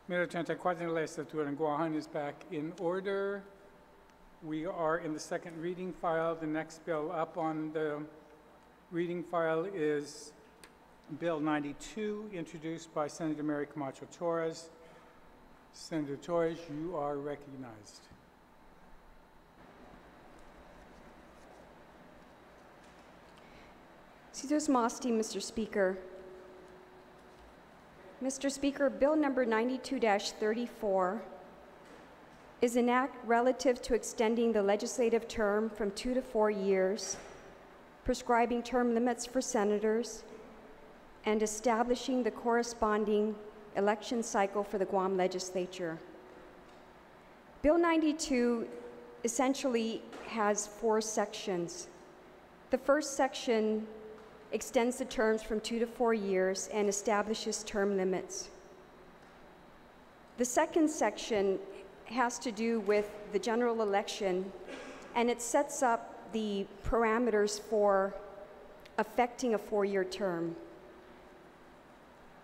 Mira 34th Legislature and Guahan is back in order. We are in the second reading file. The next bill up on the reading file is Bill 92, introduced by Senator Mary Camacho Torres. Senator Torres, you are recognized. Sidos Masti, Mr. Speaker. Mr. Speaker, Bill number 92-34 is an act relative to extending the legislative term from 2 to 4 years, prescribing term limits for senators, and establishing the corresponding election cycle for the Guam Legislature. Bill 92 essentially has 4 sections. The first section extends the terms from 2 to 4 years and establishes term limits. The second section has to do with the general election, and it sets up the parameters for affecting a 4-year term,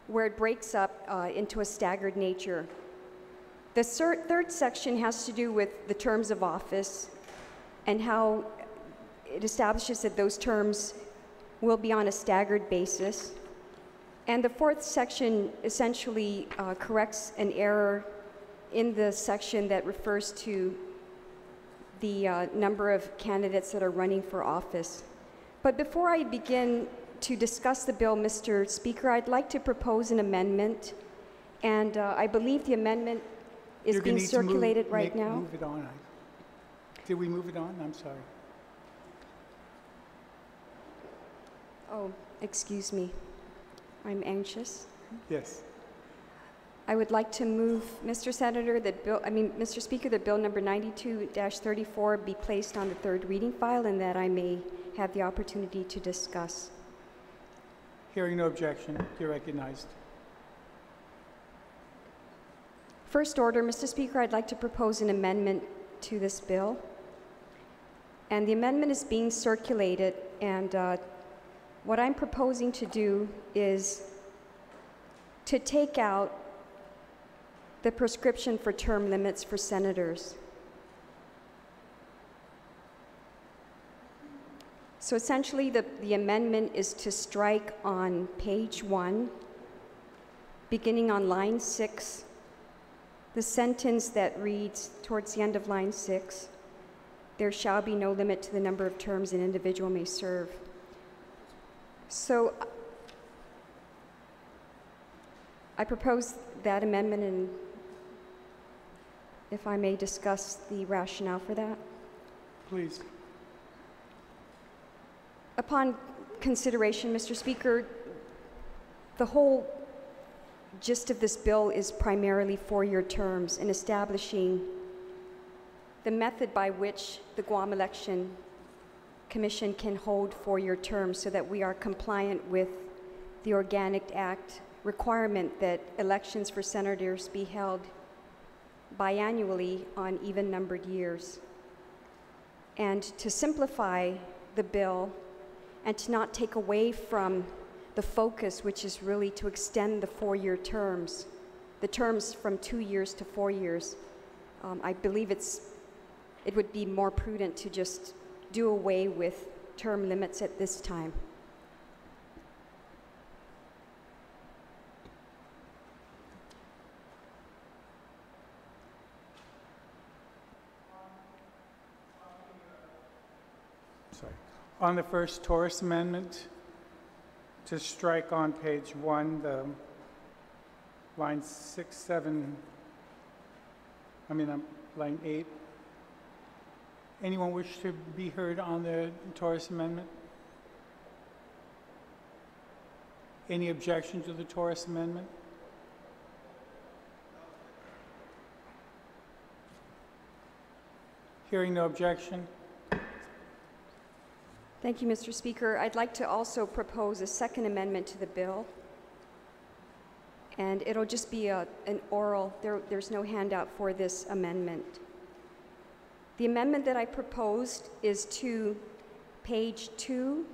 where it breaks up into a staggered nature. The third section has to do with the terms of office and how it establishes that those terms will be on a staggered basis. And the fourth section essentially corrects an error in the section that refers to the number of candidates that are running for office. But before I begin to discuss the bill, Mr. Speaker, I'd like to propose an amendment, and I believe the amendment is being circulated right now. Move it on. Did we move it on? I'm sorry. Oh, excuse me. I'm anxious. Yes. I would like to move, Mr. Senator, Mr. Speaker, that Bill number 92-34 be placed on the third reading file, and that I may have the opportunity to discuss. Hearing no objection, you're recognized. First order, Mr. Speaker, I'd like to propose an amendment to this bill. And the amendment is being circulated, and what I'm proposing to do is to take out the prescription for term limits for senators. So essentially, the amendment is to strike on page 1, beginning on line 6, the sentence that reads towards the end of line 6, "There shall be no limit to the number of terms an individual may serve." So I propose that amendment, and if I may discuss the rationale for that. Please. Upon consideration, Mr. Speaker, the whole gist of this bill is primarily 4-year terms and establishing the method by which the Guam Election Commission can hold 4-year terms so that we are compliant with the Organic Act requirement that elections for senators be held biannually on even-numbered years. And to simplify the bill and to not take away from the focus, which is really to extend the 4-year terms, the terms from 2 years to 4 years, I believe it would be more prudent to just do away with term limits at this time. Sorry. On the first Torres amendment, to strike on page 1, the line 6, 7, line 8. Anyone wish to be heard on the Torres amendment? Any objection to the Torres amendment? Hearing no objection. Thank you, Mr. Speaker. I'd like to also propose a second amendment to the bill, and it'll just be an oral. There's no handout for this amendment. The amendment that I proposed is to page 2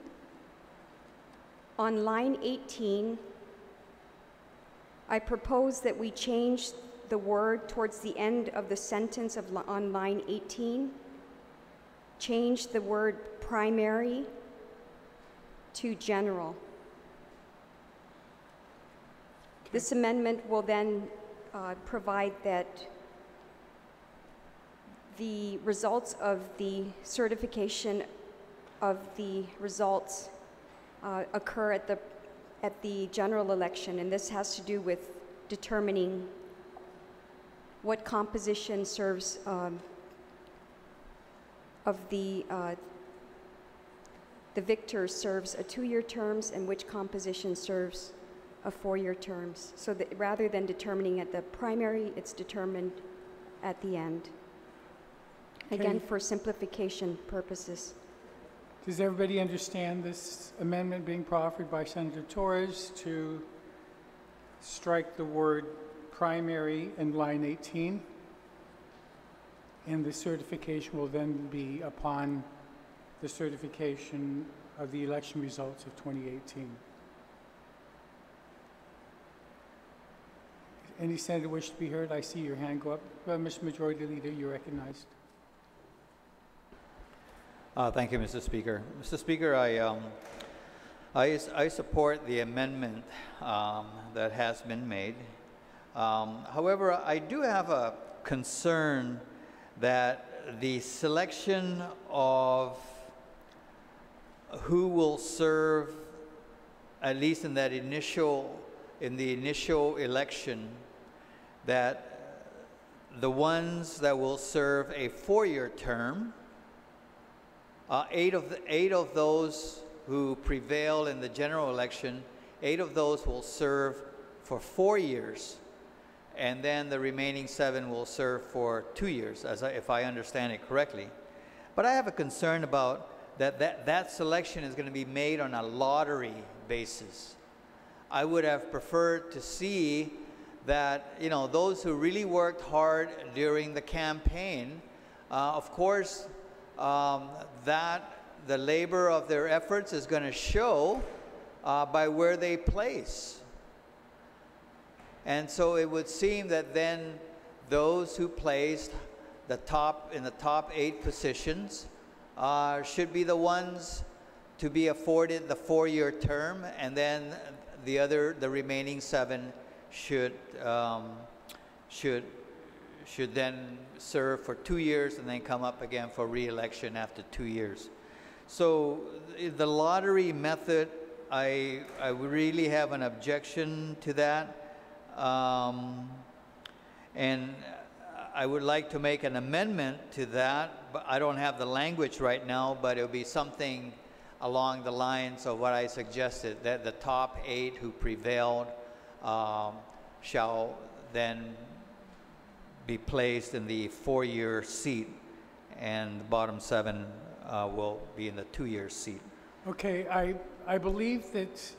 on line 18. I propose that we change the word towards the end of the sentence on line 18, change the word primary to general. This amendment will then provide that the results of the certification of the results occur at the general election, and this has to do with determining what composition serves of the victor serves a 2-year terms and which composition serves a 4-year terms. So that rather than determining at the primary, it's determined at the end. Okay. Again, for simplification purposes. Does everybody understand this amendment being proffered by Senator Torres to strike the word primary in line 18? And the certification will then be upon the certification of the election results of 2018. Any senator wish to be heard? I see your hand go up. Well, Mr. Majority Leader, you're recognized. Thank you, Mr. Speaker. Mr. Speaker, I support the amendment that has been made. However, I do have a concern that the selection of who will serve, at least in the initial election, that the ones that will serve a 4-year term, 8 of those who prevail in the general election, 8 of those will serve for 4 years, and then the remaining 7 will serve for 2 years, if I understand it correctly. But I have a concern about that selection is going to be made on a lottery basis. I would have preferred to see that, you know, those who really worked hard during the campaign, of course, that the labor of their efforts is going to show by where they place. And so it would seem that then those who placed in the top 8 positions should be the ones to be afforded the 4-year term, and then the remaining 7 should then serve for 2 years and then come up again for re-election after 2 years. So the lottery method, I really have an objection to that. And I would like to make an amendment to that, but I don't have the language right now, but it'll be something along the lines of what I suggested, that the top 8 who prevailed shall then be placed in the 4-year seat, and the bottom 7 will be in the 2-year seat. Okay, I believe that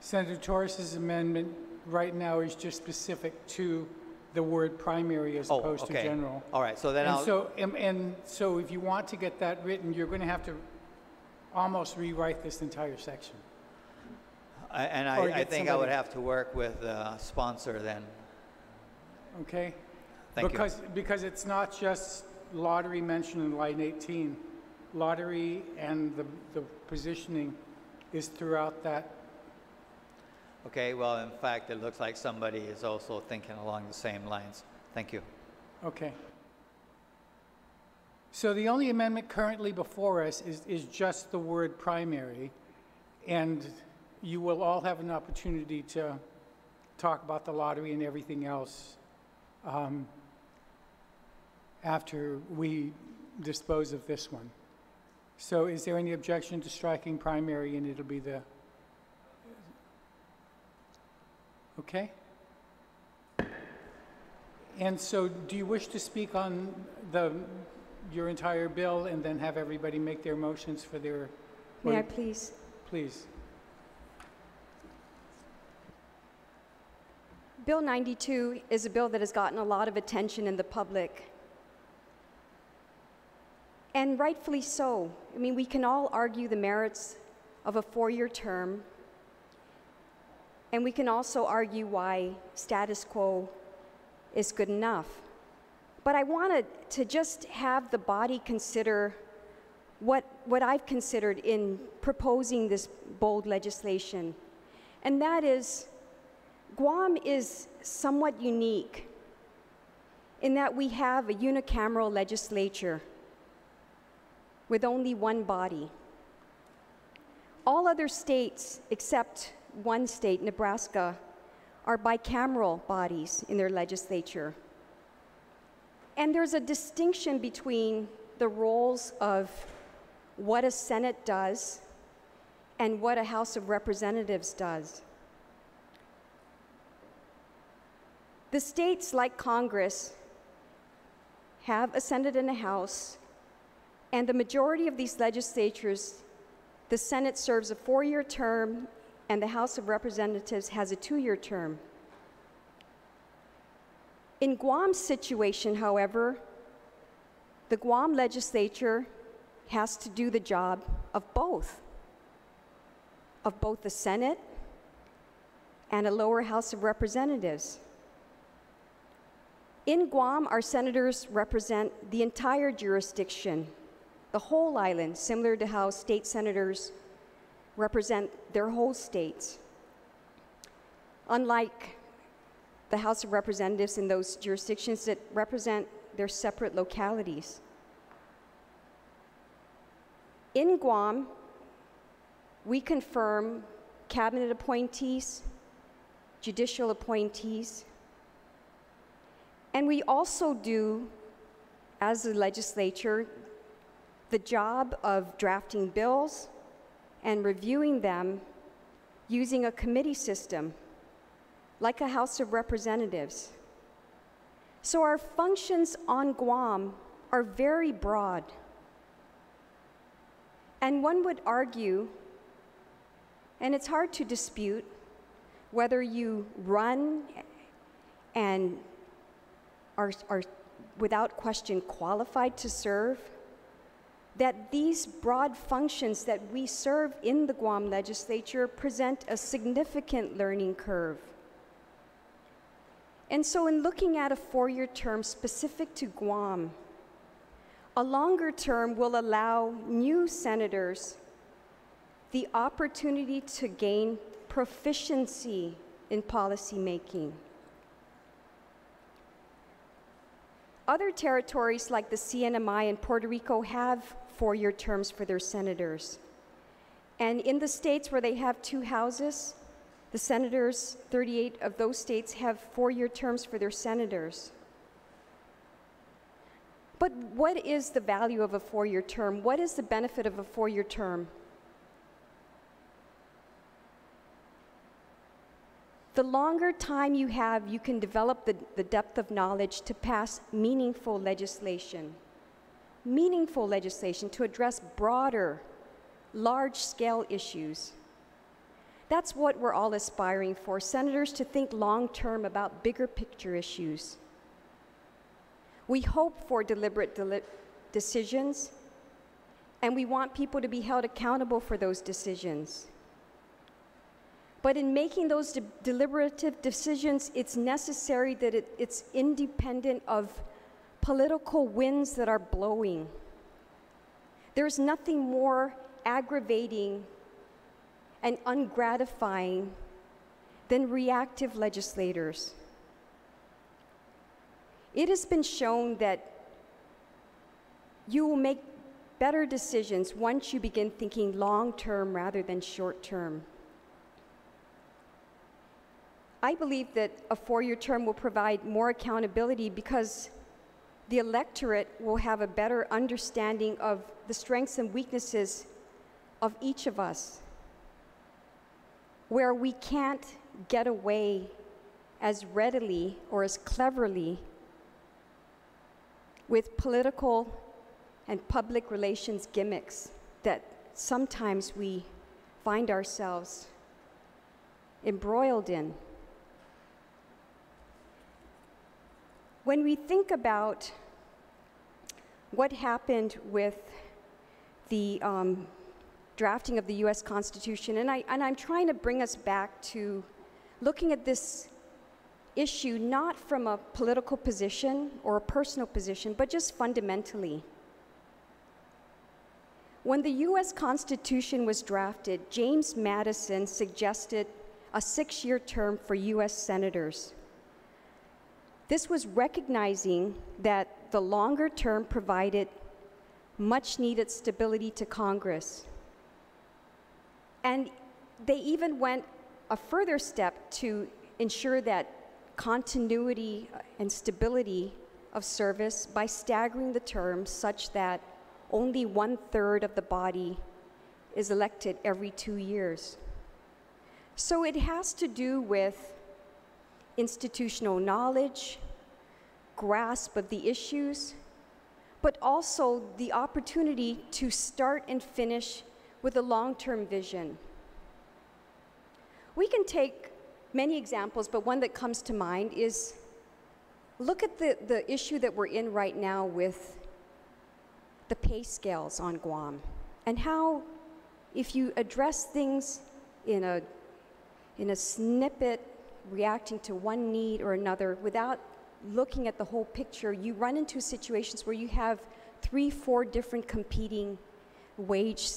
Senator Torres's amendment right now is just specific to the word primary as opposed to general. All right, so then so if you want to get that written, you're going to have to almost rewrite this entire section. I think I would have to work with the sponsor then. Okay. Thank you. Because it's not just lottery mentioned in line 18. Lottery and the positioning is throughout that. Okay, well, in fact, it looks like somebody is also thinking along the same lines. Thank you. Okay. So the only amendment currently before us is just the word primary, and you will all have an opportunity to talk about the lottery and everything else after we dispose of this one. So is there any objection to striking primary, and it'll be the... Okay. And so do you wish to speak on your entire bill and then have everybody make their motions for their... May I please? Please. Bill 92 is a bill that has gotten a lot of attention in the public. And rightfully so. I mean, we can all argue the merits of a 4-year term, and we can also argue why status quo is good enough. But I wanted to just have the body consider what I've considered in proposing this bold legislation. And that is, Guam is somewhat unique in that we have a unicameral legislature with only one body. All other states, except one state, Nebraska, are bicameral bodies in their legislature. And there's a distinction between the roles of what a Senate does and what a House of Representatives does. The states, like Congress, have a Senate and a House, and the majority of these legislatures, the Senate serves a 4-year term, and the House of Representatives has a 2-year term. In Guam's situation, however, the Guam legislature has to do the job of both the Senate and a lower House of Representatives. In Guam, our senators represent the entire jurisdiction, the whole island, similar to how state senators represent their whole states. Unlike the House of Representatives in those jurisdictions that represent their separate localities. In Guam, we confirm cabinet appointees, judicial appointees, and we also do, as a legislature, the job of drafting bills and reviewing them using a committee system, like a House of Representatives. So our functions on Guam are very broad. And one would argue, and it's hard to dispute, whether you run and are without question qualified to serve, that these broad functions that we serve in the Guam legislature present a significant learning curve. And so in looking at a 4-year term specific to Guam, a longer term will allow new senators the opportunity to gain proficiency in policy making. Other territories like the CNMI and Puerto Rico have 4-year terms for their senators. And in the states where they have 2 houses, the senators, 38 of those states, have 4-year terms for their senators. But what is the value of a 4-year term? What is the benefit of a 4-year term? The longer time you have, you can develop the depth of knowledge to pass meaningful legislation to address broader, large-scale issues. That's what we're all aspiring for, senators to think long-term about bigger picture issues. We hope for deliberate decisions, and we want people to be held accountable for those decisions. But in making those deliberative decisions, it's necessary that it's independent of political winds that are blowing. There's nothing more aggravating and ungratifying than reactive legislators. It has been shown that you will make better decisions once you begin thinking long-term rather than short-term. I believe that a 4-year term will provide more accountability because the electorate will have a better understanding of the strengths and weaknesses of each of us, where we can't get away as readily or as cleverly with political and public relations gimmicks that sometimes we find ourselves embroiled in. When we think about what happened with the drafting of the U.S. Constitution, and I'm trying to bring us back to looking at this issue not from a political position or a personal position, but just fundamentally. When the U.S. Constitution was drafted, James Madison suggested a 6-year term for U.S. senators. This was recognizing that the longer term provided much needed stability to Congress. And they even went a further step to ensure that continuity and stability of service by staggering the terms such that only 1/3 of the body is elected every 2 years. So it has to do with institutional knowledge, grasp of the issues, but also the opportunity to start and finish with a long-term vision. We can take many examples, but one that comes to mind is, look at the issue that we're in right now with the pay scales on Guam, and how if you address things in a snippet, reacting to one need or another without looking at the whole picture, you run into situations where you have 3, 4 different competing wage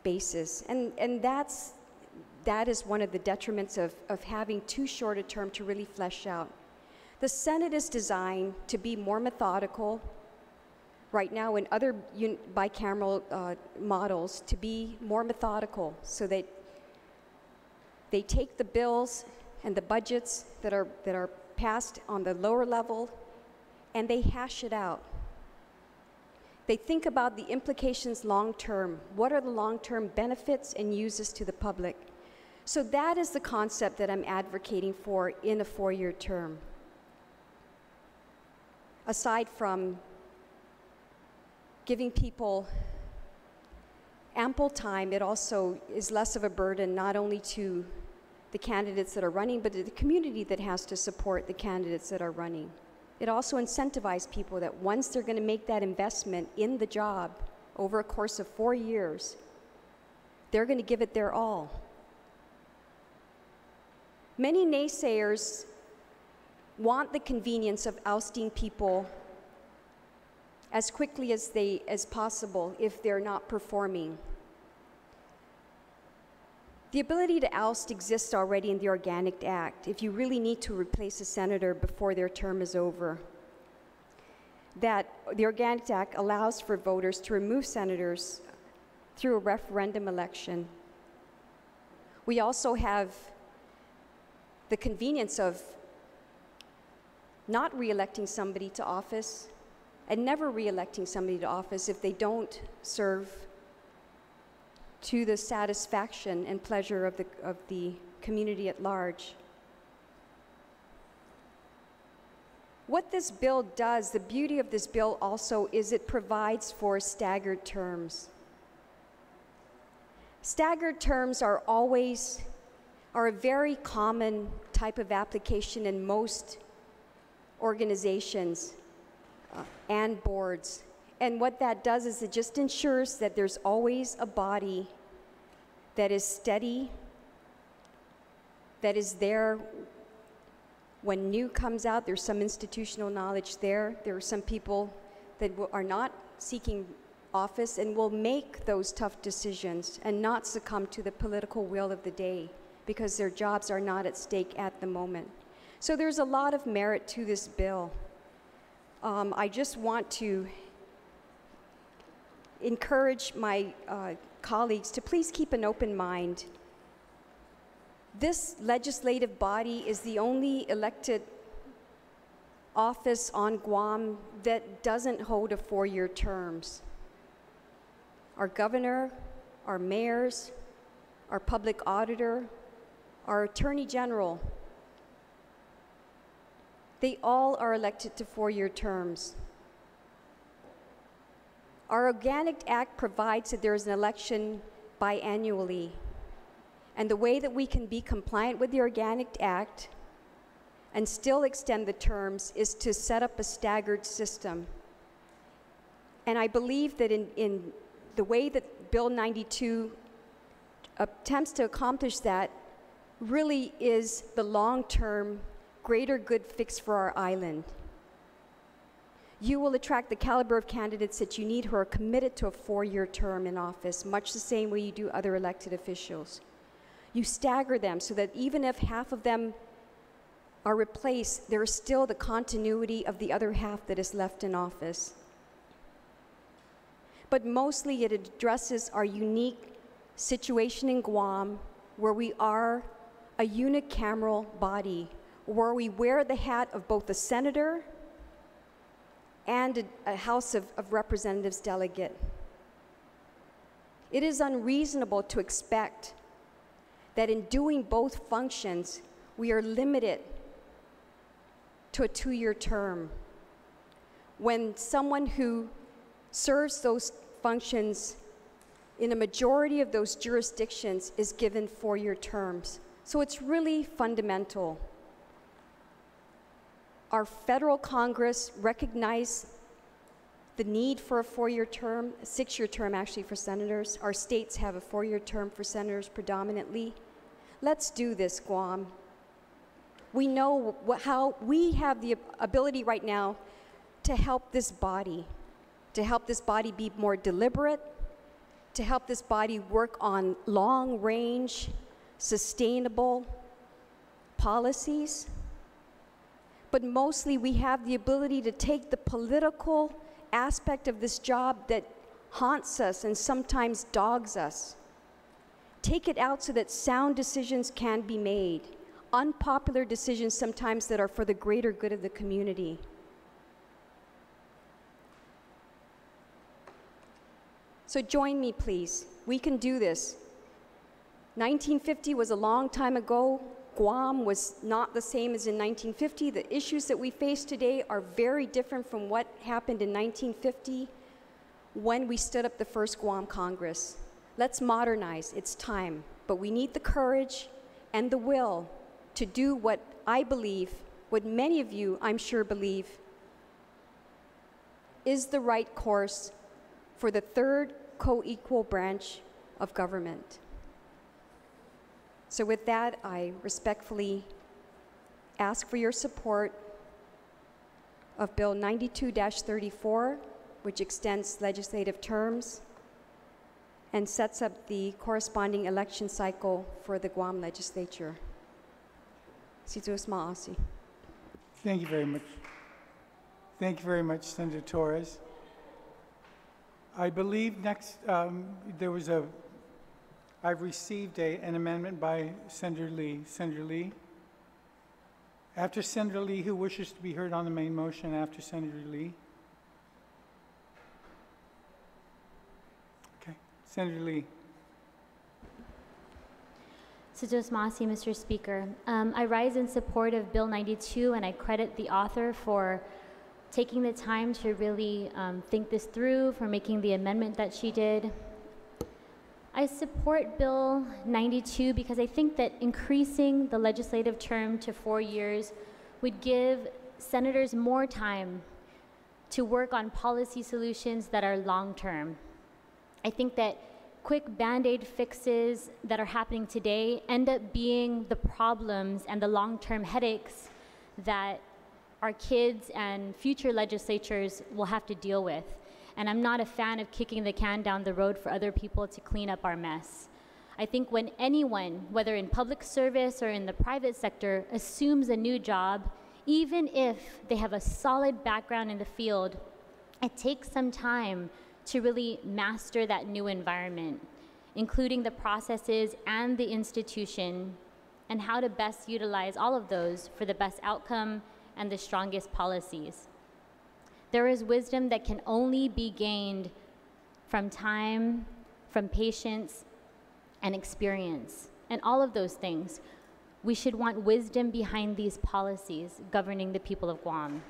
bases. And that is one of the detriments of having too short a term to really flesh out. The Senate is designed to be more methodical right now in other bicameral models, to be more methodical so that they take the bills and the budgets that are passed on the lower level and they hash it out. They think about the implications long term. What are the long-term benefits and uses to the public? So that is the concept that I'm advocating for in a 4-year term. Aside from giving people ample time, it also is less of a burden not only to the candidates that are running, but to the community that has to support the candidates that are running. It also incentivizes people that once they're going to make that investment in the job over a course of 4 years, they're going to give it their all. Many naysayers want the convenience of ousting people as quickly as possible if they're not performing. The ability to oust exists already in the Organic Act if you really need to replace a senator before their term is over. That the Organic Act allows for voters to remove senators through a referendum election. We also have the convenience of not re-electing somebody to office and never re-electing somebody to office if they don't serve to the satisfaction and pleasure of the community at large. What this bill does, the beauty of this bill also, is it provides for staggered terms. Staggered terms are a very common type of application in most organizations and boards. And what that does is it just ensures that there's always a body that is steady, that is there when new comes out. There's some institutional knowledge there. There are some people that are not seeking office and will make those tough decisions and not succumb to the political will of the day because their jobs are not at stake at the moment. So there's a lot of merit to this bill. I just want to encourage my colleagues to please keep an open mind. This legislative body is the only elected office on Guam that doesn't hold a 4-year terms. Our governor, our mayors, our public auditor, our attorney general, they all are elected to 4-year terms. Our Organic Act provides that there is an election biannually. And the way that we can be compliant with the Organic Act and still extend the terms is to set up a staggered system. And I believe that in the way that Bill 92 attempts to accomplish that really is the long-term greater good fix for our island. You will attract the caliber of candidates that you need who are committed to a 4-year term in office, much the same way you do other elected officials. You stagger them so that even if half of them are replaced, there is still the continuity of the other half that is left in office. But mostly it addresses our unique situation in Guam, where we are a unicameral body, where we wear the hat of both a senator and a House of Representatives delegate. It is unreasonable to expect that in doing both functions, we are limited to a 2-year term, when someone who serves those functions in a majority of those jurisdictions is given 4-year terms. So it's really fundamental. Our federal Congress recognized the need for a 4-year term, a 6-year term actually for senators. Our states have a 4-year term for senators predominantly. Let's do this, Guam. We know how we have the ability right now to help this body be more deliberate, to help this body work on long-range, sustainable policies. But mostly we have the ability to take the political aspect of this job that haunts us and sometimes dogs us. Take it out so that sound decisions can be made, unpopular decisions sometimes that are for the greater good of the community. So join me, please. We can do this. 1950 was a long time ago. Guam was not the same as in 1950. The issues that we face today are very different from what happened in 1950 when we stood up the first Guam Congress. Let's modernize. It's time. But we need the courage and the will to do what I believe, what many of you, I'm sure, believe is the right course for the third co-equal branch of government. So with that, I respectfully ask for your support of Bill 92-34, which extends legislative terms and sets up the corresponding election cycle for the Guam Legislature. Thank you very much. Thank you very much, Senator Torres. I believe next, I've received an amendment by Senator Lee. Senator Lee. After Senator Lee, who wishes to be heard on the main motion after Senator Lee? Okay, Senator Lee. Mr. Speaker. I rise in support of Bill 92, and I credit the author for taking the time to really think this through, for making the amendment that she did. I support Bill 92 because I think that increasing the legislative term to 4 years would give senators more time to work on policy solutions that are long-term. I think that quick Band-Aid fixes that are happening today end up being the problems and the long-term headaches that our kids and future legislatures will have to deal with. And I'm not a fan of kicking the can down the road for other people to clean up our mess. I think when anyone, whether in public service or in the private sector, assumes a new job, even if they have a solid background in the field, it takes some time to really master that new environment, including the processes and the institution, and how to best utilize all of those for the best outcome and the strongest policies. There is wisdom that can only be gained from time, from patience, and experience. And all of those things, we should want wisdom behind these policies governing the people of Guam.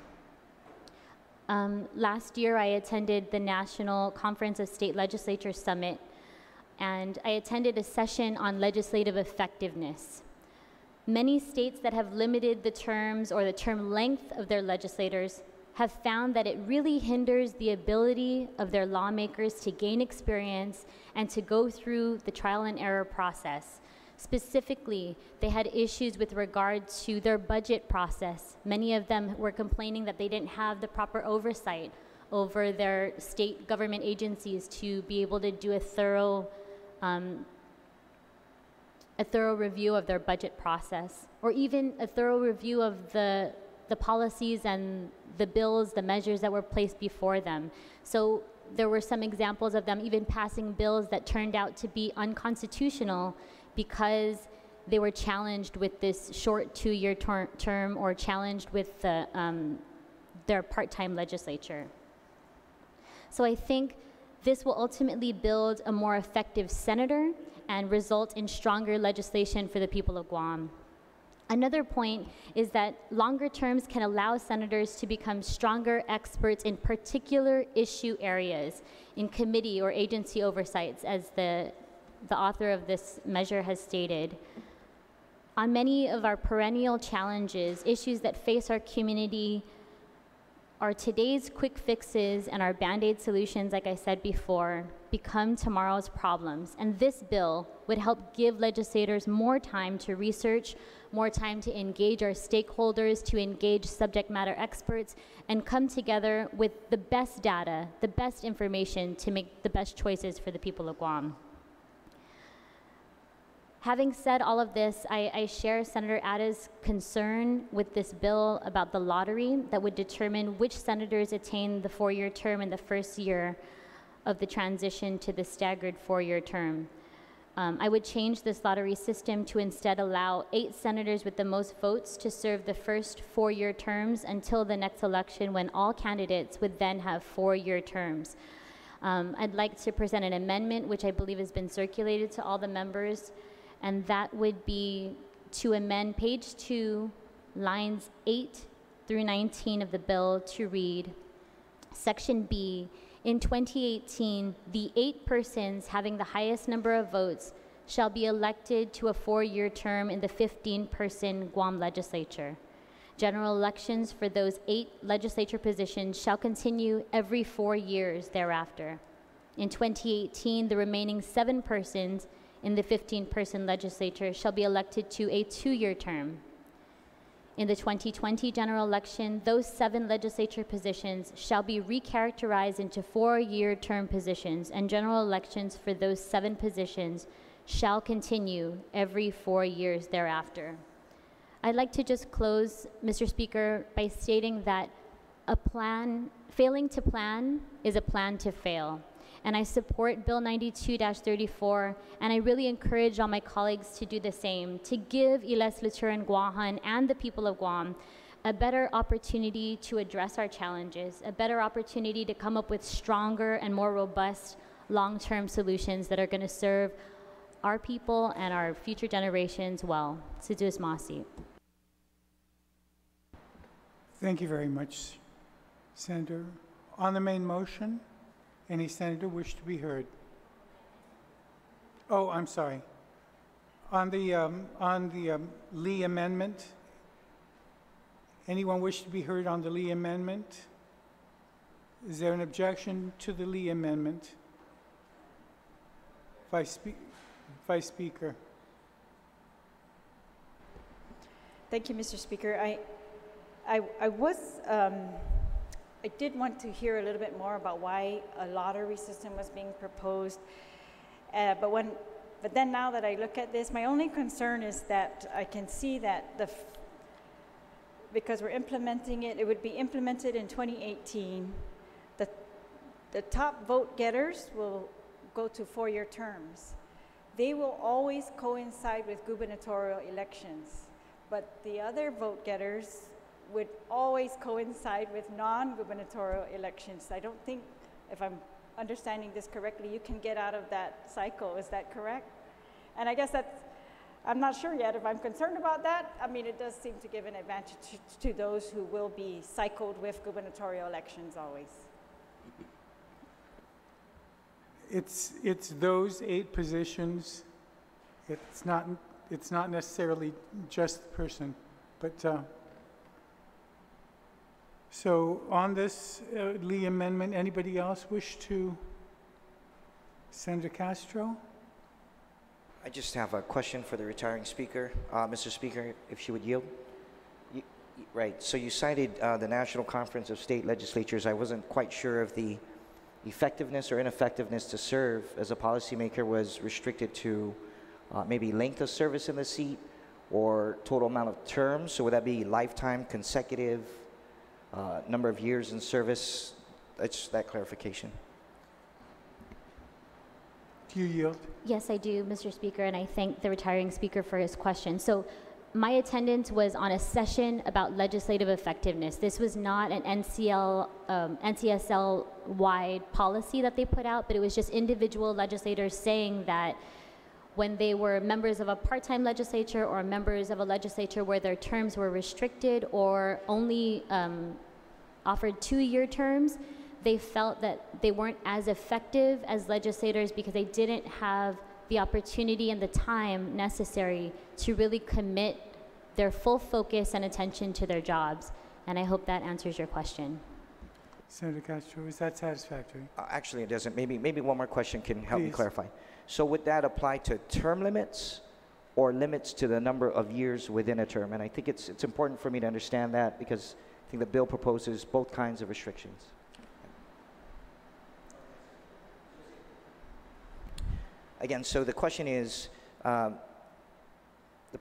Last year, I attended the National Conference of State Legislatures Summit, and I attended a session on legislative effectiveness. Many states that have limited the terms or the term length of their legislators have found that it really hinders the ability of their lawmakers to gain experience and to go through the trial and error process. Specifically, they had issues with regard to their budget process. Many of them were complaining that they didn't have the proper oversight over their state government agencies to be able to do a thorough review of their budget process, or even a thorough review of the policies and the bills, the measures that were placed before them. So there were some examples of them even passing bills that turned out to be unconstitutional because they were challenged with this short 2-year term or challenged with their part-time legislature. So I think this will ultimately build a more effective senator and result in stronger legislation for the people of Guam. Another point is that longer terms can allow senators to become stronger experts in particular issue areas in committee or agency oversights, as the author of this measure has stated. On many of our perennial challenges, issues that face our community are today's quick fixes and our Band-Aid solutions, like I said before, become tomorrow's problems. And this bill would help give legislators more time to research, more time to engage our stakeholders, to engage subject matter experts, and come together with the best data, the best information to make the best choices for the people of Guam. Having said all of this, I share Senator Atta's concern with this bill about the lottery that would determine which senators attain the 4-year term in the first year of the transition to the staggered 4-year term. I would change this lottery system to instead allow 8 senators with the most votes to serve the first 4-year terms until the next election, when all candidates would then have 4-year terms. I'd like to present an amendment, which I believe has been circulated to all the members, and that would be to amend page 2, lines 8 through 19 of the bill to read, Section B, in 2018, the 8 persons having the highest number of votes shall be elected to a 4-year term in the 15-person Guam Legislature. General elections for those 8 legislature positions shall continue every 4 years thereafter. In 2018, the remaining 7 persons in the 15-person legislature shall be elected to a 2-year term. In the 2020 general election, those 7 legislature positions shall be recharacterized into 4-year term positions, and general elections for those 7 positions shall continue every 4 years thereafter. I'd like to just close, Mr. Speaker, by stating that failing to plan is a plan to fail. And I support Bill 92-34, and I really encourage all my colleagues to do the same, to give Licensure and Guahan and the people of Guam a better opportunity to address our challenges, a better opportunity to come up with stronger and more robust long-term solutions that are going to serve our people and our future generations well. Sidus Masi. Thank you very much, Senator. On the main motion, any senator wish to be heard? Oh, I'm sorry. On the Lee amendment, anyone wish to be heard on the Lee amendment? Is there an objection to the Lee amendment? Vice Speaker. Thank you, Mr. Speaker. I did want to hear a little bit more about why a lottery system was being proposed, but then now that I look at this, my only concern is that I can see that because we're implementing it, it would be implemented in 2018. The top vote getters will go to 4-year terms. They will always coincide with gubernatorial elections, but the other vote getters would always coincide with non-gubernatorial elections. I don't think, if I'm understanding this correctly, you can get out of that cycle. Is that correct? And I guess I'm not sure yet if I'm concerned about that. I mean, it does seem to give an advantage to those who will be cycled with gubernatorial elections always. It's those 8 positions. It's not necessarily just the person, but so on this Lee amendment, anybody else wish to? Senator Castro? I just have a question for the retiring speaker. Mr. Speaker, if she would yield. Right, so you cited the National Conference of State Legislatures. I wasn't quite sure if the effectiveness or ineffectiveness to serve as a policymaker was restricted to maybe length of service in the seat or total amount of terms. So would that be lifetime, consecutive, number of years in service? That's that clarification. Do you yield? Yes, I do, Mr. Speaker, and I thank the retiring speaker for his question. So my attendance was on a session about legislative effectiveness. This was not an NCSL-wide policy that they put out, but it was just individual legislators saying that when they were members of a part-time legislature or members of a legislature where their terms were restricted or only offered 2-year terms, they felt that they weren't as effective as legislators because they didn't have the opportunity and the time necessary to really commit their full focus and attention to their jobs. And I hope that answers your question. Senator Castro, is that satisfactory? Actually, it doesn't. Maybe one more question can help me Please. clarify. So would that apply to term limits or limits to the number of years within a term? And I think it's important for me to understand that because I think the bill proposes both kinds of restrictions. Again, so the question is, the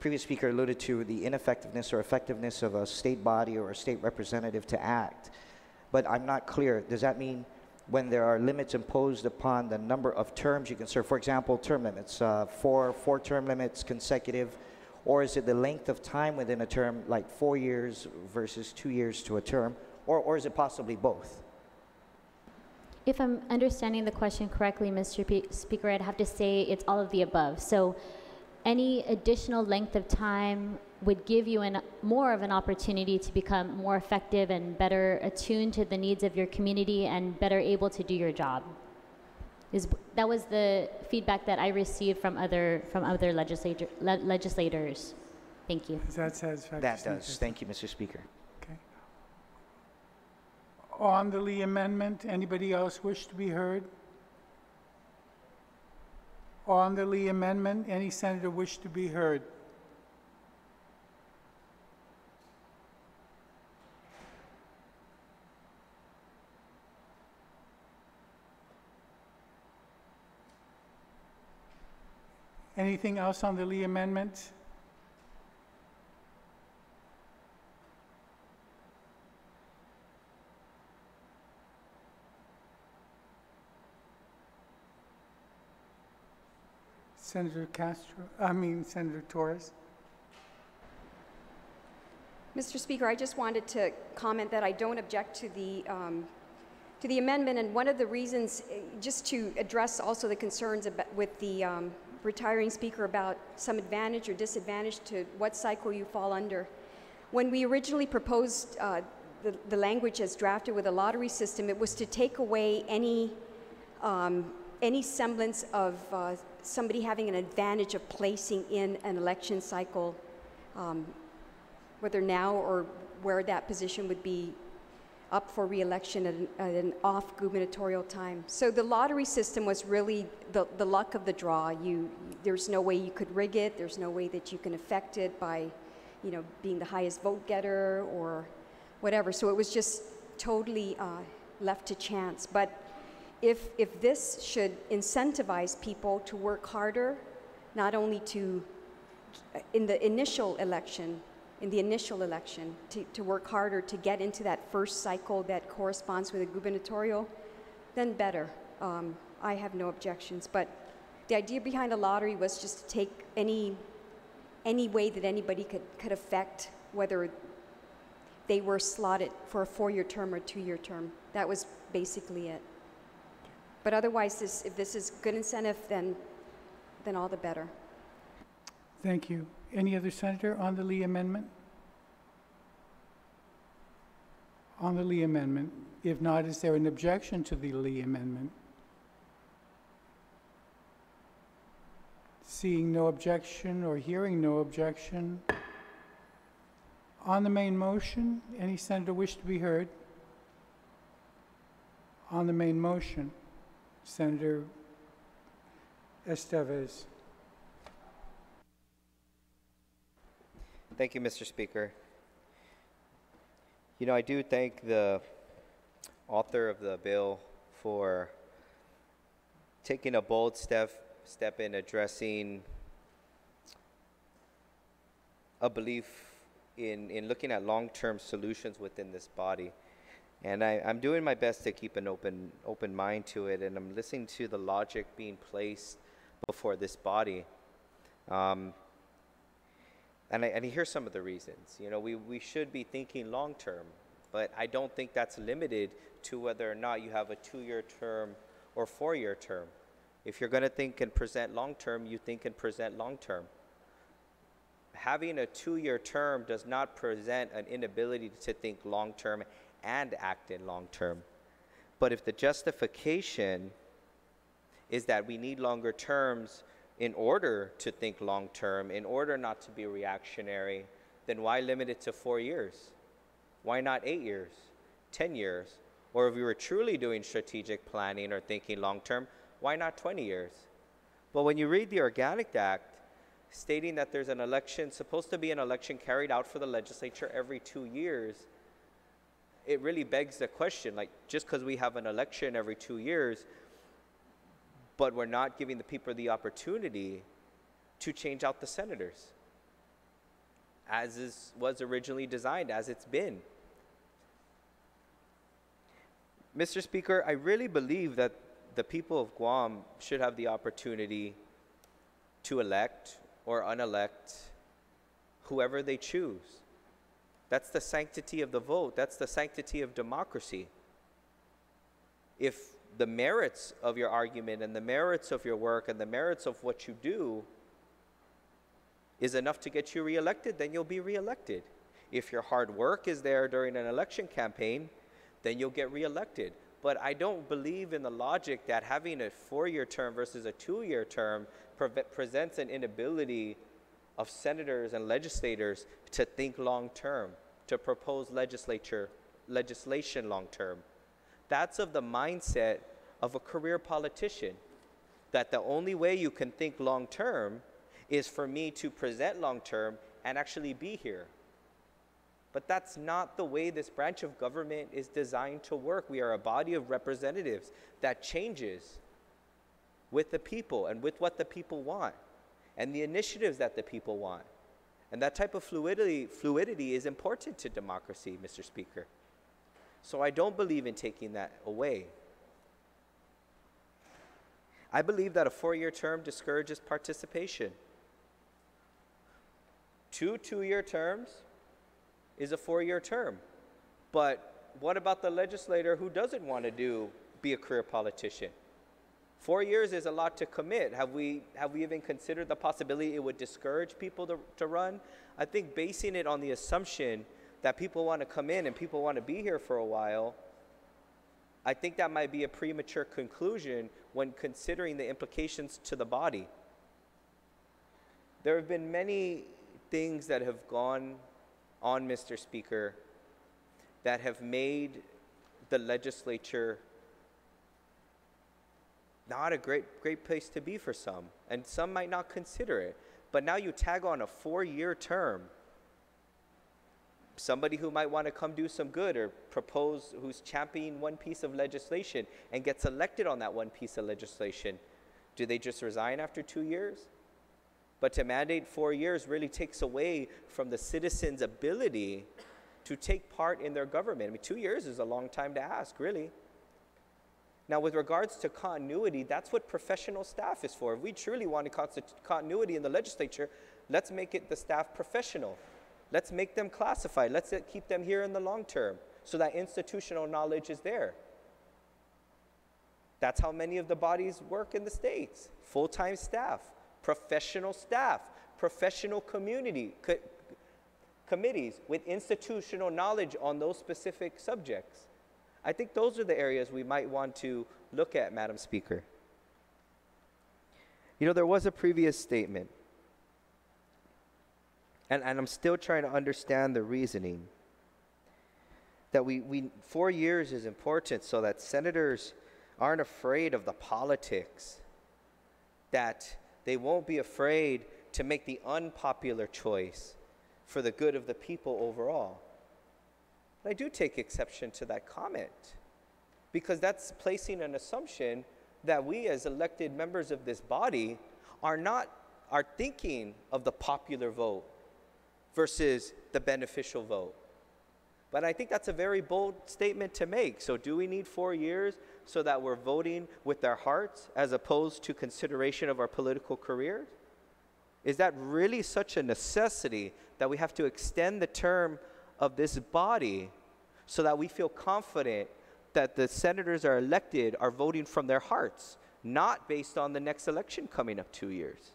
previous speaker alluded to the ineffectiveness or effectiveness of a state body or a state representative to act, but I'm not clear. Does that mean when there are limits imposed upon the number of terms you can serve? For example, term limits, four term limits consecutive, or is it the length of time within a term, like 4 years versus 2 years to a term, or is it possibly both? If I'm understanding the question correctly, Mr. Speaker, I'd have to say it's all of the above. So any additional length of time would give you more of an opportunity to become more effective and better attuned to the needs of your community and better able to do your job. That was the feedback that I received from other legislators. Thank you. Is that satisfactory? That does. Thank you, Mr. Speaker. Okay. On the Lee amendment, anybody else wish to be heard? On the Lee amendment, any senator wish to be heard? Anything else on the Lee amendment? Senator Torres. Mr. Speaker, I just wanted to comment that I don't object to the amendment, and one of the reasons, just to address also the concerns about, with the retiring speaker about some advantage or disadvantage to what cycle you fall under. When we originally proposed the language as drafted with a lottery system, it was to take away any semblance of somebody having an advantage of placing in an election cycle, whether now or where that position would be up for re-election at an off gubernatorial time. So the lottery system was really the luck of the draw. There's no way you could rig it. There's no way that you can affect it by, being the highest vote getter or whatever. So it was just totally left to chance. But if this should incentivize people to work harder, not only in the initial election, to work harder to get into that first cycle that corresponds with a gubernatorial, then better. I have no objections. But the idea behind a lottery was just to take any way that anybody could affect whether they were slotted for a 4-year term or 2-year term. That was basically it. But otherwise, if this is good incentive, then all the better. Thank you. Any other senator on the Lee amendment? On the Lee amendment. If not, is there an objection to the Lee amendment? Seeing no objection or hearing no objection. On the main motion, any senator wish to be heard? On the main motion, Senator Estevez. Thank you, Mr. Speaker. You know, I do thank the author of the bill for taking a bold step in addressing a belief in looking at long-term solutions within this body. And I'm doing my best to keep an open mind to it, and I'm listening to the logic being placed before this body. And I hear some of the reasons. You know, we should be thinking long-term, but I don't think that's limited to whether or not you have a 2-year term or 4-year term. If you're going to think and present long-term, you think and present long-term. Having a 2-year term does not present an inability to think long-term and act in long-term. But if the justification is that we need longer terms in order to think long-term, in order not to be reactionary, then why limit it to 4 years? Why not 8 years, 10 years? Or if we were truly doing strategic planning or thinking long-term, why not 20 years? But when you read the Organic Act, stating that there's an election, supposed to be an election carried out for the legislature every 2 years, it really begs the question, like, just because we have an election every 2 years, but we're not giving the people the opportunity to change out the senators, as was originally designed, as it's been. Mr. Speaker, I really believe that the people of Guam should have the opportunity to elect or unelect whoever they choose. That's the sanctity of the vote. That's the sanctity of democracy. If the merits of your argument and the merits of your work and the merits of what you do is enough to get you reelected, then you'll be reelected. If your hard work is there during an election campaign, then you'll get reelected. But I don't believe in the logic that having a 4-year term versus a 2-year term presents an inability of senators and legislators to think long-term, to propose legislation long-term. That's of the mindset of a career politician, that the only way you can think long-term is for me to present long-term and actually be here. But that's not the way this branch of government is designed to work. We are a body of representatives that changes with the people and with what the people want and the initiatives that the people want. And that type of fluidity is important to democracy, Mr. Speaker. So I don't believe in taking that away. I believe that a 4-year term discourages participation. 2 2-year terms is a 4-year term. But what about the legislator who doesn't want to be a career politician? 4 years is a lot to commit. Have we even considered the possibility it would discourage people to run? I think basing it on the assumption that people want to come in and people want to be here for a while, I think that might be a premature conclusion when considering the implications to the body. There have been many things that have gone on, Mr. Speaker, that have made the legislature not a great place to be for some, and some might not consider it. But now you tag on a 4-year term, somebody who might want to come do some good or propose, who's championing one piece of legislation and gets elected on that one piece of legislation. Do they just resign after 2 years? But to mandate 4 years really takes away from the citizens' ability to take part in their government. I mean, 2 years is a long time to ask, really. Now, with regards to continuity, that's what professional staff is for. If we truly want continuity in the legislature, let's make the staff professional. Let's make them classified. Let's keep them here in the long term so that institutional knowledge is there. That's how many of the bodies work in the states. Full-time staff, professional committees with institutional knowledge on those specific subjects. I think those are the areas we might want to look at, Madam Speaker. You know, there was a previous statement, and I'm still trying to understand the reasoning, that 4 years is important so that senators aren't afraid of the politics, that they won't be afraid to make the unpopular choice for the good of the people overall. But I do take exception to that comment, because that's placing an assumption that we as elected members of this body are thinking of the popular vote versus the beneficial vote. But I think that's a very bold statement to make. So do we need 4 years so that we're voting with our hearts as opposed to consideration of our political careers? Is that really such a necessity that we have to extend the term of this body so that we feel confident that the senators are elected are voting from their hearts, not based on the next election coming up 2 years?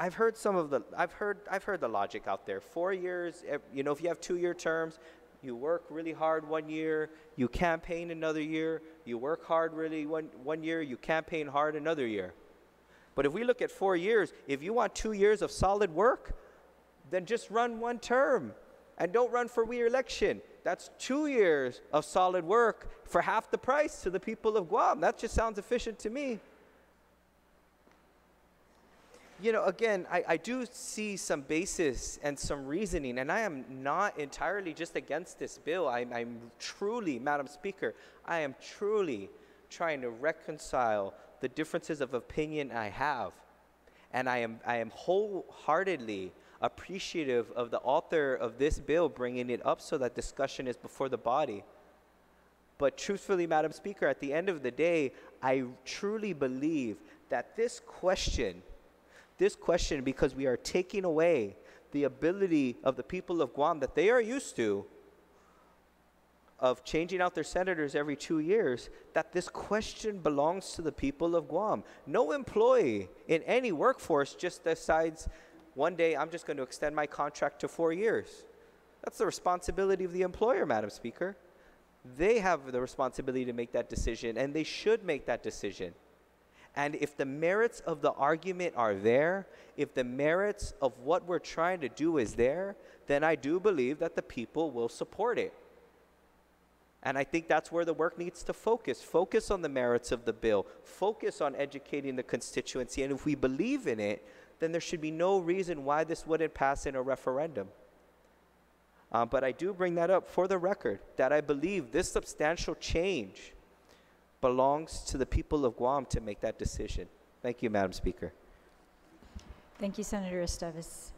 I've heard the logic out there. 4 years, you know, if you have 2-year terms, you work really hard 1 year, you campaign another year, you work hard really one year, you campaign hard another year. But if we look at 4 years, if you want 2 years of solid work, then just run 1 term and don't run for re-election. That's 2 years of solid work for half the price to the people of Guam. That just sounds efficient to me. You know, again, I do see some basis and some reasoning, and I am not entirely just against this bill. I'm truly, Madam Speaker, I am truly trying to reconcile the differences of opinion I have. And I am wholeheartedly appreciative of the author of this bill bringing it up so that discussion is before the body. But truthfully, Madam Speaker, at the end of the day, I truly believe that this question, because we are taking away the ability of the people of Guam that they are used to of changing out their senators every 2 years, that this question belongs to the people of Guam. No employee in any workforce just decides, one day I'm just going to extend my contract to 4 years. That's the responsibility of the employer, Madam Speaker. They have the responsibility to make that decision, and they should make that decision. And if the merits of the argument are there, if the merits of what we're trying to do is there, then I do believe that the people will support it. And I think that's where the work needs to focus. Focus on the merits of the bill. Focus on educating the constituency. And if we believe in it, then there should be no reason why this wouldn't pass in a referendum. But I do bring that up for the record, that I believe this substantial change belongs to the people of Guam to make that decision. Thank you, Madam Speaker. Thank you, Senator Esteves.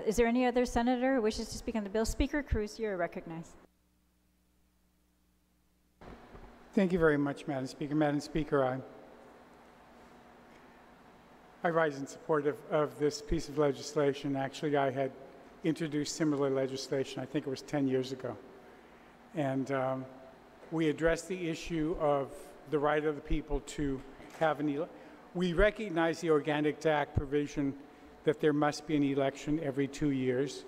Is there any other senator who wishes to speak on the bill? Speaker Cruz, you are recognized. Thank you very much, Madam Speaker. Madam Speaker, I rise in support of this piece of legislation. Actually, I had introduced similar legislation, I think it was 10 years ago. And we addressed the issue of the right of the people to have we recognize the Organic Act provision that there must be an election every 2 years.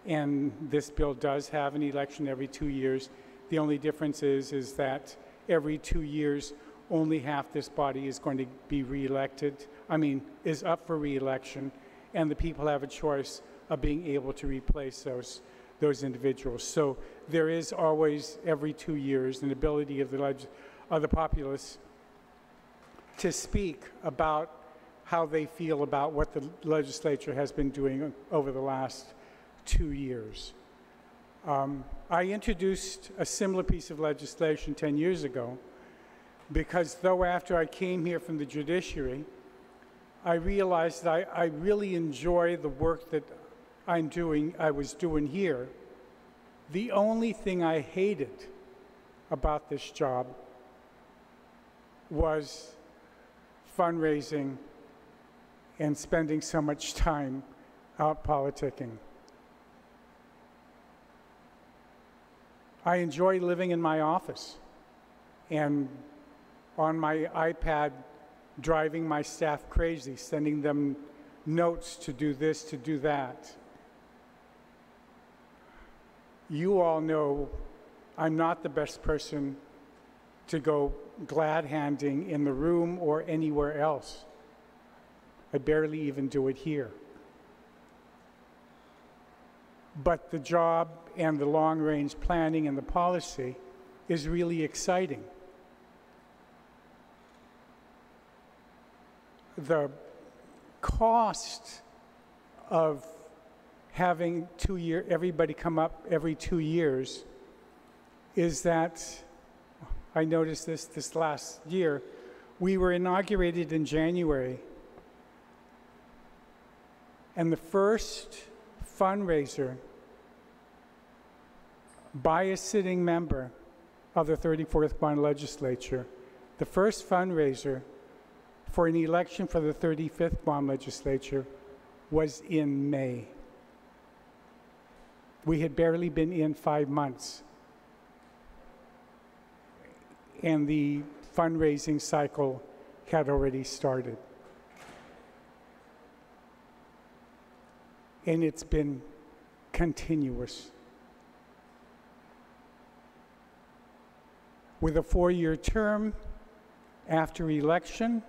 And this bill does have an election every 2 years. The only difference is that every 2 years, only half this body is going to be is up for re-election, and the people have a choice of being able to replace those individuals. So there is always, every 2 years, an ability of the populace to speak about how they feel about what the legislature has been doing over the last 2 years. I introduced a similar piece of legislation 10 years ago because though after I came here from the judiciary, I realized that I really enjoy the work that I was doing here. The only thing I hated about this job was fundraising and spending so much time out politicking. I enjoy living in my office and on my iPad driving my staff crazy, sending them notes to do this, to do that. You all know I'm not the best person to go glad-handing in the room or anywhere else. I barely even do it here. But the job and the long-range planning and the policy is really exciting. The cost of having everybody come up every 2 years is that, I noticed this last year, we were inaugurated in January, and the first fundraiser by a sitting member of the 34th Guam Legislature, the first fundraiser for an election for the 35th Guam Legislature was in May. We had barely been in 5 months, and the fundraising cycle had already started. And it's been continuous. With a 4-year term after election,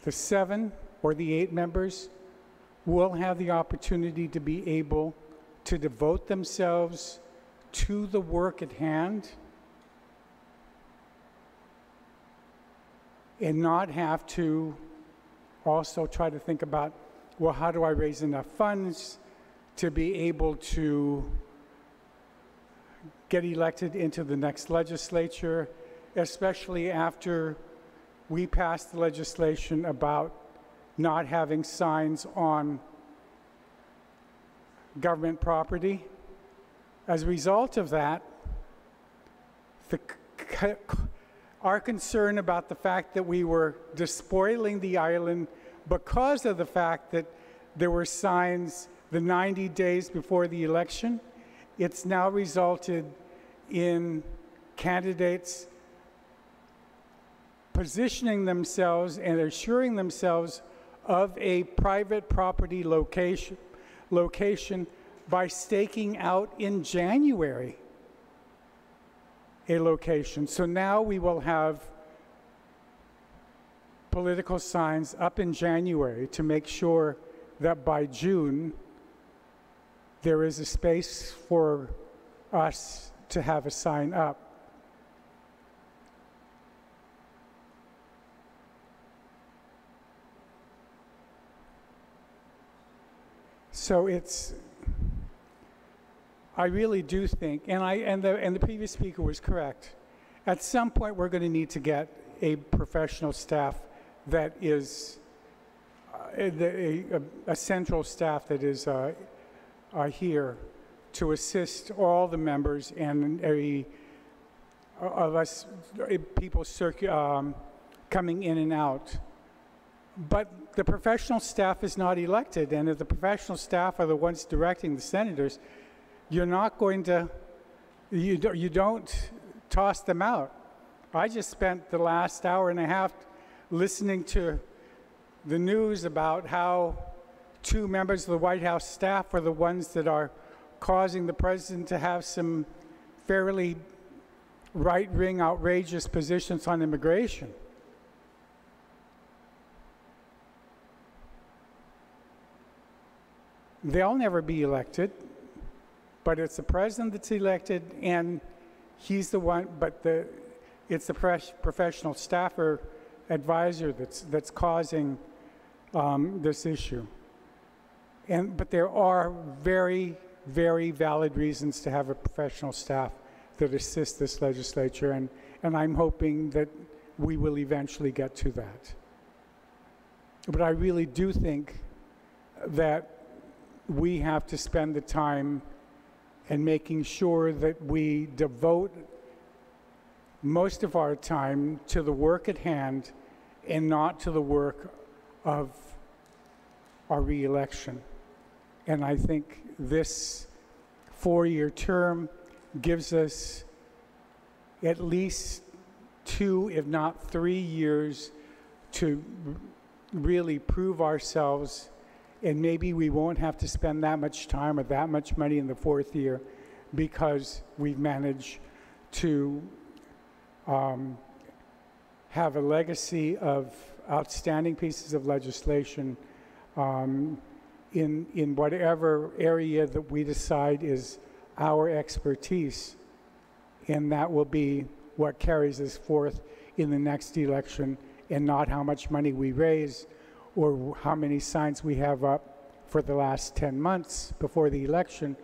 the 7 or the 8 members will have the opportunity to be able to devote themselves to the work at hand and not have to also try to think about, well, how do I raise enough funds to be able to get elected into the next legislature, especially after we passed the legislation about not having signs on government property. As a result of that, our concern about the fact that we were despoiling the island because of the fact that there were signs the 90 days before the election, it's now resulted in candidates positioning themselves and assuring themselves of a private property location by staking out in January a location. So now we will have political signs up in January to make sure that by June there is a space for us to have a sign up. So I really do think, and the previous speaker was correct, at some point we're going to need to get a professional staff that is a central staff that is here to assist all the members and of us people coming in and out. But the professional staff is not elected, and if the professional staff are the ones directing the senators, you're not going to, you don't toss them out. I just spent the last hour and a half listening to the news about how 2 members of the White House staff are the ones that are causing the president to have some fairly right-wing, outrageous positions on immigration. They'll never be elected, but it's the president that's elected, and he's the one, but it's the professional staffer advisor that's causing this issue. But there are very, very valid reasons to have a professional staff that assist this legislature, and I'm hoping that we will eventually get to that. But I really do think that we have to spend the time in making sure that we devote most of our time to the work at hand and not to the work of our re-election. And I think this 4-year term gives us at least 2, if not 3 years to really prove ourselves, and maybe we won't have to spend that much time or that much money in the 4th year because we've managed to have a legacy of outstanding pieces of legislation in whatever area that we decide is our expertise, and that will be what carries us forth in the next election, and not how much money we raise or how many signs we have up for the last 10 months before the election.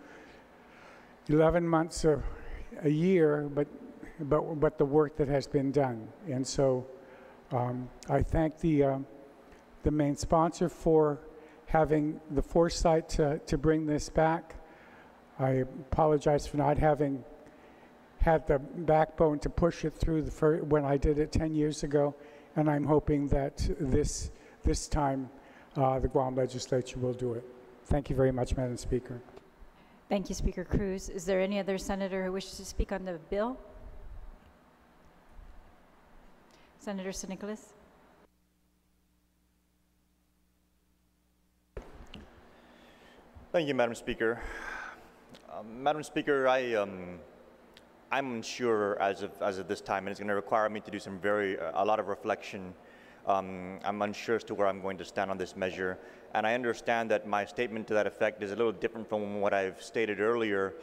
11 months a year, but the work that has been done. And so I thank the main sponsor for having the foresight to bring this back. I apologize for not having had the backbone to push it through when I did it 10 years ago, and I'm hoping that this time the Guam Legislature will do it. Thank you very much, Madam Speaker. Thank you, Speaker Cruz. Is there any other senator who wishes to speak on the bill? Senator San Nicolas. Thank you, Madam Speaker. Madam Speaker, I'm unsure as of this time, and it's going to require me to do a lot of reflection. I'm unsure as to where I'm going to stand on this measure, and I understand that my statement to that effect is a little different from what I've stated earlier.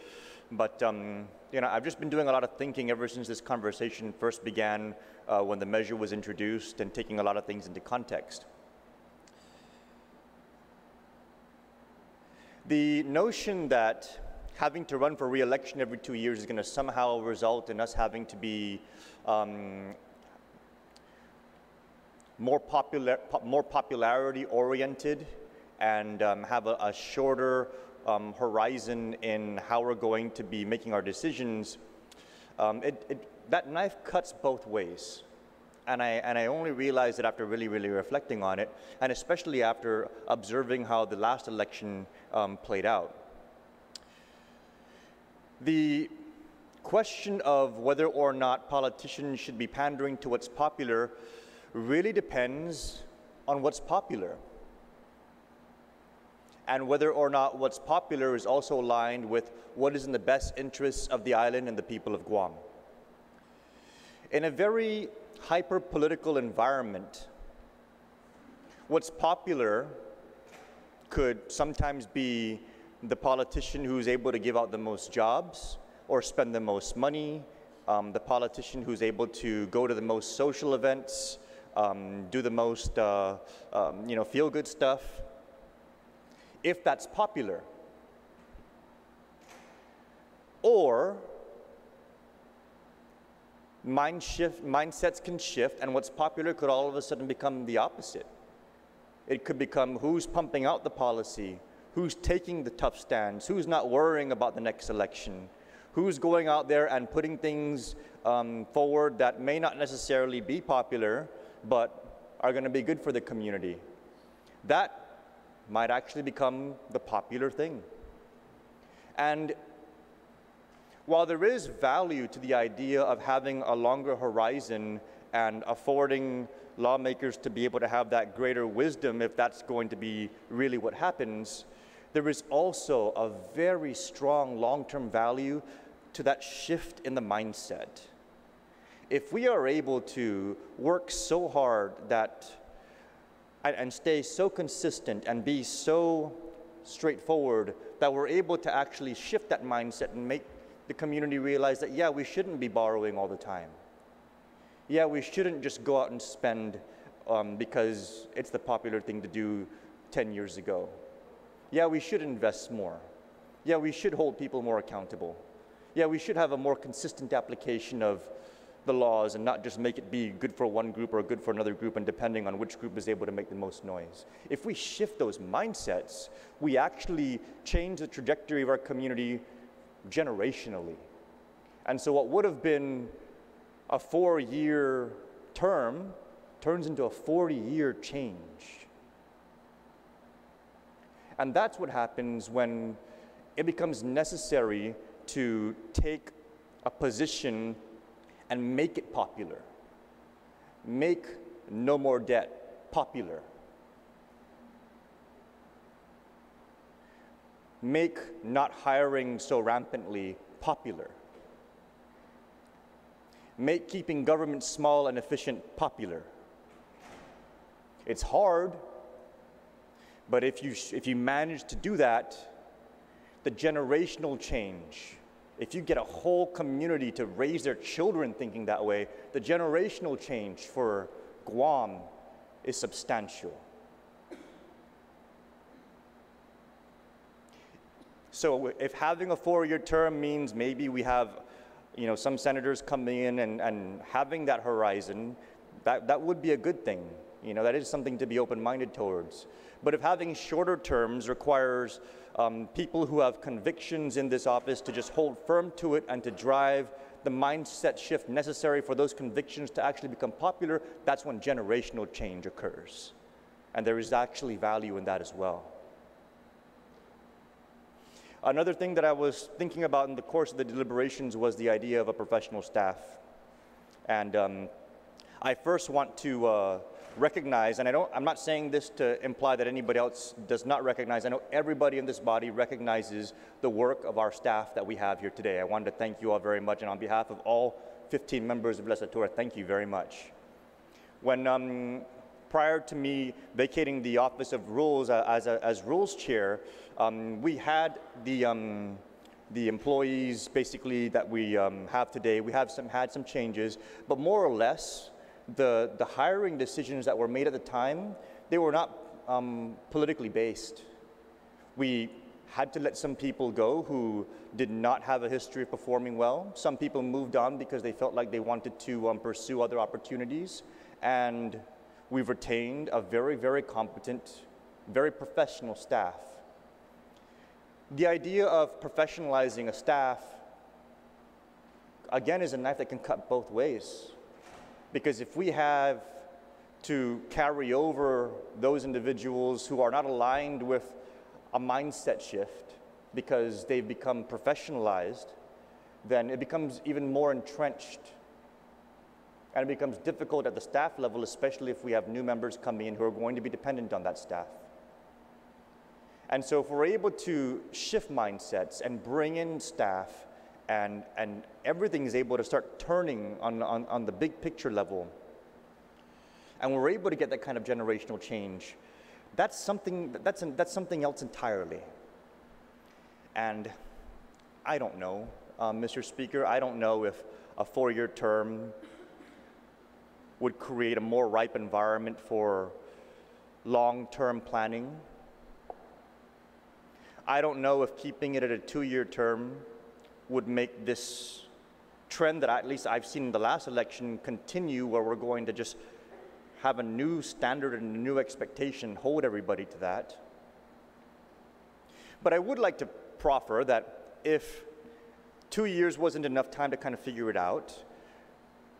But I've just been doing a lot of thinking ever since this conversation first began, when the measure was introduced, and taking a lot of things into context. The notion that having to run for re-election every 2 years is going to somehow result in us having to be more popularity oriented and have a shorter horizon in how we're going to be making our decisions, that knife cuts both ways. And I only realized it after really reflecting on it, and especially after observing how the last election played out. The question of whether or not politicians should be pandering to what's popular really depends on what's popular, and whether or not what's popular is also aligned with what is in the best interests of the island and the people of Guam. In a very hyper-political environment, what's popular could sometimes be the politician who's able to give out the most jobs or spend the most money, the politician who's able to go to the most social events, do the most feel-good stuff, if that's popular. Or mindsets can shift, and what's popular could all of a sudden become the opposite. It could become who's pumping out the policy, who's taking the tough stands, who's not worrying about the next election, who's going out there and putting things forward that may not necessarily be popular, but are going to be good for the community. That might actually become the popular thing. And while there is value to the idea of having a longer horizon and affording lawmakers to be able to have that greater wisdom, if that's going to be really what happens, there is also a very strong long-term value to that shift in the mindset. If we are able to work so hard and stay so consistent and be so straightforward that we're able to actually shift that mindset and make the community realize that, yeah, we shouldn't be borrowing all the time. Yeah, we shouldn't just go out and spend because it's the popular thing to do 10 years ago. Yeah, we should invest more. Yeah, we should hold people more accountable. Yeah, we should have a more consistent application of the laws and not just make it be good for one group or good for another group, and depending on which group is able to make the most noise. If we shift those mindsets, we actually change the trajectory of our community generationally. And so what would have been a 4-year term turns into a 40-year change. And that's what happens when it becomes necessary to take a position and make it popular. Make no more debt popular. Make not hiring so rampantly popular. Make keeping government small and efficient popular. It's hard, but if you manage to do that, the generational change, if you get a whole community to raise their children thinking that way, the generational change for Guam is substantial. So if having a 4-year term means maybe we have, some senators coming in and having that horizon, that would be a good thing. That is something to be open-minded towards. But if having shorter terms requires people who have convictions in this office to just hold firm to it and to drive the mindset shift necessary for those convictions to actually become popular, that's when generational change occurs. And there is actually value in that as well. Another thing that I was thinking about in the course of the deliberations was the idea of a professional staff. And I first want to recognize, and I'm not saying this to imply that anybody else does not recognize. I know everybody in this body recognizes the work of our staff that we have here today. I wanted to thank you all very much, and on behalf of all 15 members of Legislature, thank you very much. When prior to me vacating the office of Rules as Rules Chair, we had the employees basically that we have today. We have had some changes, but more or less, the hiring decisions that were made at the time, they were not politically based. We had to let some people go who did not have a history of performing well. Some people moved on because they felt like they wanted to pursue other opportunities. And we've retained a very, very competent, very professional staff. The idea of professionalizing a staff, again, is a knife that can cut both ways. Because if we have to carry over those individuals who are not aligned with a mindset shift because they've become professionalized, then it becomes even more entrenched. And it becomes difficult at the staff level, especially if we have new members coming in who are going to be dependent on that staff. And so if we're able to shift mindsets and bring in staff and everything is able to start turning on the big picture level, and we're able to get that kind of generational change, that's something else entirely. And I don't know, Mr. Speaker, I don't know if a 4-year term would create a more ripe environment for long-term planning. I don't know if keeping it at a 2-year term would make this trend that at least I've seen in the last election continue, where we're going to just have a new standard and a new expectation, hold everybody to that. But I would like to proffer that if 2 years wasn't enough time to kind of figure it out,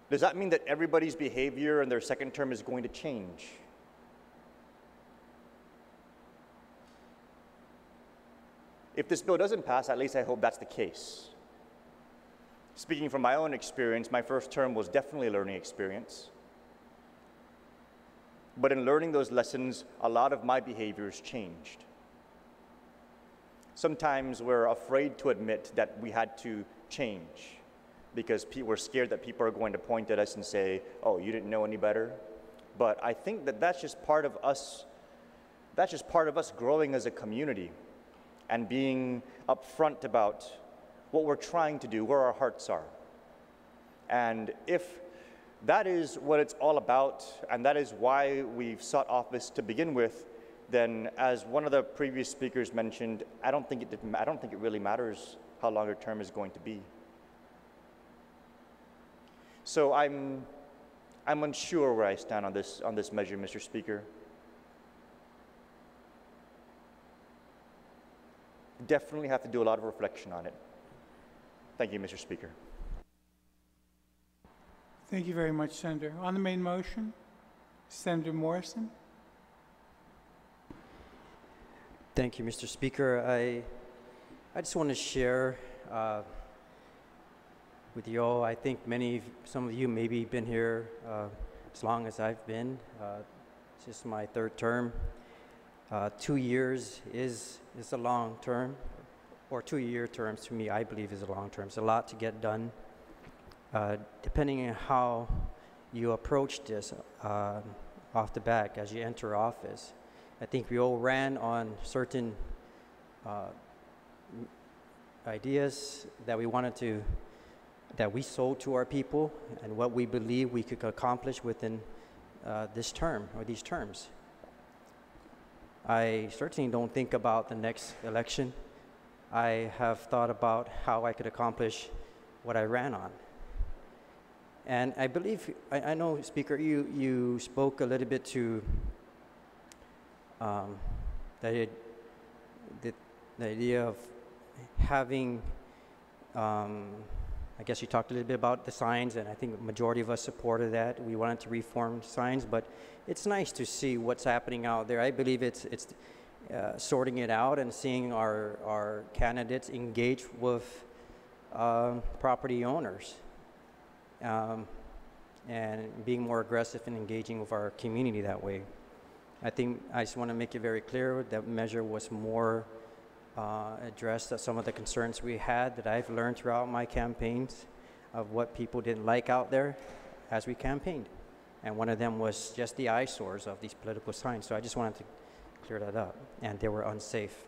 does that mean that everybody's behavior in their second term is going to change? If this bill doesn't pass, at least I hope that's the case. Speaking from my own experience, my first term was definitely a learning experience. But in learning those lessons, a lot of my behaviors changed. Sometimes we're afraid to admit that we had to change because we're scared that people are going to point at us and say, oh, you didn't know any better. But I think that that's just part of us growing as a community and being upfront about what we're trying to do, where our hearts are. And if that is what it's all about, and that is why we've sought office to begin with, then as one of the previous speakers mentioned, I don't think it really matters how long your term is going to be. So I'm unsure where I stand on this measure, Mr. Speaker. Definitely have to do a lot of reflection on it. Thank you, Mr. Speaker. Thank you very much, Senator. On the main motion, Senator Morrison. Thank you, Mr. Speaker. I just want to share with you all. I think some of you maybe been here as long as I've been. It's just my third term. 2 years is a long term, or 2-year terms to me, I believe, is a long term. It's a lot to get done. Depending on how you approach this off the bat as you enter office, I think we all ran on certain ideas that we sold to our people and what we believe we could accomplish within this term or these terms. I certainly don't think about the next election. I have thought about how I could accomplish what I ran on. And I believe, I know, Speaker, you spoke a little bit to the idea of having, I guess you talked a little bit about the signs, and I think the majority of us supported that. We wanted to reform signs, but it's nice to see what's happening out there. I believe it's sorting it out and seeing our candidates engage with property owners, and being more aggressive and engaging with our community that way. I think I just want to make it very clear that measure was more addressed some of the concerns we had that I've learned throughout my campaigns of what people didn't like out there as we campaigned. And one of them was just the eyesores of these political signs. So I just wanted to clear that up, and they were unsafe.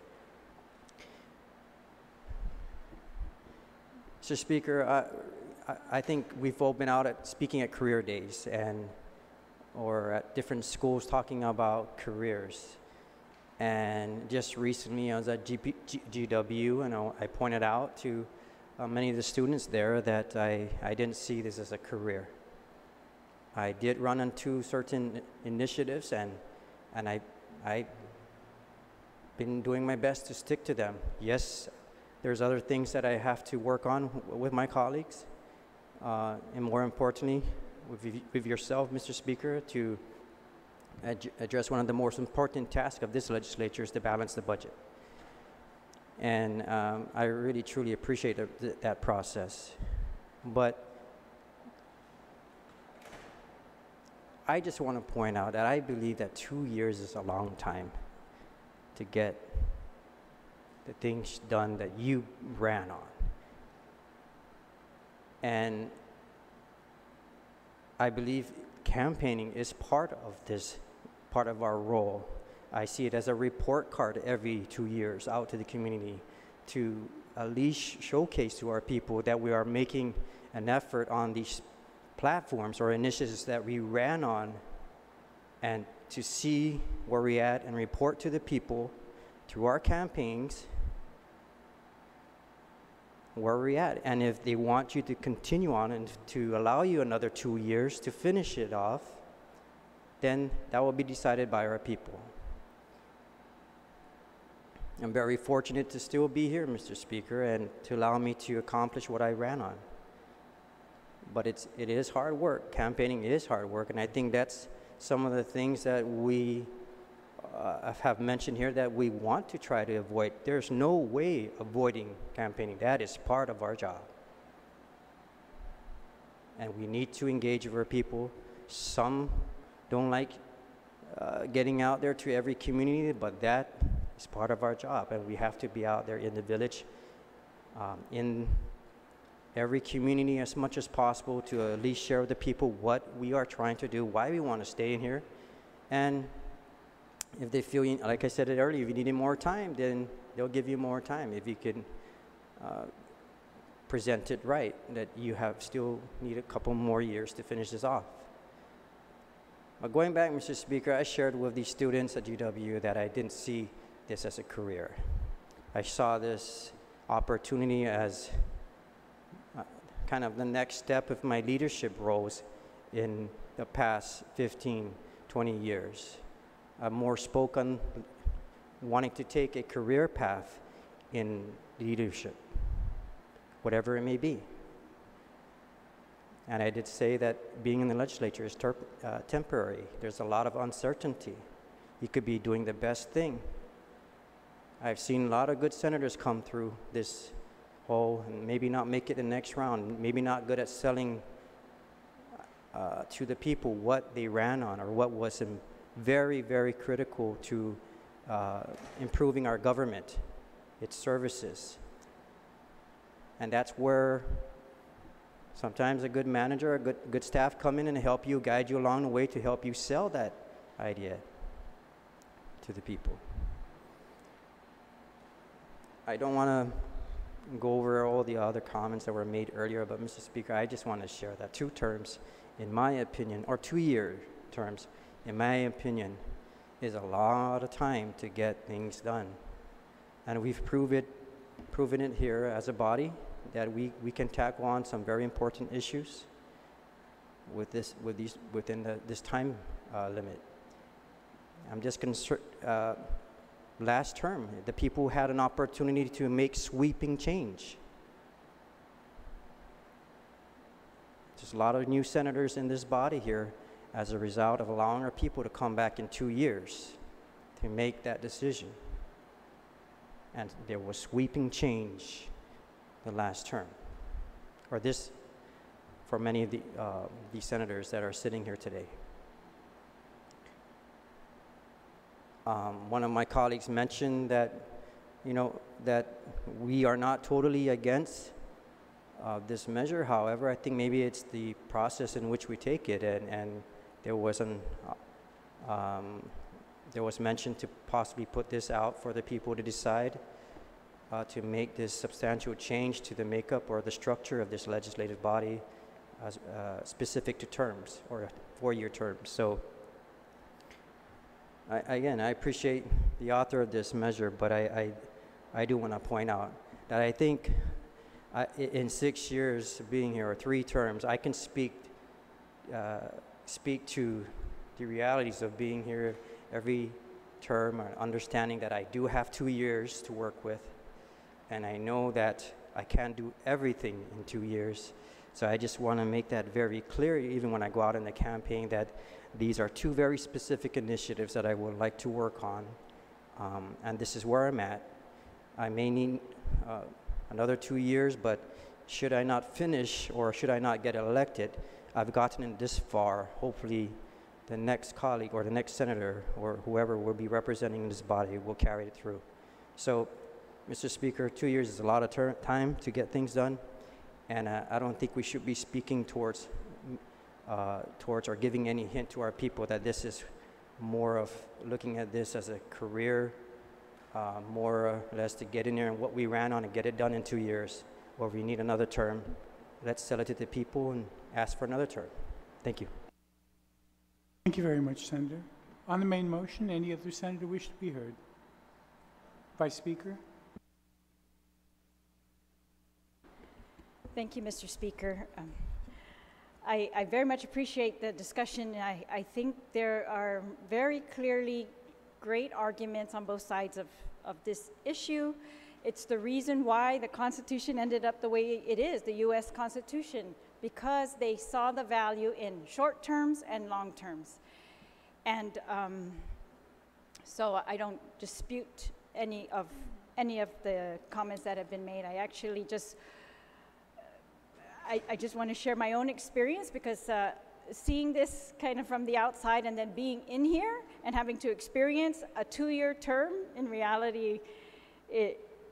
Mr. Speaker, I think we've all been out speaking at career days or at different schools talking about careers. And just recently I was at GW, and I pointed out to many of the students there that I didn't see this as a career. I did run into certain initiatives, and I've been doing my best to stick to them. Yes, there's other things that I have to work on with my colleagues, and more importantly, with yourself, Mr. Speaker, to address one of the most important tasks of this legislature is to balance the budget. And I really, truly appreciate that process. But I just want to point out that I believe that 2 years is a long time to get the things done that you ran on. And I believe campaigning is part of this, part of our role. I see it as a report card every 2 years out to the community to at least showcase to our people that we are making an effort on these platforms or initiatives that we ran on, and to see where we're at and report to the people through our campaigns where we're at. And if they want you to continue on and to allow you another 2 years to finish it off, then that will be decided by our people. I'm very fortunate to still be here, Mr. Speaker, and to allow me to accomplish what I ran on. But it is hard work. Campaigning is hard work, and I think that's some of the things that we have mentioned here that we want to try to avoid. There's no way avoiding campaigning. That is part of our job. And we need to engage with our people. Some don't like getting out there to every community, but that is part of our job, and we have to be out there in the village, in every community as much as possible, to at least share with the people what we are trying to do, why we want to stay in here. And if they feel, like I said it earlier, if you needed more time, then they'll give you more time. If you can present it right, that you still need a couple more years to finish this off. But going back, Mr. Speaker, I shared with these students at GW that I didn't see this as a career. I saw this opportunity as kind of the next step of my leadership roles in the past 15, 20 years. I've more spoken wanting to take a career path in leadership, whatever it may be. And I did say that being in the legislature is temporary. There's a lot of uncertainty. You could be doing the best thing. I've seen a lot of good senators come through this hole and maybe not make it the next round, maybe not good at selling to the people what they ran on or what was very, very critical to improving our government, its services. And that's where sometimes a good manager, a good staff come in and help you, guide you along the way to help you sell that idea to the people. I don't want to go over all the other comments that were made earlier, but Mr. Speaker, I just want to share that 2 terms, in my opinion, or 2-year terms, in my opinion, is a lot of time to get things done. And we've proved it proven it here as a body that we can tackle on some very important issues within this time limit. I'm just concerned. Last term, the people had an opportunity to make sweeping change. There's a lot of new senators in this body here as a result of allowing our people to come back in 2 years to make that decision. And there was sweeping change the last term, or this, for many of the senators that are sitting here today. One of my colleagues mentioned that, that we are not totally against this measure. However, I think maybe it's the process in which we take it, and there was mention to possibly put this out for the people to decide to make this substantial change to the makeup or the structure of this legislative body as, specific to terms or 4-year terms. So again, I appreciate the author of this measure, but I do want to point out that I think in 6 years of being here, or 3 terms, I can speak to the realities of being here every term, or understanding that I do have 2 years to work with, and I know that I can't do everything in 2 years. So I just want to make that very clear, even when I go out in the campaign, that these are 2 very specific initiatives that I would like to work on, and this is where I'm at. I may need another 2 years, but should I not finish or should I not get elected, I've gotten it this far. Hopefully the next colleague or the next senator or whoever will be representing this body will carry it through. So, Mr. Speaker, 2 years is a lot of time to get things done, and I don't think we should be speaking towards or giving any hint to our people that this is more of looking at this as a career, more or less to get in there and what we ran on and get it done in 2 years. Or if we need another term, let's sell it to the people and ask for another term. Thank you. Thank you very much, Senator. On the main motion, any other senator wish to be heard? Vice Speaker? Thank you, Mr. Speaker. I very much appreciate the discussion. I think there are very clearly great arguments on both sides of this issue. It's the reason why the Constitution ended up the way it is, the U.S. Constitution, because they saw the value in short terms and long terms. And so I don't dispute any of the comments that have been made. I actually just I just want to share my own experience, because seeing this kind of from the outside and then being in here and having to experience a 2-year term, in reality,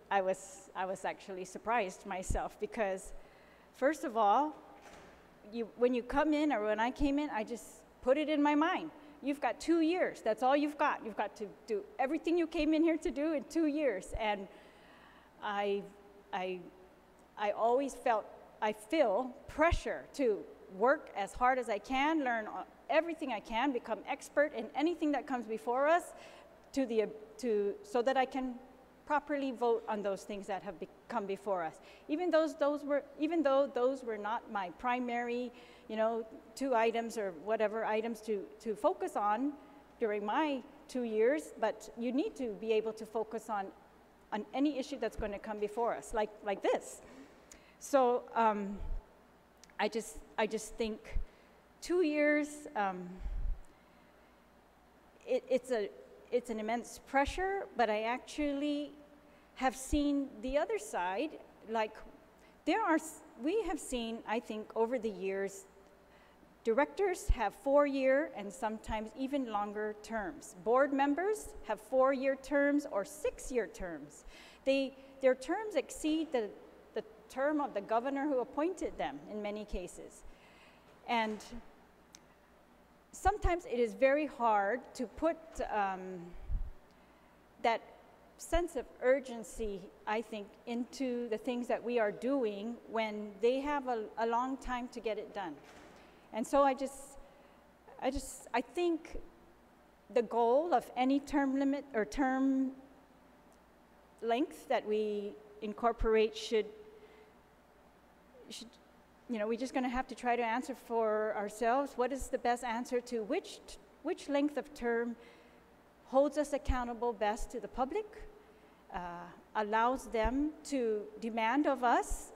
I was actually surprised myself, because first of all, when you come in, or when I came in, I just put it in my mind. You've got 2 years. That's all you've got. You've got to do everything you came in here to do in 2 years. And I always feel pressure to work as hard as I can, learn everything I can, become expert in anything that comes before us, so that I can properly vote on those things that have come before us. Even though those were not my primary, 2 items or whatever items to focus on during my 2 years, but you need to be able to focus on any issue that's going to come before us, like this. So I just think 2 years, it's an immense pressure, but I actually have seen the other side. Like, we have seen, I think, over the years, directors have 4-year and sometimes even longer terms. Board members have 4-year terms or 6-year terms. Their terms exceed the term of the governor who appointed them in many cases. And sometimes it is very hard to put that sense of urgency, I think, into the things that we are doing when they have a long time to get it done. And so I think the goal of any term limit or term length that we incorporate should, you know, we're just going to have to try to answer for ourselves. What is the best answer to which length of term holds us accountable best to the public, allows them to demand of us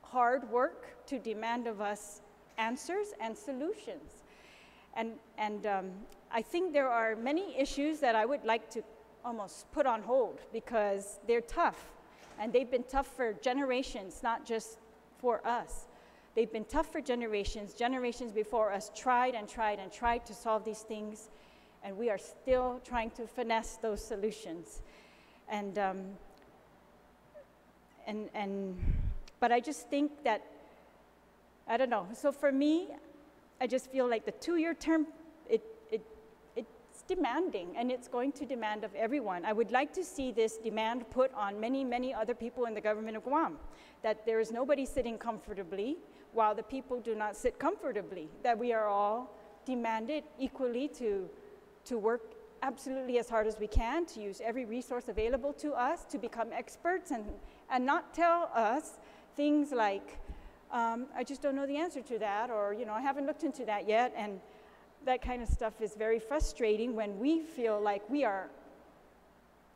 hard work, to demand of us answers and solutions. And I think there are many issues that I would like to almost put on hold because they're tough, and they've been tough for generations, not just for us. They've been tough for generations. Generations before us tried and tried and tried to solve these things, and we are still trying to finesse those solutions. But I just think that, I don't know. So for me, I just feel like the 2-year term, it's demanding, and it's going to demand of everyone. I would like to see this demand put on many, many other people in the government of Guam, that there is nobody sitting comfortably while the people do not sit comfortably, that we are all demanded equally to work absolutely as hard as we can, to use every resource available to us, to become experts, and not tell us things like, I just don't know the answer to that, or, you know, I haven't looked into that yet, and that kind of stuff is very frustrating when we feel like we are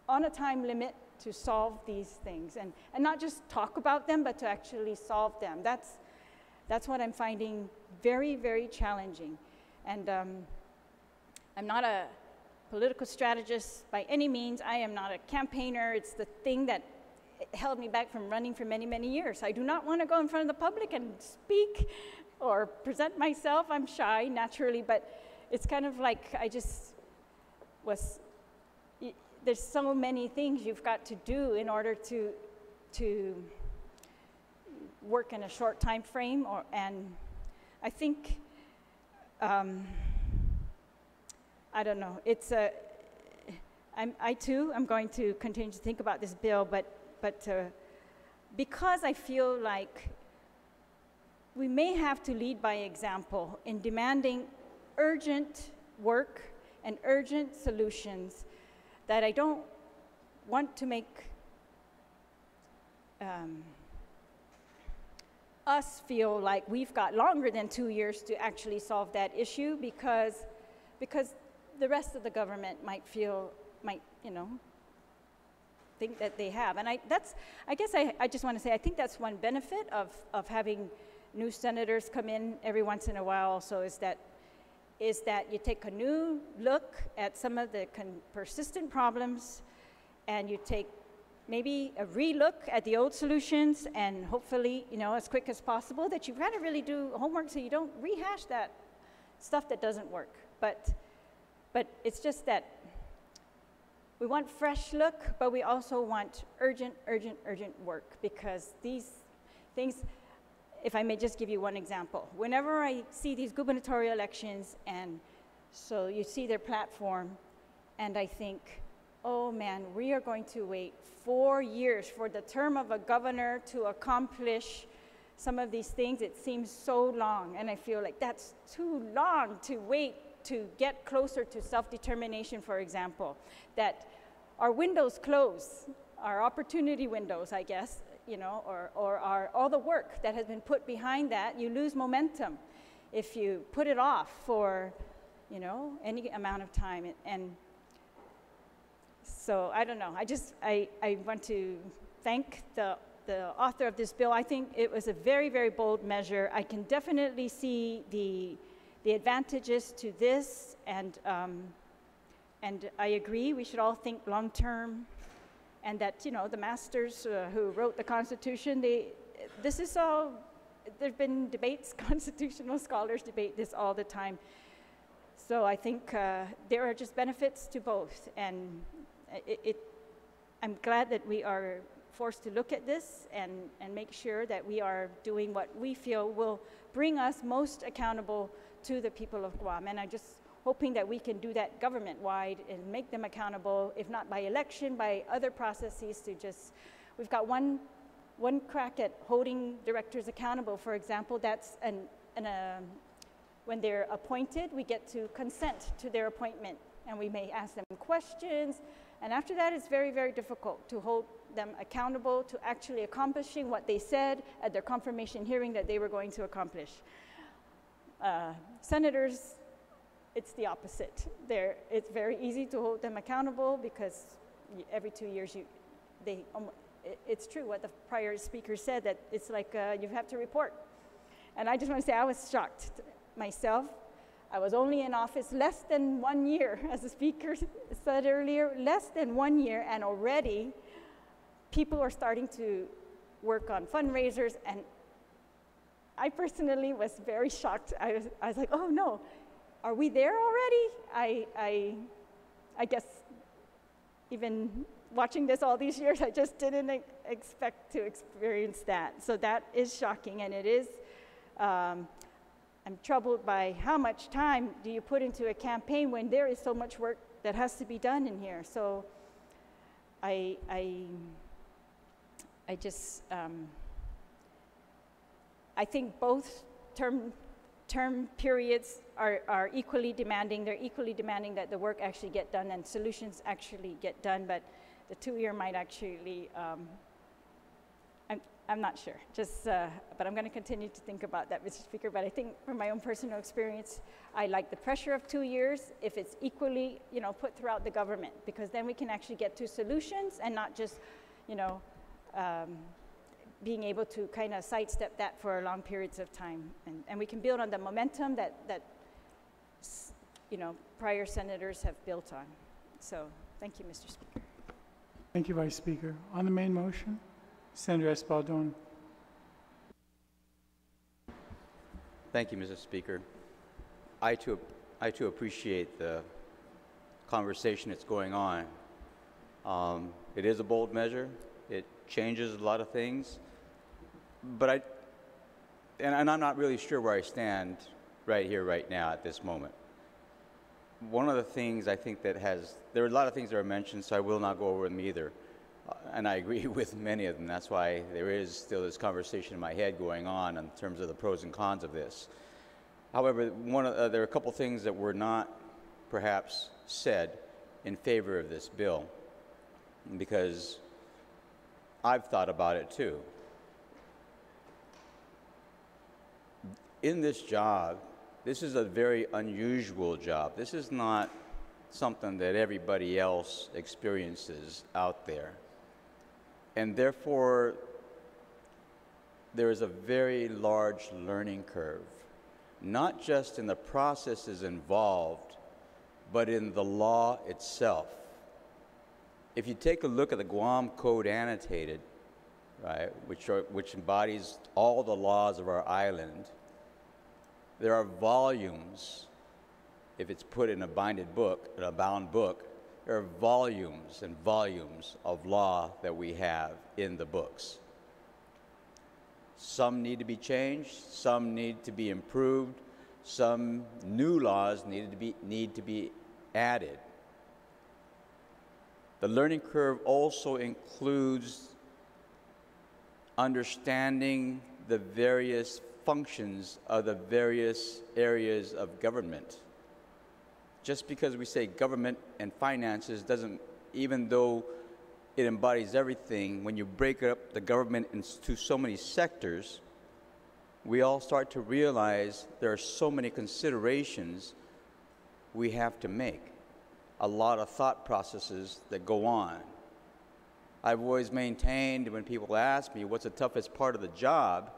on a time limit to solve these things, and not just talk about them, but to actually solve them. That's what I'm finding very, very challenging. And I'm not a political strategist by any means. I am not a campaigner. It's the thing that held me back from running for many, many years. I do not want to go in front of the public and speak or present myself. I'm shy naturally, but it's kind of like I just was, there's so many things you've got to do in order to work in a short time frame, and I think, I don't know, it's I too am going to continue to think about this bill, but because I feel like we may have to lead by example in demanding urgent work and urgent solutions, that I don't want to make us feel like we've got longer than 2 years to actually solve that issue, because the rest of the government might, you know, think that they have. And I guess I just want to say, I think that's one benefit of having new senators come in every once in a while also, is that you take a new look at some of the persistent problems, and you take maybe a re-look at the old solutions, and hopefully, you know, as quick as possible, that you've got to really do homework so you don't rehash that stuff that doesn't work. But it's just that we want fresh look, but we also want urgent, urgent, urgent work, because these things, if I may just give you one example. Whenever I see these gubernatorial elections, and so you see their platform, and I think, oh man, we are going to wait 4 years for the term of a governor to accomplish some of these things. It seems so long, and I feel like that's too long to wait to get closer to self-determination, for example, that our windows close, our opportunity windows, I guess, you know, or all the work that has been put behind that, you lose momentum if you put it off for, you know, any amount of time. And so I don't know, I want to thank the author of this bill. I think it was a very, very bold measure. I can definitely see the advantages to this, and I agree, we should all think long-term, and that, you know, the masters who wrote the Constitution, this is all, there've been debates, constitutional scholars debate this all the time. So I think there are just benefits to both, and I'm glad that we are forced to look at this and make sure that we are doing what we feel will bring us most accountable to the people of Guam. And I'm just hoping that we can do that government-wide and make them accountable, if not by election, by other processes, to just, we've got one crack at holding directors accountable. For example, that's when they're appointed, we get to consent to their appointment, and we may ask them questions, and after that, it's very, very difficult to hold them accountable to actually accomplishing what they said at their confirmation hearing that they were going to accomplish. Senators, it's the opposite. It's very easy to hold them accountable because every 2 years it's true what the prior speaker said, that it's like you have to report. And I just want to say I was shocked myself. I was only in office less than 1 year, as the speaker said earlier, less than 1 year, and already people are starting to work on fundraisers, and I personally was very shocked. I was like, oh no, are we there already? I guess even watching this all these years, I just didn't expect to experience that. So that is shocking, and it is, I'm troubled by how much time do you put into a campaign when there is so much work that has to be done in here. So I just, I think both term periods are equally demanding. They're equally demanding that the work actually get done and solutions actually get done, but the 2-year might actually, I'm not sure, but I'm going to continue to think about that, Mr. Speaker. But I think from my own personal experience, I like the pressure of 2 years if it's equally, put throughout the government, because then we can actually get to solutions and not just, being able to kind of sidestep that for long periods of time. And we can build on the momentum that prior senators have built on. So thank you, Mr. Speaker. Thank you, Vice Speaker. On the main motion, Senator Espaldon. Thank you, Mr. Speaker. I too appreciate the conversation that's going on. It is a bold measure. It changes a lot of things. But I'm not really sure where I stand right here, right now, at this moment. One of the things I think there are a lot of things that are mentioned, so I will not go over them either. And I agree with many of them. That's why there is still this conversation in my head going on in terms of the pros and cons of this. However, there are a couple things that were not perhaps said in favor of this bill, because I've thought about it too. In this job, this is a very unusual job. This is not something that everybody else experiences out there. And therefore, there is a very large learning curve, not just in the processes involved, but in the law itself. If you take a look at the Guam Code Annotated, right, which embodies all the laws of our island, there are volumes. If it's put in a bound book, there are volumes and volumes of law that we have in the books. Some need to be changed, some need to be improved, some new laws need to be added. The learning curve also includes understanding the various functions of the various areas of government. Just because we say government and finances doesn't, even though it embodies everything, when you break up the government into so many sectors, we all start to realize there are so many considerations we have to make, a lot of thought processes that go on. I've always maintained, when people ask me what's the toughest part of the job,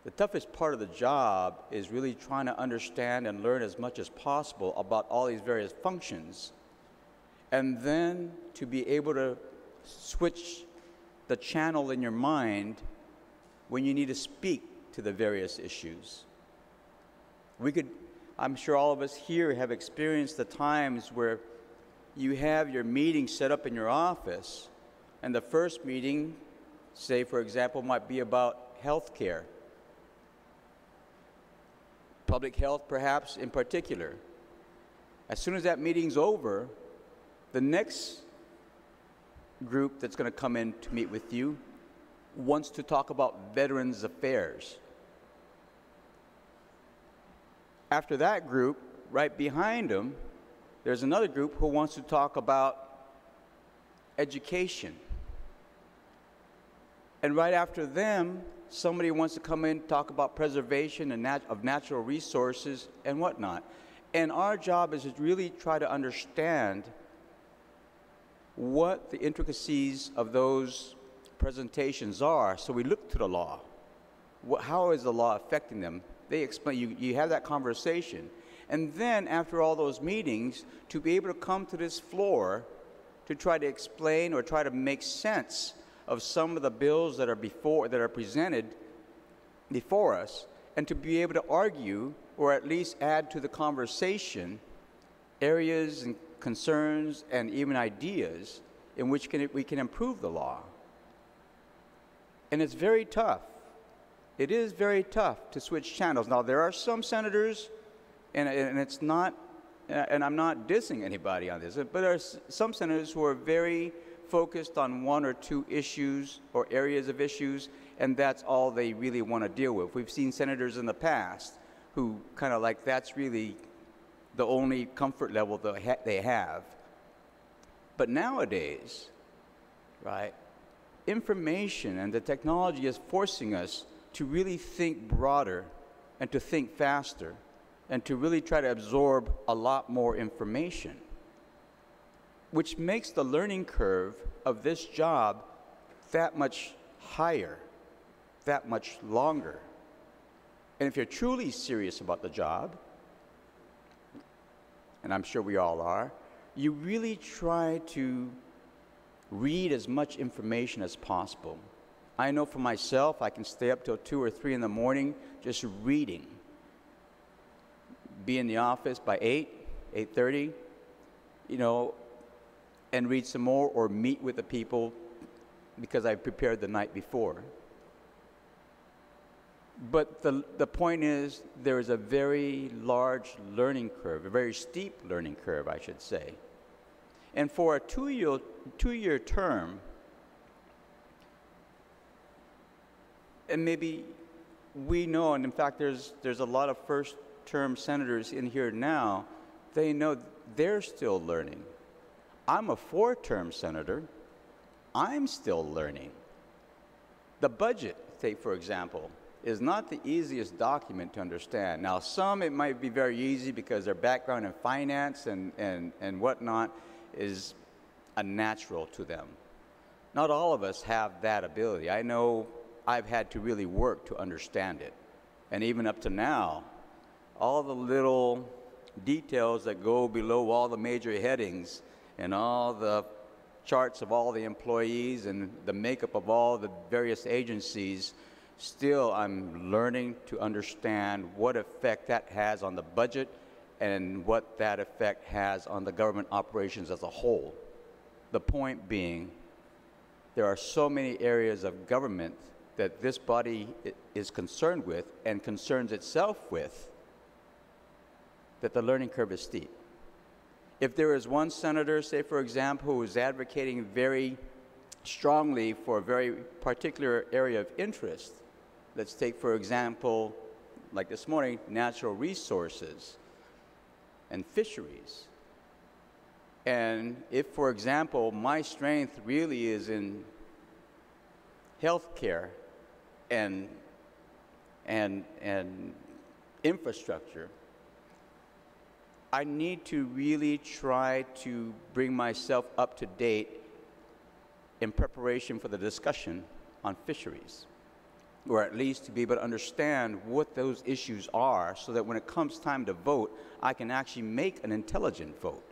the toughest part of the job is really trying to understand and learn as much as possible about all these various functions, and then to be able to switch the channel in your mind when you need to speak to the various issues. I'm sure all of us here have experienced the times where you have your meeting set up in your office, and the first meeting, say for example, might be about health care. Public health, perhaps, in particular. As soon as that meeting's over, the next group that's going to come in to meet with you wants to talk about Veterans Affairs. After that group, right behind them, there's another group who wants to talk about education. And right after them, somebody wants to come in and talk about preservation and of natural resources and whatnot. And our job is to really try to understand what the intricacies of those presentations are. So we look to the law. How is the law affecting them? They explain, you have that conversation. And then after all those meetings, to be able to come to this floor to try to explain or try to make sense of some of the bills that are presented before us, and to be able to argue or at least add to the conversation areas and concerns and even ideas in which we can improve the law. And it's very tough. It is very tough to switch channels. Now, there are some senators, and it's not, and I'm not dissing anybody on this, but there are some senators who are very focused on one or two issues or areas of issues, and that's all they really want to deal with. We've seen senators in the past who kind of like that's really the only comfort level they have. But nowadays, right, information and the technology is forcing us to really think broader and to think faster and to really try to absorb a lot more information, which makes the learning curve of this job that much higher, that much longer. And if you're truly serious about the job, and I'm sure we all are, you really try to read as much information as possible. I know for myself, I can stay up till 2 or 3 in the morning just reading. Be in the office by 8:30, and read some more or meet with the people because I prepared the night before. But the point is, there is a very large learning curve, a very steep learning curve, I should say. And for a two-year term, and maybe we know, and in fact, there's a lot of first-term senators in here now, they know they're still learning. I'm a 4-term senator. I'm still learning. The budget, take for example, is not the easiest document to understand. Now, some it might be very easy because their background in finance and whatnot is a natural to them. Not all of us have that ability. I know I've had to really work to understand it. And even up to now, all the little details that go below all the major headings and all the charts of all the employees and the makeup of all the various agencies, still I'm learning to understand what effect that has on the budget and what that effect has on the government operations as a whole. The point being, there are so many areas of government that this body is concerned with and concerns itself with that the learning curve is steep. If there is one senator, say for example, who is advocating very strongly for a very particular area of interest, let's take for example, like this morning, natural resources and fisheries. And if, for example, my strength really is in healthcare and infrastructure, I need to really try to bring myself up to date in preparation for the discussion on fisheries, or at least to be able to understand what those issues are so that when it comes time to vote, I can actually make an intelligent vote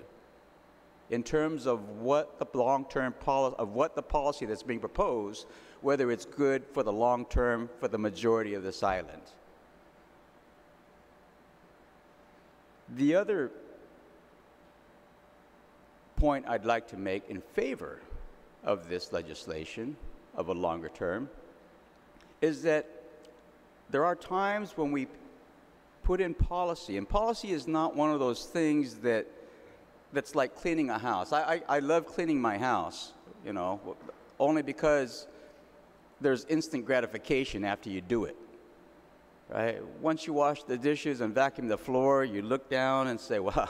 in terms of what the long-term policy, of what the policy that's being proposed, whether it's good for the long term for the majority of this island. The other point I'd like to make in favor of this legislation of a longer term is that there are times when we put in policy, and policy is not one of those things that's like cleaning a house. I love cleaning my house, only because there's instant gratification after you do it. Right? Once you wash the dishes and vacuum the floor, you look down and say, well,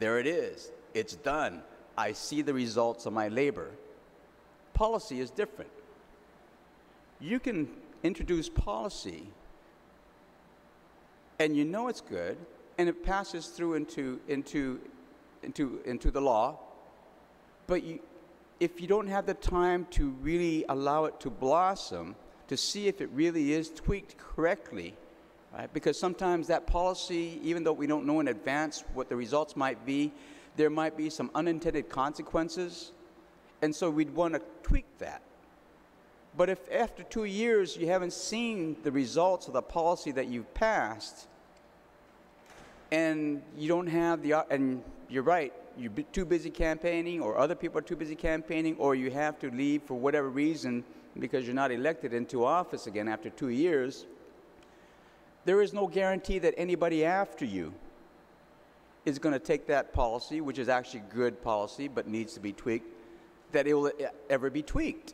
there it is. It's done. I see the results of my labor. Policy is different. You can introduce policy, and you know it's good, and it passes through into the law, but if you don't have the time to really allow it to blossom, to see if it really is tweaked correctly, right? Because sometimes that policy, even though we don't know in advance what the results might be, there might be some unintended consequences, and so we'd want to tweak that. But if after 2 years you haven't seen the results of the policy that you've passed, and you don't have and you're right, you're too busy campaigning, or other people are too busy campaigning, or you have to leave for whatever reason because you're not elected into office again after 2 years, there is no guarantee that anybody after you is going to take that policy, which is actually good policy but needs to be tweaked, that it will ever be tweaked.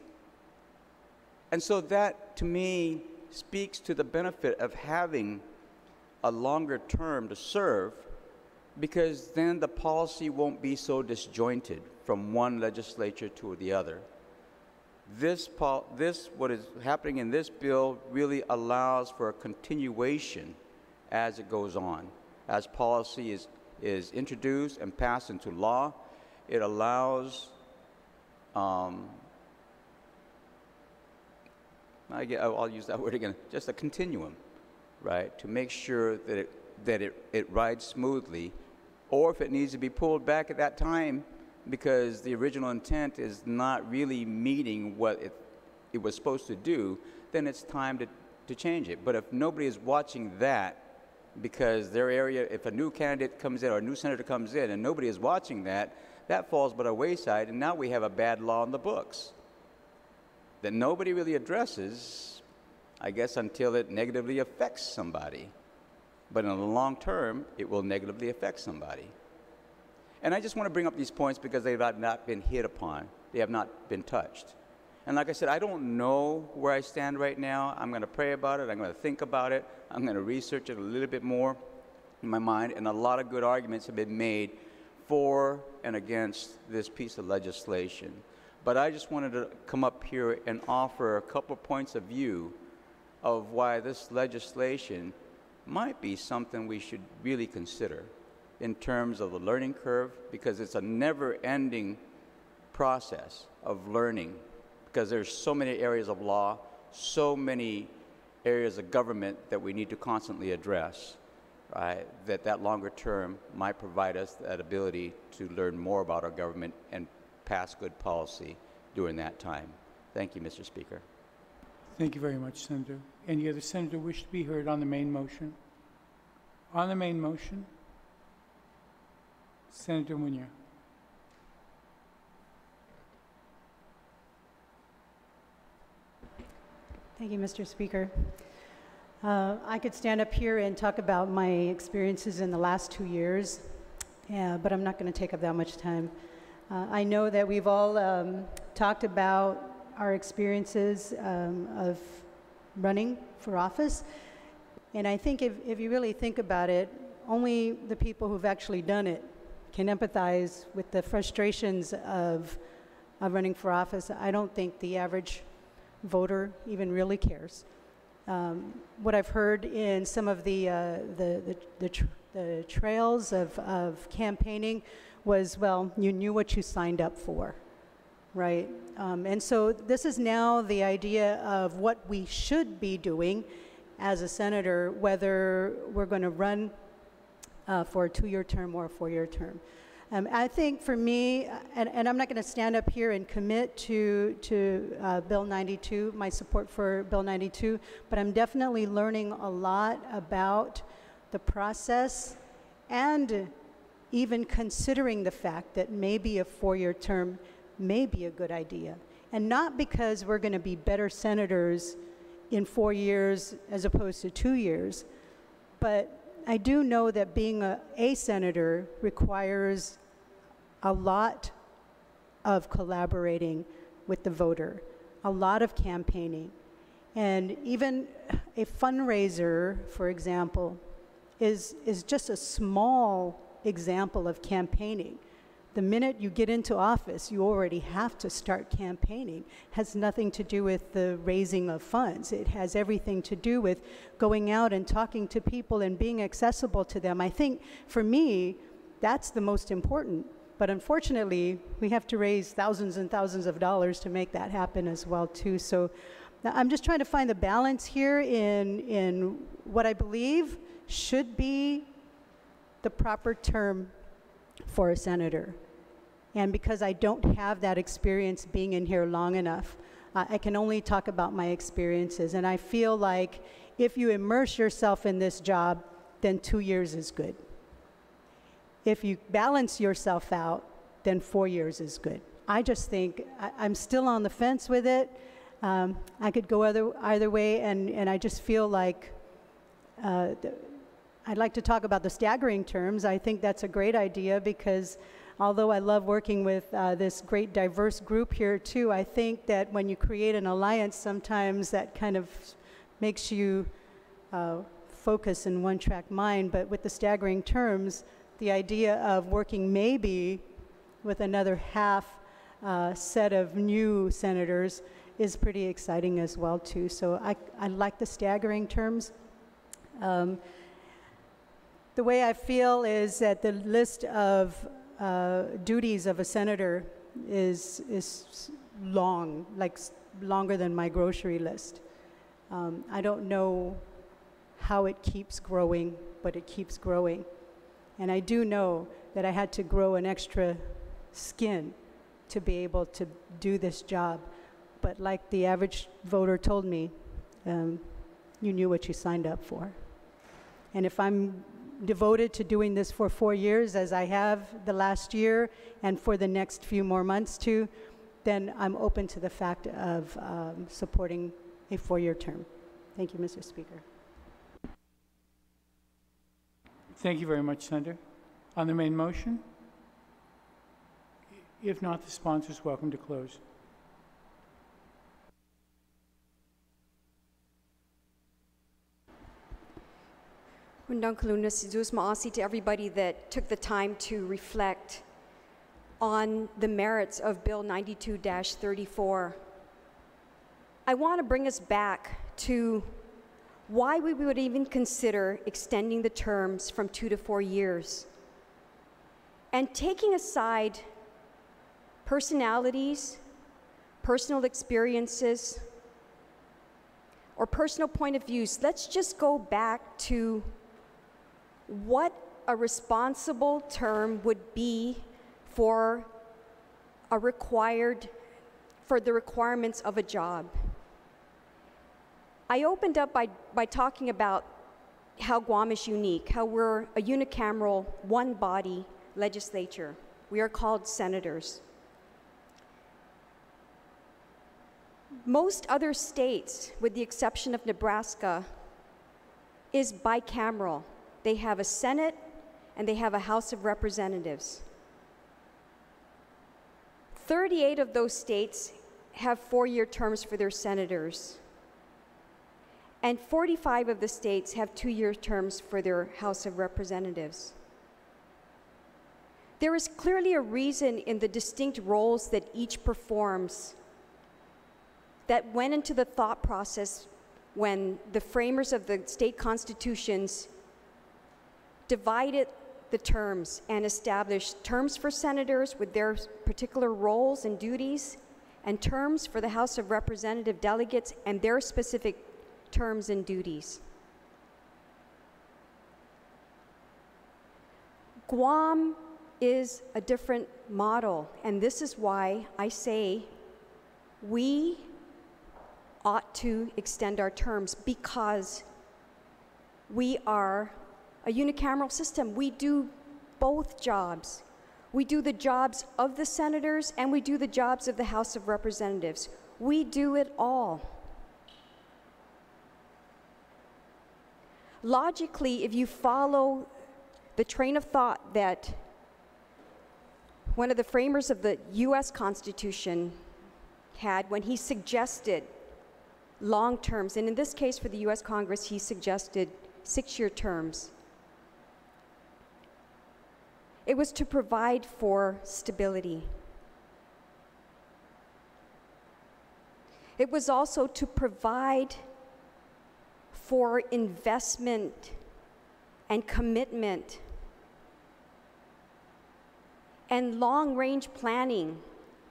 And so that, to me, speaks to the benefit of having a longer term to serve, because then the policy won't be so disjointed from one legislature to the other. What is happening in this bill really allows for a continuation as it goes on. As policy is introduced and passed into law, it allows I'll use that word again, just a continuum, right, to make sure that it rides smoothly, or if it needs to be pulled back at that time because the original intent is not really meeting what it was supposed to do, then it's time to change it. But if nobody is watching that, because their area, if a new candidate comes in or a new senator comes in and nobody is watching that, that falls by the wayside, and now we have a bad law in the books that nobody really addresses, I guess, until it negatively affects somebody. But in the long term, it will negatively affect somebody. And I just want to bring up these points because they have not been hit upon. They have not been touched. And like I said, I don't know where I stand right now. I'm going to pray about it. I'm going to think about it. I'm going to research it a little bit more in my mind. And a lot of good arguments have been made for and against this piece of legislation. But I just wanted to come up here and offer a couple of points of view of why this legislation might be something we should really consider in terms of the learning curve, because it's a never-ending process of learning, because there's so many areas of law, so many areas of government that we need to constantly address, right? That longer term might provide us that ability to learn more about our government and pass good policy during that time. Thank you, Mr. Speaker. Thank you very much, Senator. Any other senator wish to be heard on the main motion? On the main motion, Senator Muñoz. Thank you, Mr. Speaker. I could stand up here and talk about my experiences in the last 2 years, but I'm not going to take up that much time. I know that we've all talked about our experiences of running for office, and I think if you really think about it, only the people who've actually done it can empathize with the frustrations of running for office. I don't think the average voter even really cares. What I've heard in some of the trails of campaigning was, well, you knew what you signed up for, right? And so this is now the idea of what we should be doing as a senator, whether we're going to run for a 2-year term or a 4-year term. I think for me, and I'm not going to stand up here and commit to Bill 92, my support for Bill 92, but I'm definitely learning a lot about the process and even considering the fact that maybe a 4-year term may be a good idea. And not because we're going to be better senators in 4 years as opposed to 2 years, but I do know that being a senator requires a lot of collaborating with the voter, a lot of campaigning. And even a fundraiser, for example, is just a small example of campaigning. The minute you get into office, you already have to start campaigning. Has nothing to do with the raising of funds. It has everything to do with going out and talking to people and being accessible to them. I think for me, that's the most important. But unfortunately, we have to raise thousands and thousands of dollars to make that happen as well too. So I'm just trying to find the balance here in what I believe should be the proper term for a senator. And because I don't have that experience being in here long enough, I can only talk about my experiences. And I feel like if you immerse yourself in this job, then 2 years is good. If you balance yourself out, then 4 years is good. I just think I'm still on the fence with it. I could go either way, and I just feel like I'd like to talk about the staggering terms. I think that's a great idea because although I love working with this great diverse group here too, I think that when you create an alliance, sometimes that kind of makes you focus in one-track mind. But with the staggering terms, the idea of working maybe with another half set of new senators is pretty exciting as well too. So I like the staggering terms. The way I feel is that the list of duties of a senator is long, like longer than my grocery list. I don't know how it keeps growing, but it keeps growing. And I do know that I had to grow an extra skin to be able to do this job. But like the average voter told me, you knew what you signed up for. And if I'm devoted to doing this for 4 years, as I have the last year, and for the next few more months too, then I'm open to the fact of supporting a 4-year term. Thank you, Mr. Speaker. Thank you very much, Senator. On the main motion? If not, the sponsor is welcome to close. Undang Kaluna Sidus Maasi to everybody that took the time to reflect on the merits of Bill 92-34. I want to bring us back to why we would even consider extending the terms from 2 to 4 years. And taking aside personalities, personal experiences, or personal point of views, let's just go back to what a responsible term would be for the requirements of a job. I opened up by talking about how Guam is unique, how we're a unicameral, one-body legislature. We are called senators. Most other states, with the exception of Nebraska, is bicameral. They have a Senate and they have a House of Representatives. 38 of those states have 4-year terms for their senators. And 45 of the states have 2-year terms for their House of Representatives. There is clearly a reason in the distinct roles that each performs that went into the thought process when the framers of the state constitutions divided the terms and established terms for senators with their particular roles and duties, and terms for the House of Representative delegates and their specific terms and duties. Guam is a different model, and this is why I say we ought to extend our terms, because we are a unicameral system. We do both jobs. We do the jobs of the senators and we do the jobs of the House of Representatives. We do it all. Logically, if you follow the train of thought that one of the framers of the US Constitution had when he suggested long terms, and in this case for the US Congress, he suggested 6-year terms. It was to provide for stability. It was also to provide for investment and commitment and long-range planning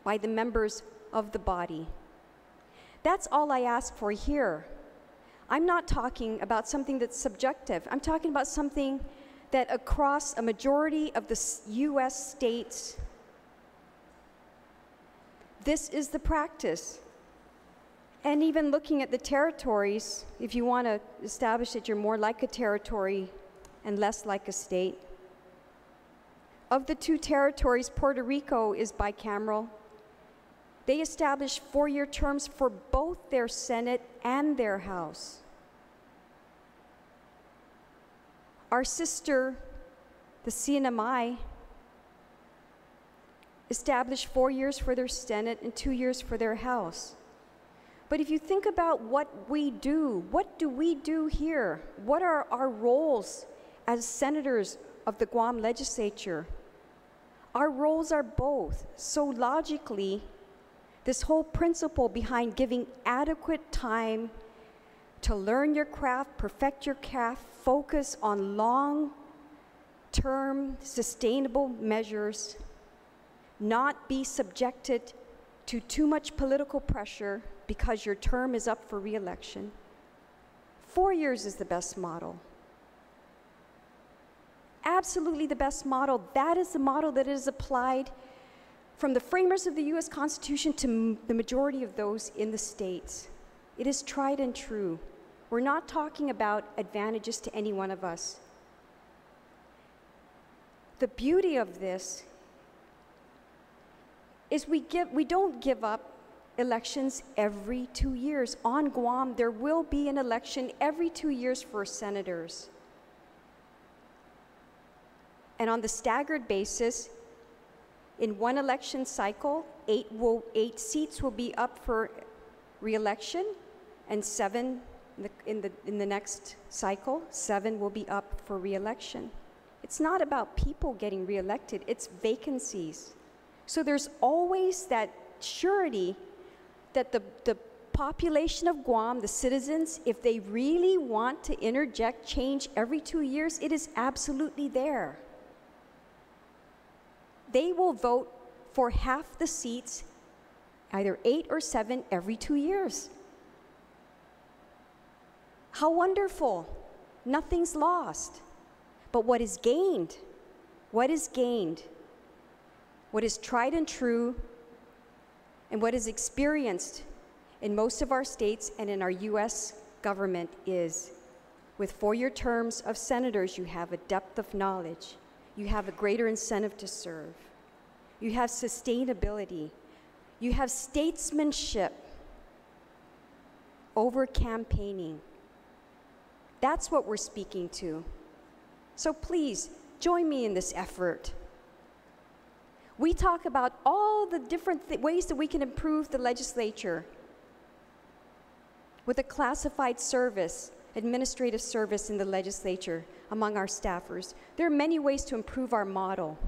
by the members of the body. That's all I ask for here. I'm not talking about something that's subjective. I'm talking about something that across a majority of the US states, this is the practice. And even looking at the territories, if you want to establish that you're more like a territory and less like a state. Of the two territories, Puerto Rico is bicameral. They establish 4-year terms for both their Senate and their House. Our sister, the CNMI, established 4 years for their Senate and 2 years for their House. But if you think about what do we do here? What are our roles as senators of the Guam Legislature? Our roles are both. So logically, this whole principle behind giving adequate time to learn your craft, perfect your craft, focus on long-term sustainable measures, not be subjected to too much political pressure because your term is up for re-election. 4 years is the best model. Absolutely the best model. That is the model that is applied from the framers of the US Constitution to the majority of those in the states. It is tried and true. We're not talking about advantages to any one of us. The beauty of this is we don't give up elections every 2 years. On Guam, there will be an election every 2 years for senators. And on the staggered basis, in one election cycle, 8 seats will be up for re-election, and 7 in the next cycle, 7 will be up for re-election. It's not about people getting re-elected, it's vacancies. So there's always that surety that the population of Guam, the citizens, if they really want to interject change every 2 years, it is absolutely there. They will vote for half the seats, either 8 or 7, every 2 years. How wonderful. Nothing's lost. But what is gained? What is gained? What is tried and true, and what is experienced in most of our states and in our US government is, with 4-year terms of senators, you have a depth of knowledge. You have a greater incentive to serve. You have sustainability. You have statesmanship over campaigning. That's what we're speaking to. So please, join me in this effort. We talk about all the different ways that we can improve the legislature with a classified service, administrative service in the legislature among our staffers. There are many ways to improve our model.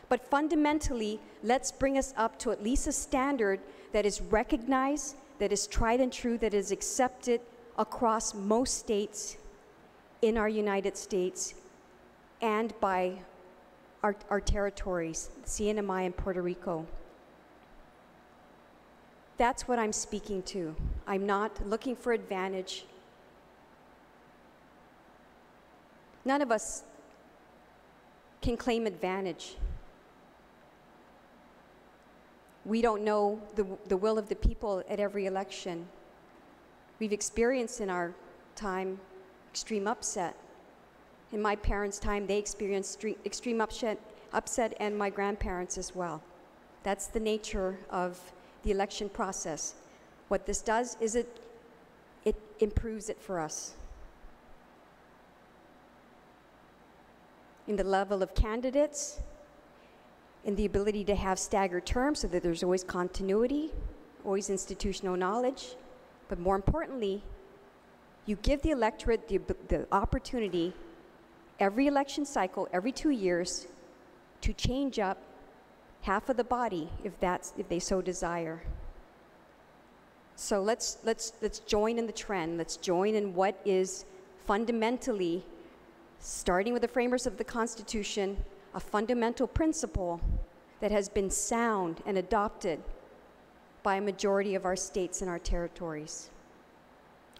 But fundamentally, let's bring us up to at least a standard that is recognized, that is tried and true, that is accepted across most states in our United States and by our territories, CNMI and Puerto Rico. That's what I'm speaking to. I'm not looking for advantage. None of us can claim advantage. We don't know the will of the people at every election. We've experienced in our time extreme upset. In my parents' time, they experienced extreme upset, and my grandparents as well. That's the nature of the election process. What this does is it improves it for us. In the level of candidates, in the ability to have staggered terms so that there's always continuity, always institutional knowledge, but more importantly, you give the electorate the opportunity every election cycle, every 2 years, to change up half of the body if they so desire. So let's join in the trend. Let's join in what is fundamentally, starting with the framers of the Constitution, a fundamental principle that has been sound and adopted by a majority of our states and our territories.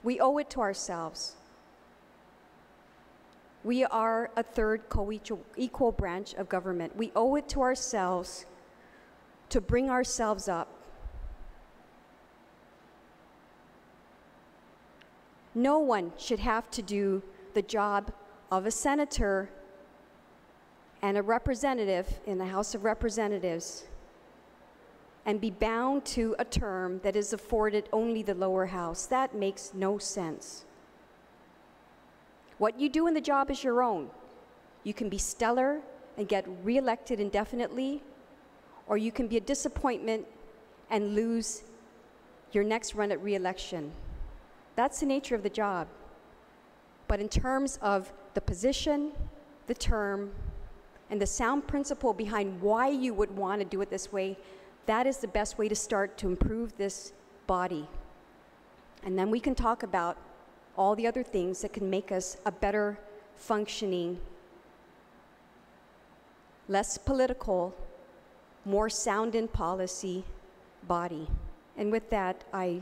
We owe it to ourselves. We are a third co-equal branch of government. We owe it to ourselves to bring ourselves up. No one should have to do the job of a senator and a representative in the House of Representatives and be bound to a term that is afforded only the lower house. That makes no sense. What you do in the job is your own. You can be stellar and get reelected indefinitely, or you can be a disappointment and lose your next run at reelection. That's the nature of the job. But in terms of the position, the term, and the sound principle behind why you would want to do it this way, that is the best way to start to improve this body. And then we can talk about all the other things that can make us a better functioning, less political, more sound in policy body. And with that, I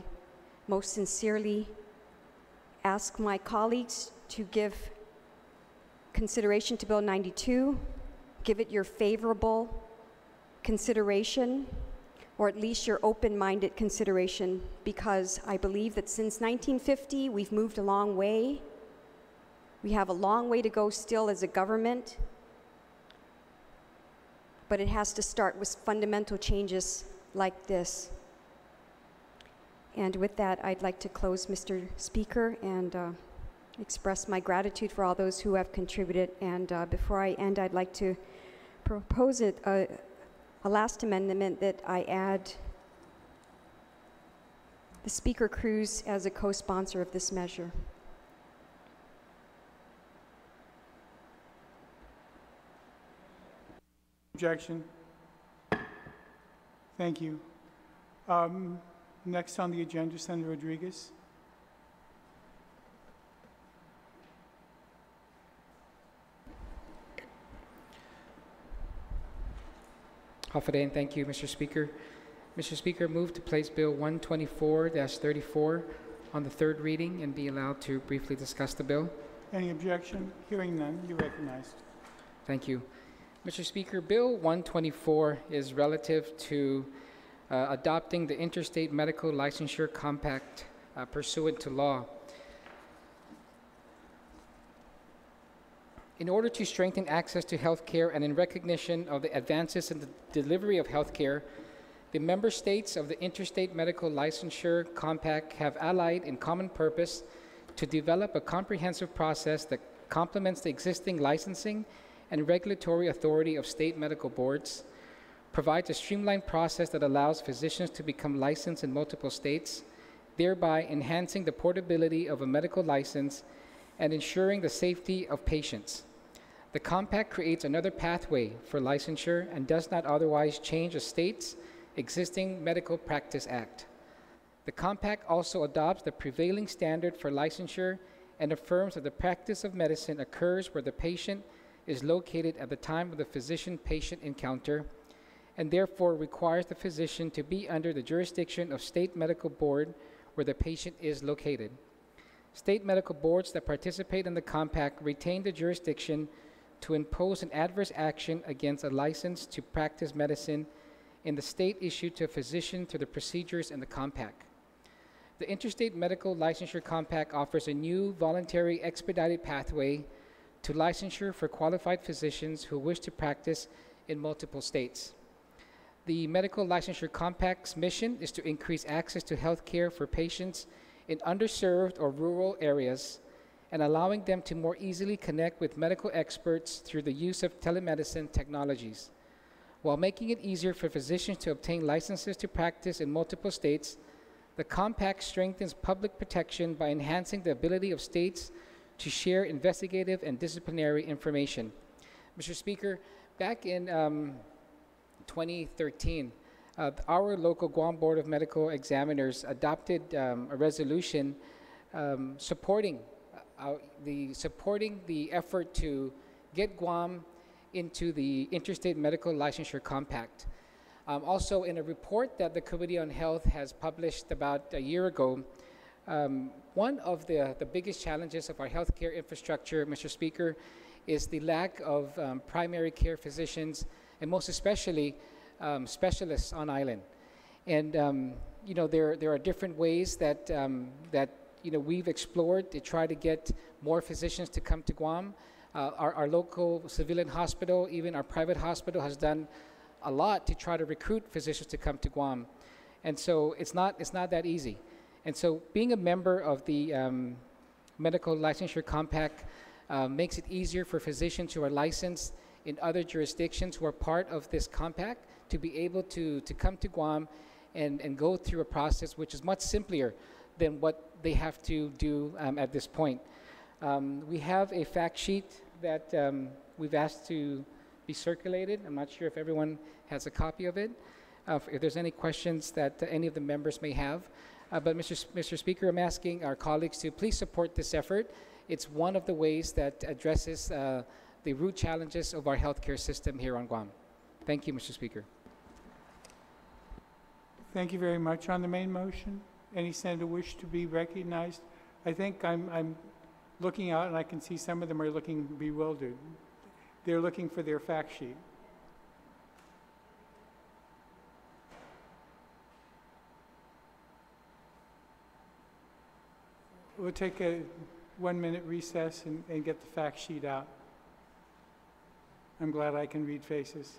most sincerely ask my colleagues to give consideration to Bill 92, give it your favorable consideration, or at least your open-minded consideration, because I believe that since 1950, we've moved a long way. We have a long way to go still as a government, but it has to start with fundamental changes like this. And with that, I'd like to close, Mr. Speaker, and express my gratitude for all those who have contributed. And before I end, I'd like to propose a last amendment that I add the Speaker Cruz as a co-sponsor of this measure. Objection? Thank you. Next on the agenda, Senator Rodriguez. Hafaden, thank you, Mr. Speaker. Mr. Speaker, move to place Bill 124-34 on the third reading and be allowed to briefly discuss the bill. Any objection? Hearing none, you're recognized. Thank you. Mr. Speaker, Bill 124 is relative to adopting the Interstate Medical Licensure Compact pursuant to law. In order to strengthen access to health care and in recognition of the advances in the delivery of health care, the member states of the Interstate Medical Licensure Compact have allied in common purpose to develop a comprehensive process that complements the existing licensing and regulatory authority of state medical boards, provides a streamlined process that allows physicians to become licensed in multiple states, thereby enhancing the portability of a medical license and ensuring the safety of patients. The compact creates another pathway for licensure and does not otherwise change a state's existing Medical Practice Act. The compact also adopts the prevailing standard for licensure and affirms that the practice of medicine occurs where the patient is located at the time of the physician-patient encounter, and therefore requires the physician to be under the jurisdiction of state medical board where the patient is located. State medical boards that participate in the compact retain the jurisdiction to impose an adverse action against a license to practice medicine in the state issued to a physician through the procedures in the compact. The Interstate Medical Licensure Compact offers a new voluntary expedited pathway to licensure for qualified physicians who wish to practice in multiple states. The Medical Licensure Compact's mission is to increase access to health care for patients in underserved or rural areas and allowing them to more easily connect with medical experts through the use of telemedicine technologies. While making it easier for physicians to obtain licenses to practice in multiple states, the compact strengthens public protection by enhancing the ability of states to share investigative and disciplinary information. Mr. Speaker, Back in 2013, our local Guam Board of Medical Examiners adopted a resolution supporting the effort to get Guam into the Interstate Medical Licensure Compact. Also, in a report that the Committee on Health has published about a year ago, one of the biggest challenges of our healthcare infrastructure, Mr. Speaker, is the lack of primary care physicians, and most especially specialists on island. And there are different ways that we've explored to try to get more physicians to come to Guam. Our local civilian hospital, even our private hospital, has done a lot to try to recruit physicians to come to Guam. And so it's not that easy. And so being a member of the Medical Licensure Compact makes it easier for physicians who are licensed in other jurisdictions who are part of this compact to be able to come to Guam and go through a process which is much simpler than what they have to do at this point. We have a fact sheet that we've asked to be circulated. I'm not sure if everyone has a copy of it. If there's any questions that any of the members may have. But Mr. Speaker, I'm asking our colleagues to please support this effort. It's one of the ways that addresses the root challenges of our healthcare system here on Guam. Thank you, Mr. Speaker. Thank you very much. On the main motion, any senator wish to be recognized? I think I'm looking out and I can see some of them are looking bewildered. They're looking for their fact sheet. We'll take a 1-minute recess and get the fact sheet out. I'm glad I can read faces.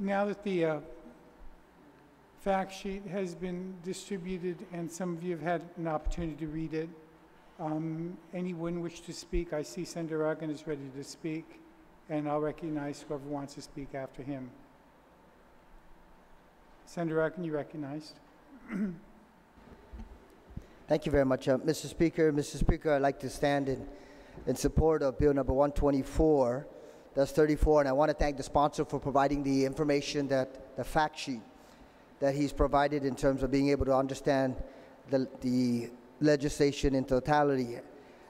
Now that the fact sheet has been distributed and some of you have had an opportunity to read it, anyone wish to speak? I see Senator Ragan is ready to speak, and I'll recognize whoever wants to speak after him. Senator Ragan, you recognized. Thank you very much, Mr. Speaker. Mr. Speaker, I'd like to stand in support of Bill number 124. That's 34, and I want to thank the sponsor for providing the information, that the fact sheet that he's provided in terms of being able to understand the legislation in totality.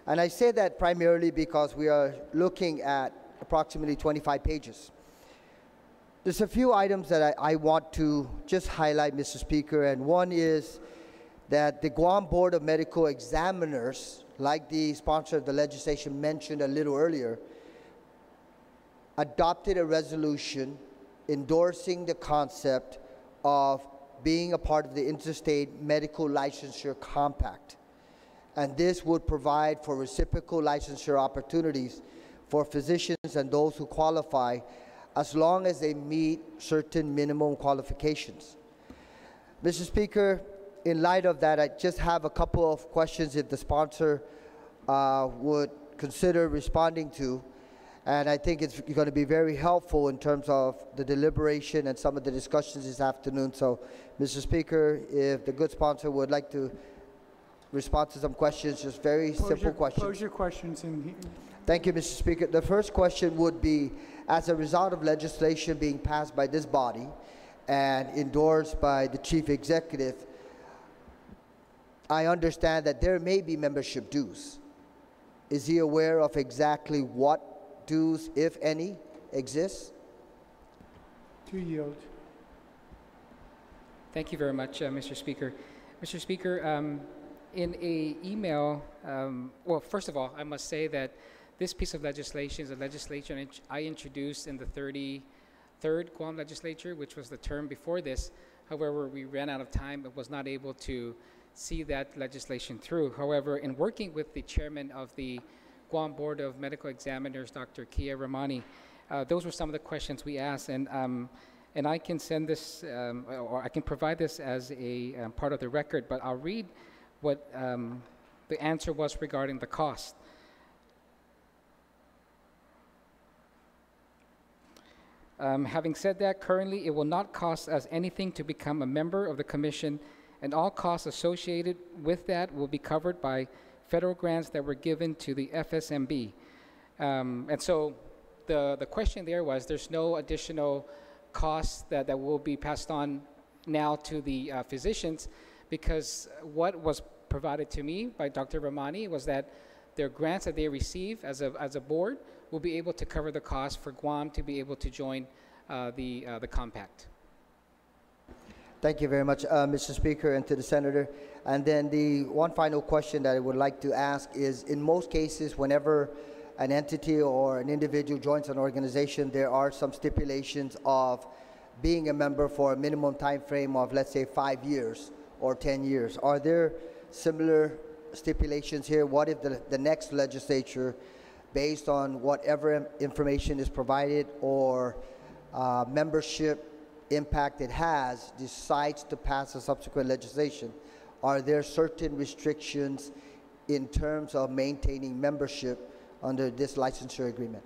And I say that primarily because we are looking at approximately 25 pages. There's a few items that I want to just highlight, Mr. Speaker, and one is that the Guam Board of Medical Examiners, like the sponsor of the legislation mentioned a little earlier, adopted a resolution endorsing the concept of being a part of the Interstate Medical Licensure Compact. And this would provide for reciprocal licensure opportunities for physicians and those who qualify, as long as they meet certain minimum qualifications. Mr. Speaker, in light of that, I just have a couple of questions if the sponsor would consider responding to. And I think it's going to be very helpful in terms of the deliberation and some of the discussions this afternoon. So, Mr. Speaker, if the good sponsor would like to respond to some questions, just very simple questions. Pose your questions in here. Thank you, Mr. Speaker. The first question would be, as a result of legislation being passed by this body and endorsed by the Chief Executive, I understand that there may be membership dues. Is he aware of exactly what dues, if any, exist? To yield. Thank you very much, Mr. Speaker. Mr. Speaker, in a email, well, first of all, I must say that this piece of legislation is a legislation I introduced in the 33rd Guam Legislature, which was the term before this. However, we ran out of time and was not able to see that legislation through. However, in working with the chairman of the Guam Board of Medical Examiners, Dr. Kia Ramani, those were some of the questions we asked, and I can send this, or I can provide this as a part of the record, but I'll read what the answer was regarding the cost. Having said that, currently it will not cost us anything to become a member of the Commission, and all costs associated with that will be covered by federal grants that were given to the FSMB. And so the question there was, there's no additional costs that will be passed on now to the physicians, because what was provided to me by Dr. Ramani was that their grants that they receive as a board will be able to cover the cost for Guam to be able to join the compact. Thank you very much, Mr. Speaker, and to the Senator. And then the one final question that I would like to ask is, in most cases, whenever an entity or an individual joins an organization, there are some stipulations of being a member for a minimum time frame of, let's say, 5 years or 10 years. Are there similar stipulations here? What if the next legislature, based on whatever information is provided or membership impact it has, decides to pass a subsequent legislation? Are there certain restrictions in terms of maintaining membership under this licensure agreement?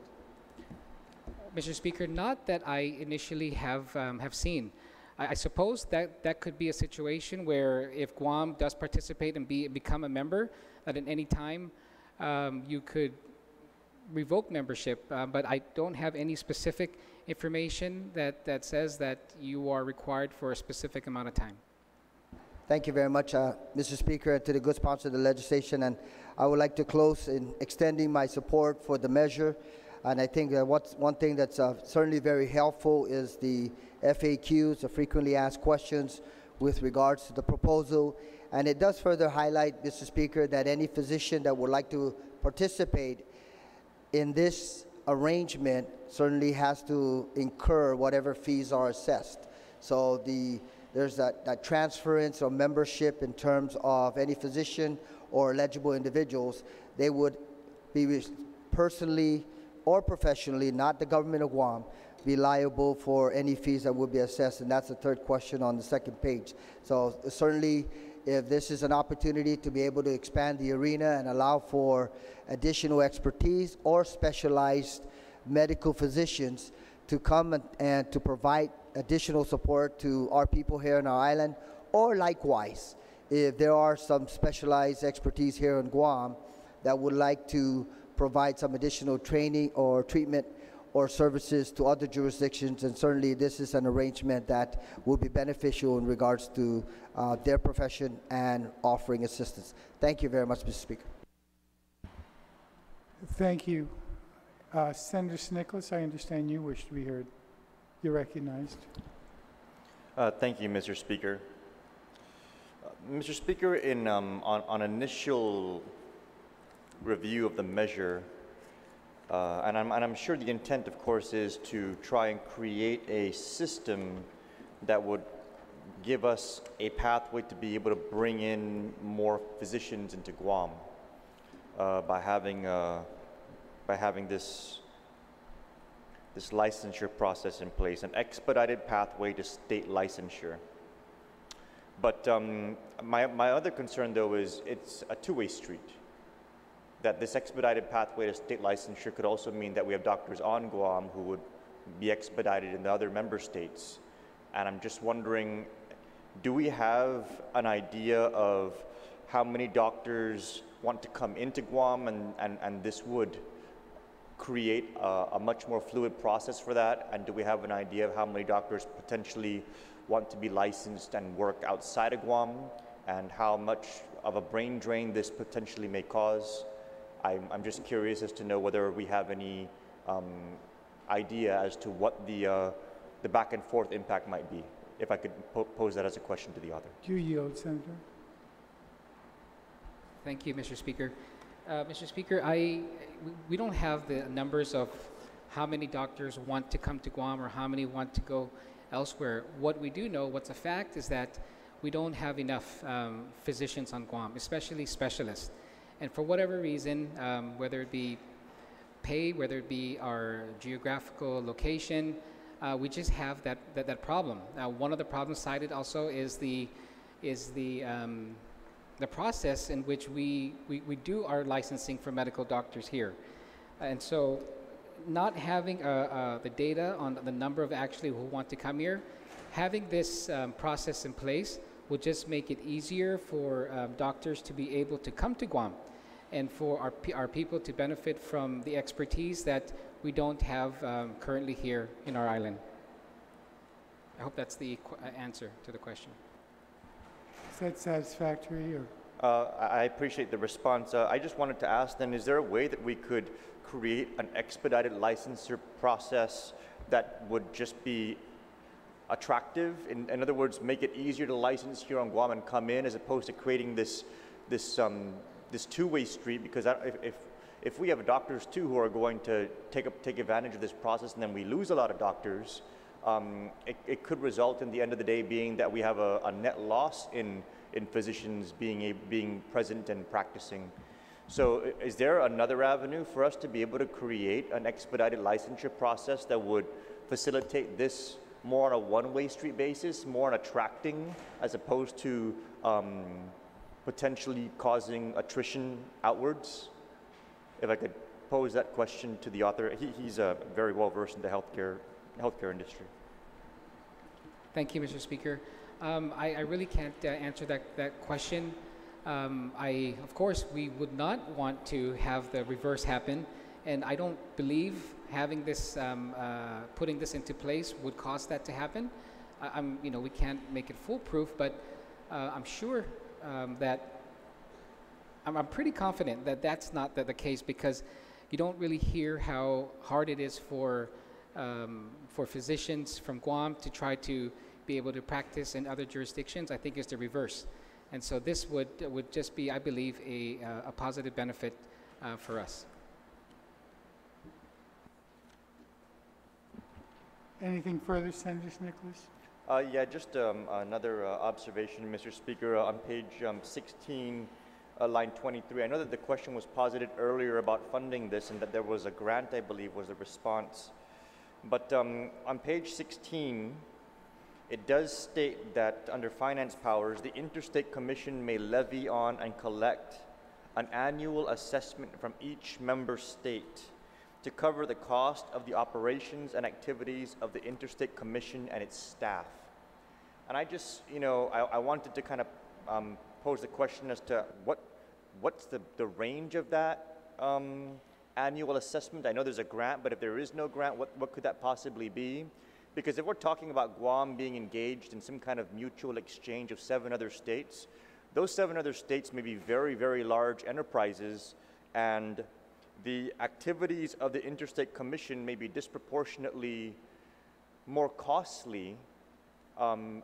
Mr. Speaker, not that I initially have seen. I suppose that could be a situation where if Guam does participate and become a member, that at any time you could revoke membership, but I don't have any specific information that says that you are required for a specific amount of time. Thank you very much, Mr. Speaker, and to the good sponsor of the legislation. And I would like to close in extending my support for the measure. And I think that one thing that's certainly very helpful is the FAQs, the frequently asked questions, with regards to the proposal. And it does further highlight, Mr. Speaker, that any physician that would like to participate in this arrangement certainly has to incur whatever fees are assessed. So there's that transference of membership in terms of any physician or eligible individuals. They would be personally or professionally, not the government of Guam, be liable for any fees that would be assessed? And that's the third question on the second page. So certainly, if this is an opportunity to be able to expand the arena and allow for additional expertise or specialized medical physicians to come and to provide additional support to our people here on our island, or likewise, if there are some specialized expertise here in Guam that would like to provide some additional training or treatment or services to other jurisdictions, and certainly this is an arrangement that will be beneficial in regards to their profession and offering assistance. Thank you very much, Mr. Speaker. Thank you. Senator Nicholas, I understand you wish to be heard. You're recognized. Thank you, Mr. Speaker. Mr. Speaker, on initial review of the measure, and I'm sure the intent, of course, is to try and create a system that would give us a pathway to be able to bring in more physicians into Guam by having this licensure process in place, an expedited pathway to state licensure. But my other concern, though, is it's a two-way street. That this expedited pathway to state licensure could also mean that we have doctors on Guam who would be expedited in the other member states. And I'm just wondering, do we have an idea of how many doctors want to come into Guam, and this would create a much more fluid process for that? And do we have an idea of how many doctors potentially want to be licensed and work outside of Guam, and how much of a brain drain this potentially may cause? I'm just curious as to know whether we have any idea as to what the back and forth impact might be, if I could pose that as a question to the author. Do you yield, Senator? Thank you, Mr. Speaker. Mr. Speaker, we don't have the numbers of how many doctors want to come to Guam or how many want to go elsewhere. What we do know, what's a fact, is that we don't have enough physicians on Guam, especially specialists. And for whatever reason, whether it be pay, whether it be our geographical location, we just have that problem. One of the problems cited also is the process in which we do our licensing for medical doctors here. And so not having the data on the number of actually who want to come here, having this process in place will just make it easier for doctors to be able to come to Guam and for our people to benefit from the expertise that we don't have currently here in our island. I hope that's the answer to the question. Is that satisfactory? Or? I appreciate the response. I just wanted to ask then, is there a way that we could create an expedited licensure process that would just be attractive? In other words, make it easier to license here on Guam and come in, as opposed to creating this two-way street? Because if we have doctors too who are going to take advantage of this process, and then we lose a lot of doctors, it could result in the end of the day being that we have a net loss in physicians being present and practicing. So is there another avenue for us to be able to create an expedited licensure process that would facilitate this more on a one-way street basis, more on attracting as opposed to potentially causing attrition outwards? If I could pose that question to the author. He's very well versed in the healthcare industry. Thank you, Mr. Speaker. I really can't answer that question. Of course, we would not want to have the reverse happen, and I don't believe having this, putting this into place would cause that to happen. We can't make it foolproof, but I'm sure that I'm pretty confident that that's not the case, because you don't really hear how hard it is for physicians from Guam to try to be able to practice in other jurisdictions. I think it's the reverse. And so this would just be, I believe, a positive benefit for us. Anything further, Senator Nicholas? Yeah, just another observation, Mr. Speaker. On page 16, line 23. I know that the question was posited earlier about funding this and that there was a grant, I believe, was the response. But on page 16, it does state that under finance powers, the Interstate Commission may levy on and collect an annual assessment from each member state to cover the cost of the operations and activities of the Interstate Commission and its staff. And I just, I wanted to kind of pose the question as to what's the range of that annual assessment. I know there's a grant, but if there is no grant, what could that possibly be? Because if we're talking about Guam being engaged in some kind of mutual exchange of 7 other states, those 7 other states may be very, very large enterprises, and the activities of the Interstate Commission may be disproportionately more costly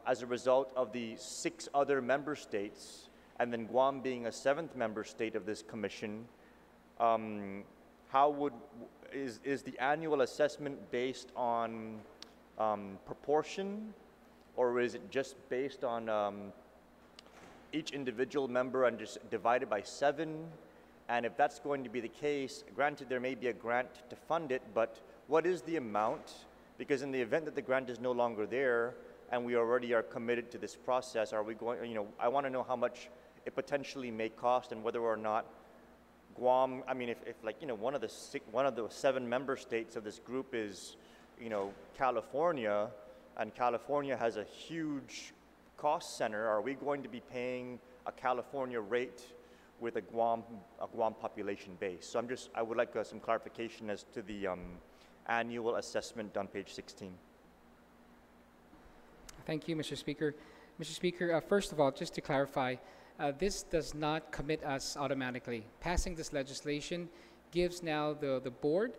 as a result of the 6 other member states, and then Guam being a 7th member state of this commission. Is the annual assessment based on proportion, or is it just based on each individual member and just divided by 7? And if that's going to be the case, granted there may be a grant to fund it, but what is the amount? Because in the event that the grant is no longer there and we already are committed to this process, are we going, I want to know how much it potentially may cost and whether or not Guam, I mean, if one of the 7 member states of this group is, California, and California has a huge cost center, are we going to be paying a California rate with a Guam population base? So I would like some clarification as to the annual assessment on page 16. Thank you, Mr. Speaker. Mr. Speaker, first of all, just to clarify, this does not commit us automatically. Passing this legislation gives now the board,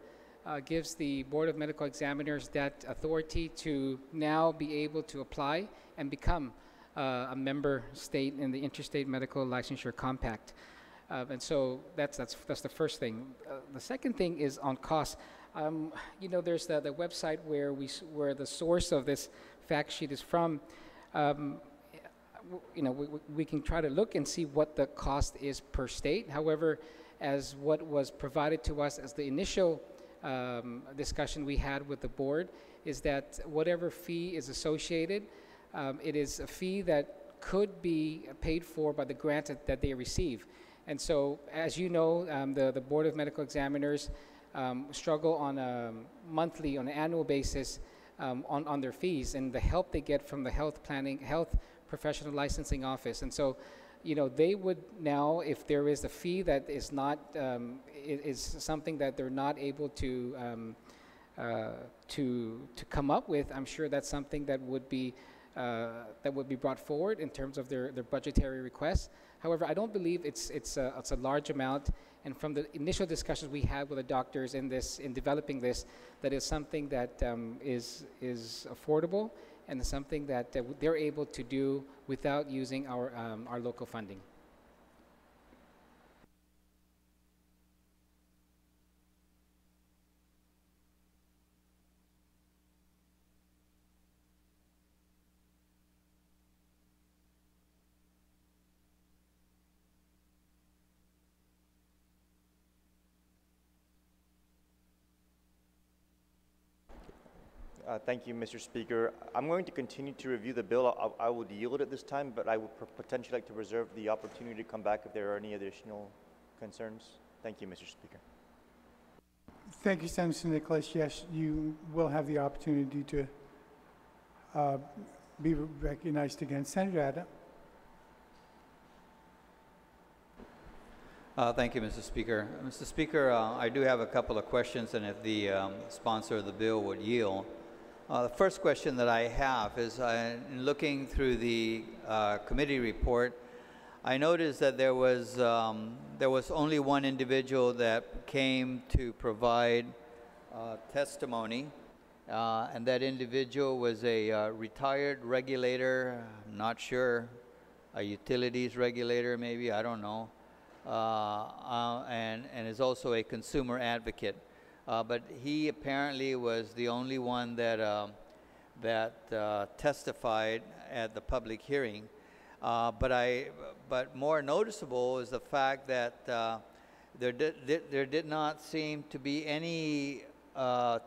gives the Board of Medical Examiners that authority to now be able to apply and become a member state in the Interstate Medical Licensure Compact. And so that's the first thing. The second thing is on cost. There's the website where the source of this fact sheet is from. We can try to look and see what the cost is per state. However, as what was provided to us as the initial discussion we had with the board is that whatever fee is associated, it is a fee that could be paid for by the grant that they receive. And so, as you know, the Board of Medical Examiners struggle on a monthly, on an annual basis on their fees and the help they get from the health professional licensing office. And so, they would now, if there is a fee that is not, is something that they're not able to come up with, I'm sure that's something that would be brought forward in terms of their budgetary requests. However, I don't believe it's a large amount, and from the initial discussions we had with the doctors in developing this, that is something that is affordable and is something that they're able to do without using our local funding. Thank you, Mr. Speaker. I'm going to continue to review the bill. I would yield at this time, but I would potentially like to reserve the opportunity to come back if there are any additional concerns. Thank you, Mr. Speaker. Thank you, Senator Nicholas. Yes, you will have the opportunity to be recognized again. Senator Adam. Thank you, Mr. Speaker. Mr. Speaker, I do have a couple of questions, and if the sponsor of the bill would yield. The first question that I have is, in looking through the committee report, I noticed that there was only one individual that came to provide testimony, and that individual was a retired regulator, I'm not sure, a utilities regulator maybe, I don't know, and is also a consumer advocate. But he apparently was the only one that testified at the public hearing. But more noticeable is the fact that there did not seem to be any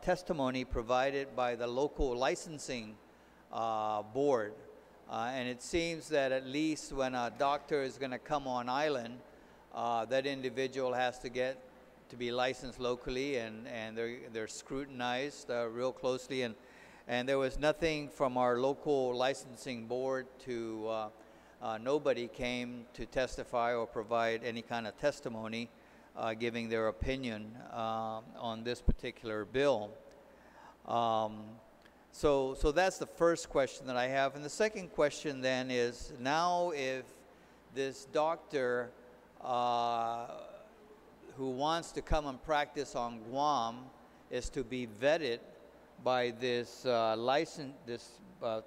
testimony provided by the local licensing board. And it seems that at least when a doctor is going to come on island, that individual has to get to be licensed locally, and they're scrutinized real closely. And there was nothing from our local licensing board to, nobody came to testify or provide any kind of testimony giving their opinion on this particular bill. So that's the first question that I have. And the second question then is, now if this doctor who wants to come and practice on Guam is to be vetted by this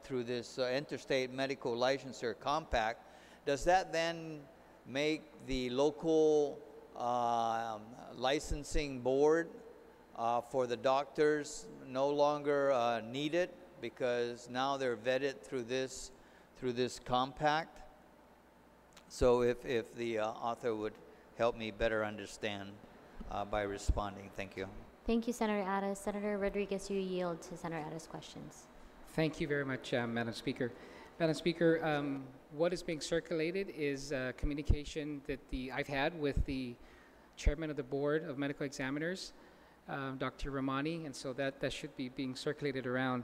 through this Interstate Medical Licensure Compact, does that then make the local licensing board for the doctors no longer needed, because now they're vetted through this compact? So if the author would help me better understand by responding. Thank you. Thank you, Senator Addis. Senator Rodriguez, you yield to Senator Addis' questions. Thank you very much, Madam Speaker. Madam Speaker, what is being circulated is communication that I've had with the chairman of the Board of Medical Examiners, Dr. Ramani, and so that should be being circulated around.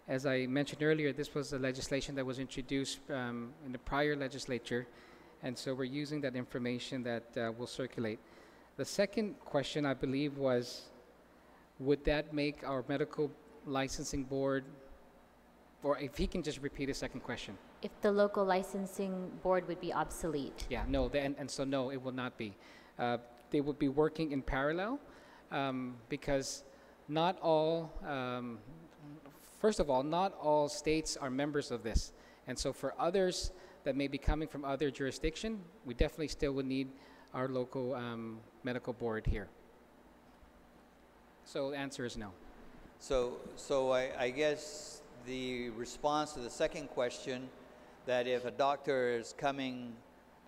As I mentioned earlier, this was a legislation that was introduced in the prior legislature, and so we're using that information that will circulate. The second question, I believe, was, would that make our medical licensing board, or if he can just repeat his second question. If the local licensing board would be obsolete. Yeah, no, and so no, it will not be. They would be working in parallel because not all, first of all, not all states are members of this. And so for others that may be coming from other jurisdiction, we definitely still would need our local medical board here. So the answer is no. So I guess the response to the second question, that if a doctor is coming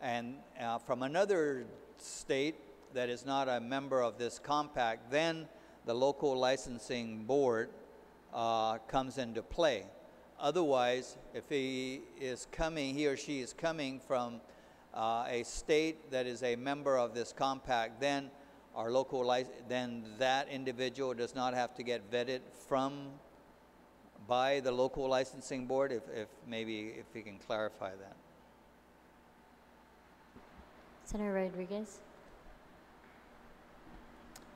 and from another state that is not a member of this compact, then the local licensing board comes into play. Otherwise, if he or she is coming from a state that is a member of this compact, then our then that individual does not have to get vetted by the local licensing board. If we can clarify that. Senator Rodriguez.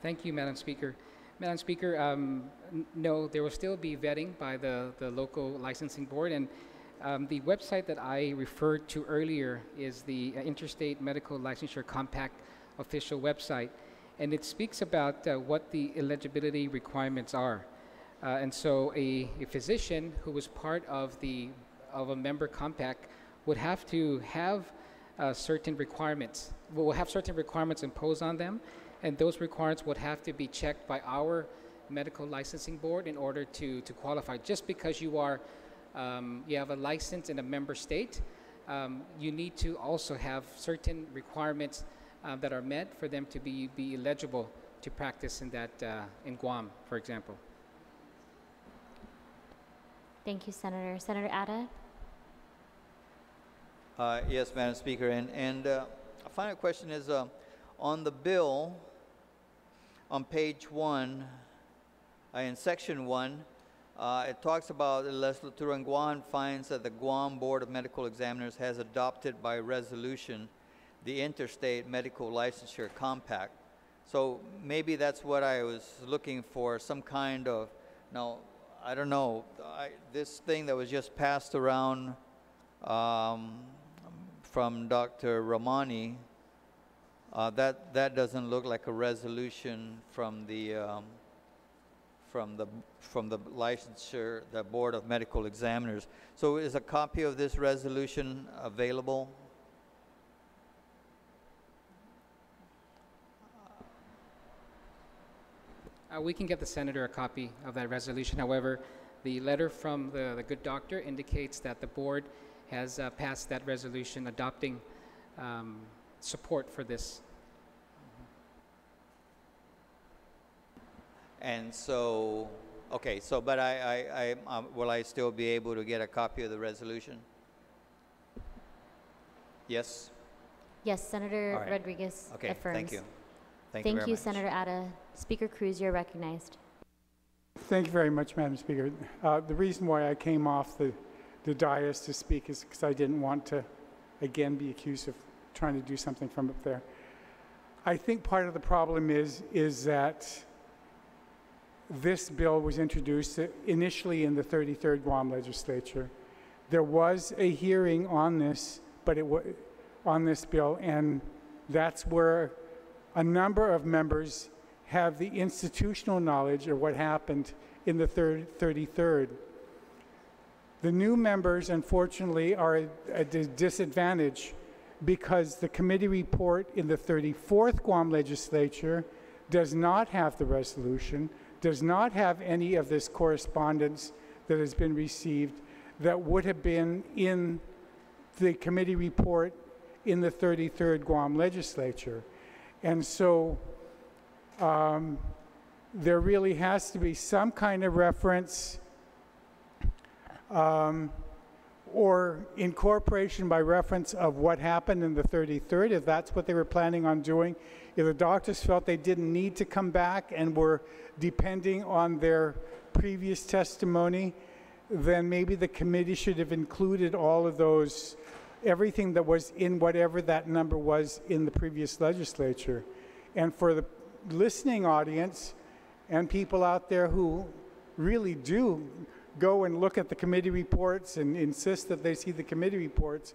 Thank you, Madam Speaker. Madam Speaker, no, there will still be vetting by the local licensing board, and the website that I referred to earlier is the Interstate Medical Licensure Compact official website, and it speaks about what the eligibility requirements are. And so a physician who was part of a member compact would have to have certain requirements. Will have certain requirements imposed on them, and those requirements would have to be checked by our medical licensing board in order to qualify. Just because you have a license in a member state, you need to also have certain requirements that are met for them to be eligible to practice in Guam, for example. Thank you, Senator. Senator Ada? Yes, Madam Speaker. And a final question is, on the bill, on page 1, in section 1, it talks about the legislature in Guam finds that the Guam Board of Medical Examiners has adopted by resolution the Interstate Medical Licensure Compact. So maybe that's what I was looking for, some kind of, no, I don't know, this thing that was just passed around from Dr. Ramani, that doesn't look like a resolution from the licensure, the Board of Medical Examiners. So is a copy of this resolution available? We can get the Senator a copy of that resolution. However, the letter from the good doctor indicates that the board has passed that resolution adopting support for this. And so, okay, so, but will I still be able to get a copy of the resolution? Yes? Yes, Senator All right. Rodriguez Okay, affirms. thank you. Thank Thank very you, much. Senator Atta. Speaker Cruz, you're recognized. Thank you very much, Madam Speaker. The reason why I came off the dais to speak is because I didn't want to, again, be accused of trying to do something from up there. I think part of the problem is that this bill was introduced initially in the 33rd Guam Legislature. There was a hearing on this, but on this bill, and that's where a number of members have the institutional knowledge of what happened in the 33rd. The new members, unfortunately, are at a disadvantage because the committee report in the 34th Guam Legislature does not have the resolution, does not have any of this correspondence that has been received that would have been in the committee report in the 33rd Guam Legislature. And so there really has to be some kind of reference or incorporation by reference of what happened in the 33rd, if that's what they were planning on doing. If the doctors felt they didn't need to come back and were depending on their previous testimony, then maybe the committee should have included all of those, everything that was in whatever that number was in the previous legislature. And for the listening audience and people out there who really do go and look at the committee reports and insist that they see the committee reports,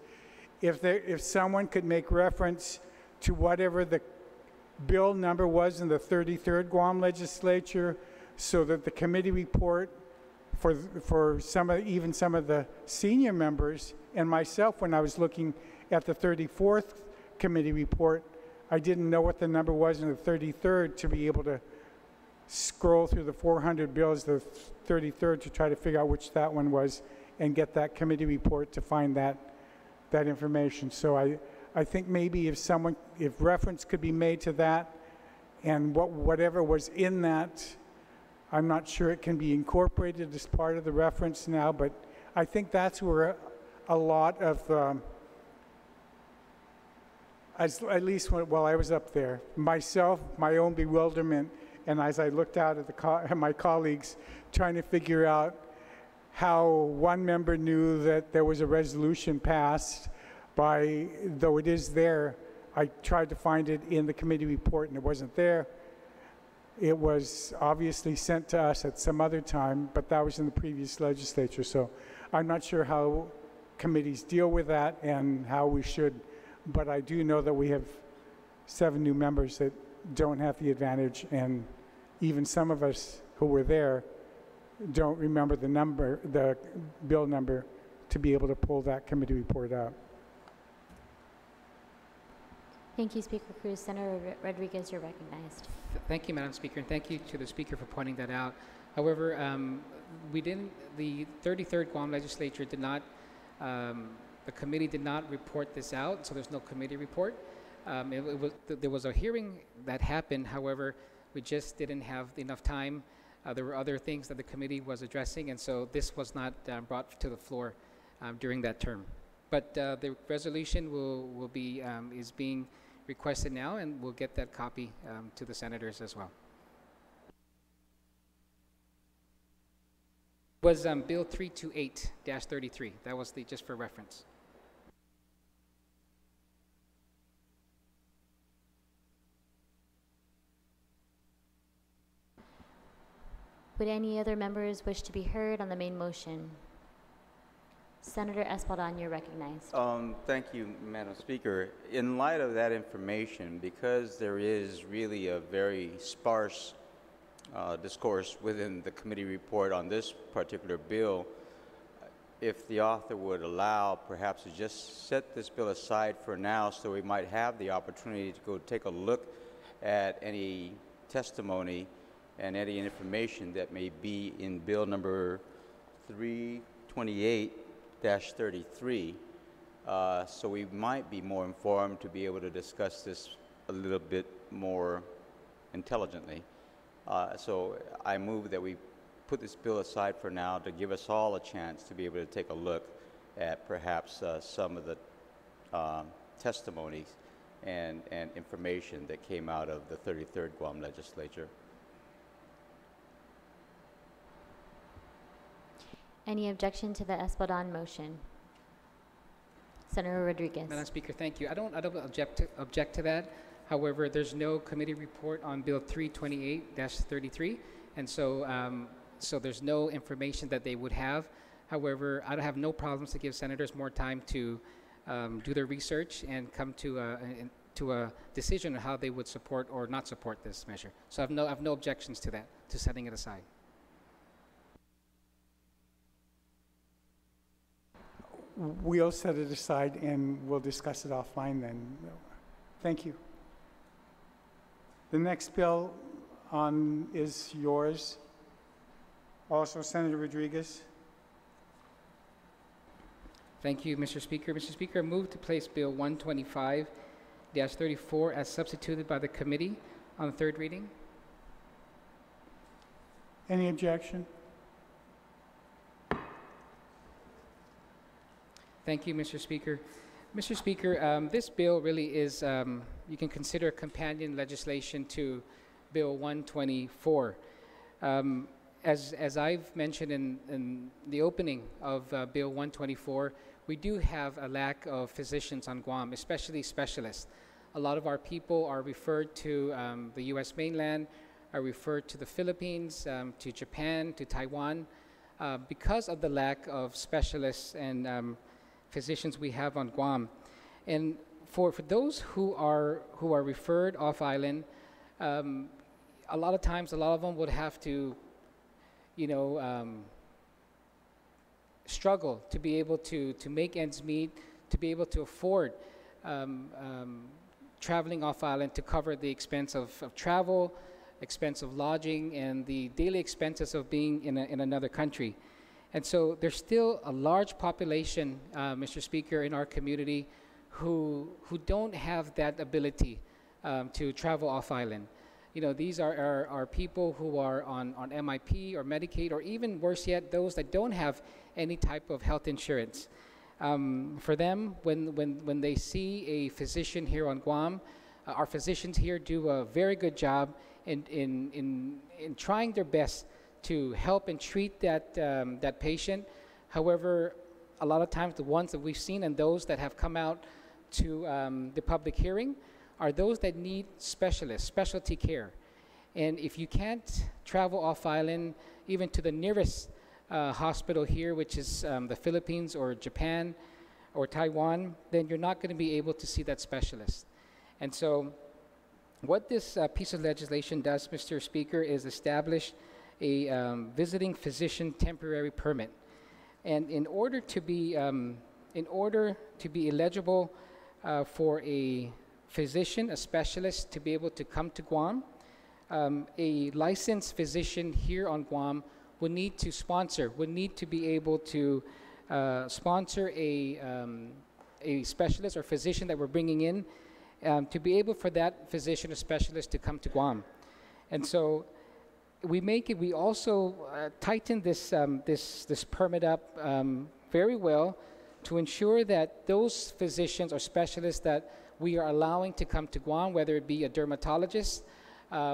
if someone could make reference to whatever the bill number was in the 33rd Guam Legislature, so that the committee report for even some of the senior members and myself, when I was looking at the 34th committee report, I didn't know what the number was in the 33rd to be able to scroll through the 400 bills, the 33rd, to try to figure out which that one was and get that committee report to find that information. So I think maybe if reference could be made to that and whatever was in that, I'm not sure it can be incorporated as part of the reference now, but I think that's where a lot of, at least while I was up there, myself, my own bewilderment, and as I looked out at my colleagues trying to figure out how one member knew that there was a resolution passed though it is there, I tried to find it in the committee report and it wasn't there. It was obviously sent to us at some other time, but that was in the previous legislature. So I'm not sure how committees deal with that and how we should, but I do know that we have 7 new members that don't have the advantage, and even some of us who were there don't remember the bill number to be able to pull that committee report out. Thank you, Speaker Cruz. Senator Rodriguez, you're recognized. Thank you, Madam Speaker, and thank you to the Speaker for pointing that out. However, the 33rd Guam Legislature did not, the committee did not report this out, so there's no committee report. There was a hearing that happened, however, we just didn't have enough time. There were other things that the committee was addressing, and so this was not brought to the floor during that term. But the resolution is being requested now, and we'll get that copy to the senators as well. It was Bill 328-33. That was just for reference. Would any other members wish to be heard on the main motion? Senator Espaldon, you're recognized. Thank you, Madam Speaker. In light of that information, because there is really a very sparse discourse within the committee report on this particular bill, if the author would allow perhaps to just set this bill aside for now so we might have the opportunity to go take a look at any testimony and any information that may be in bill number 328-33 So we might be more informed to be able to discuss this a little bit more intelligently. So I move that we put this bill aside for now to give us all a chance to be able to take a look at perhaps some of the testimonies and information that came out of the 33rd Guam Legislature. Any objection to the Espadon motion? Senator Rodriguez. Madam Speaker, thank you. I don't object to that. However, there's no committee report on Bill 328-33, and so so there's no information that they would have. However, I have no problems to give senators more time to do their research and come to a decision on how they would support or not support this measure. So I have no objections to that, to setting it aside. We'll set it aside and we'll discuss it offline then. Thank you. The next bill on is yours. Also, Senator Rodriguez. Thank you, Mr. Speaker. Mr. Speaker, I move to place Bill 125-34 as substituted by the committee on the third reading. Any objection? Thank you, Mr. Speaker. Mr. Speaker, this bill really is, you can consider companion legislation to Bill 124. As I've mentioned in the opening of Bill 124, we do have a lack of physicians on Guam, especially specialists. A lot of our people are referred to the U.S. mainland, are referred to the Philippines, to Japan, to Taiwan, because of the lack of specialists and physicians we have on Guam. And for those who are referred off island, a lot of times, a lot of them would have to, struggle to be able to make ends meet, to be able to afford traveling off island to cover the expense of travel, expense of lodging, and the daily expenses of being in another country. And so there's still a large population, Mr. Speaker, in our community who don't have that ability to travel off island. These are people who are on MIP or Medicaid, or even worse yet, those that don't have any type of health insurance. For them, when they see a physician here on Guam, our physicians here do a very good job in trying their best to help and treat that patient. However, a lot of times the ones that we've seen and those that have come out to the public hearing are those that need specialists, specialty care. And if you can't travel off island, even to the nearest hospital here, which is the Philippines or Japan or Taiwan, then you're not going to be able to see that specialist. And so what this piece of legislation does, Mr. Speaker, is establish a visiting physician temporary permit. And in order to be eligible for a physician, a specialist, to be able to come to Guam, a licensed physician here on Guam would need to be able to sponsor a specialist or physician that we're bringing in, to be able for that physician or specialist to come to Guam. And so we also tighten this permit up very well to ensure that those physicians or specialists that we are allowing to come to Guam, whether it be a dermatologist,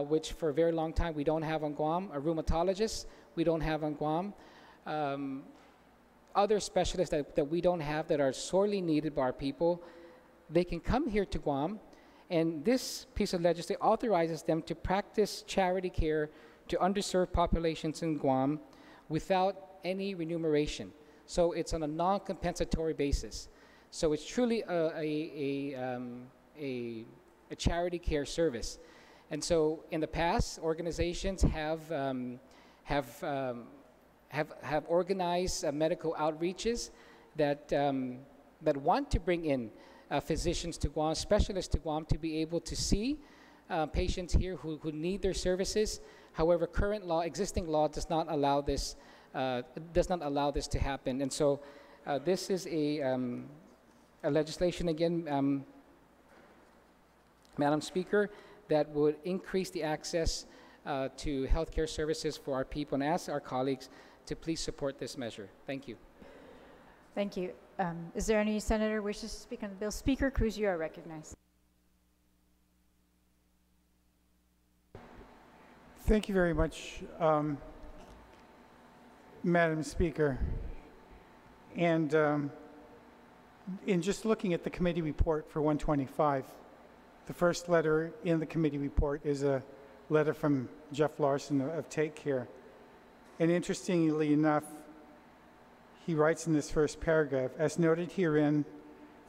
which for a very long time we don't have on Guam, a rheumatologist we don't have on Guam, other specialists that we don't have that are sorely needed by our people, they can come here to Guam, and this piece of legislation authorizes them to practice charity care to underserved populations in Guam without any remuneration. So it's on a non-compensatory basis. So it's truly a charity care service. And so in the past, organizations have organized medical outreaches that want to bring in physicians to Guam, specialists to Guam, to be able to see patients here who need their services. However, existing law does not allow this to happen. And so this is a a legislation again, Madam Speaker, that would increase the access to healthcare services for our people, and ask our colleagues to please support this measure. Thank you. Thank you. Is there any senator who wishes to speak on the bill? Speaker Cruz, you are recognized. Thank you very much, Madam Speaker. And in just looking at the committee report for 125, the first letter in the committee report is a letter from Jeff Larson of Take Care. And interestingly enough, he writes in this first paragraph, as noted herein,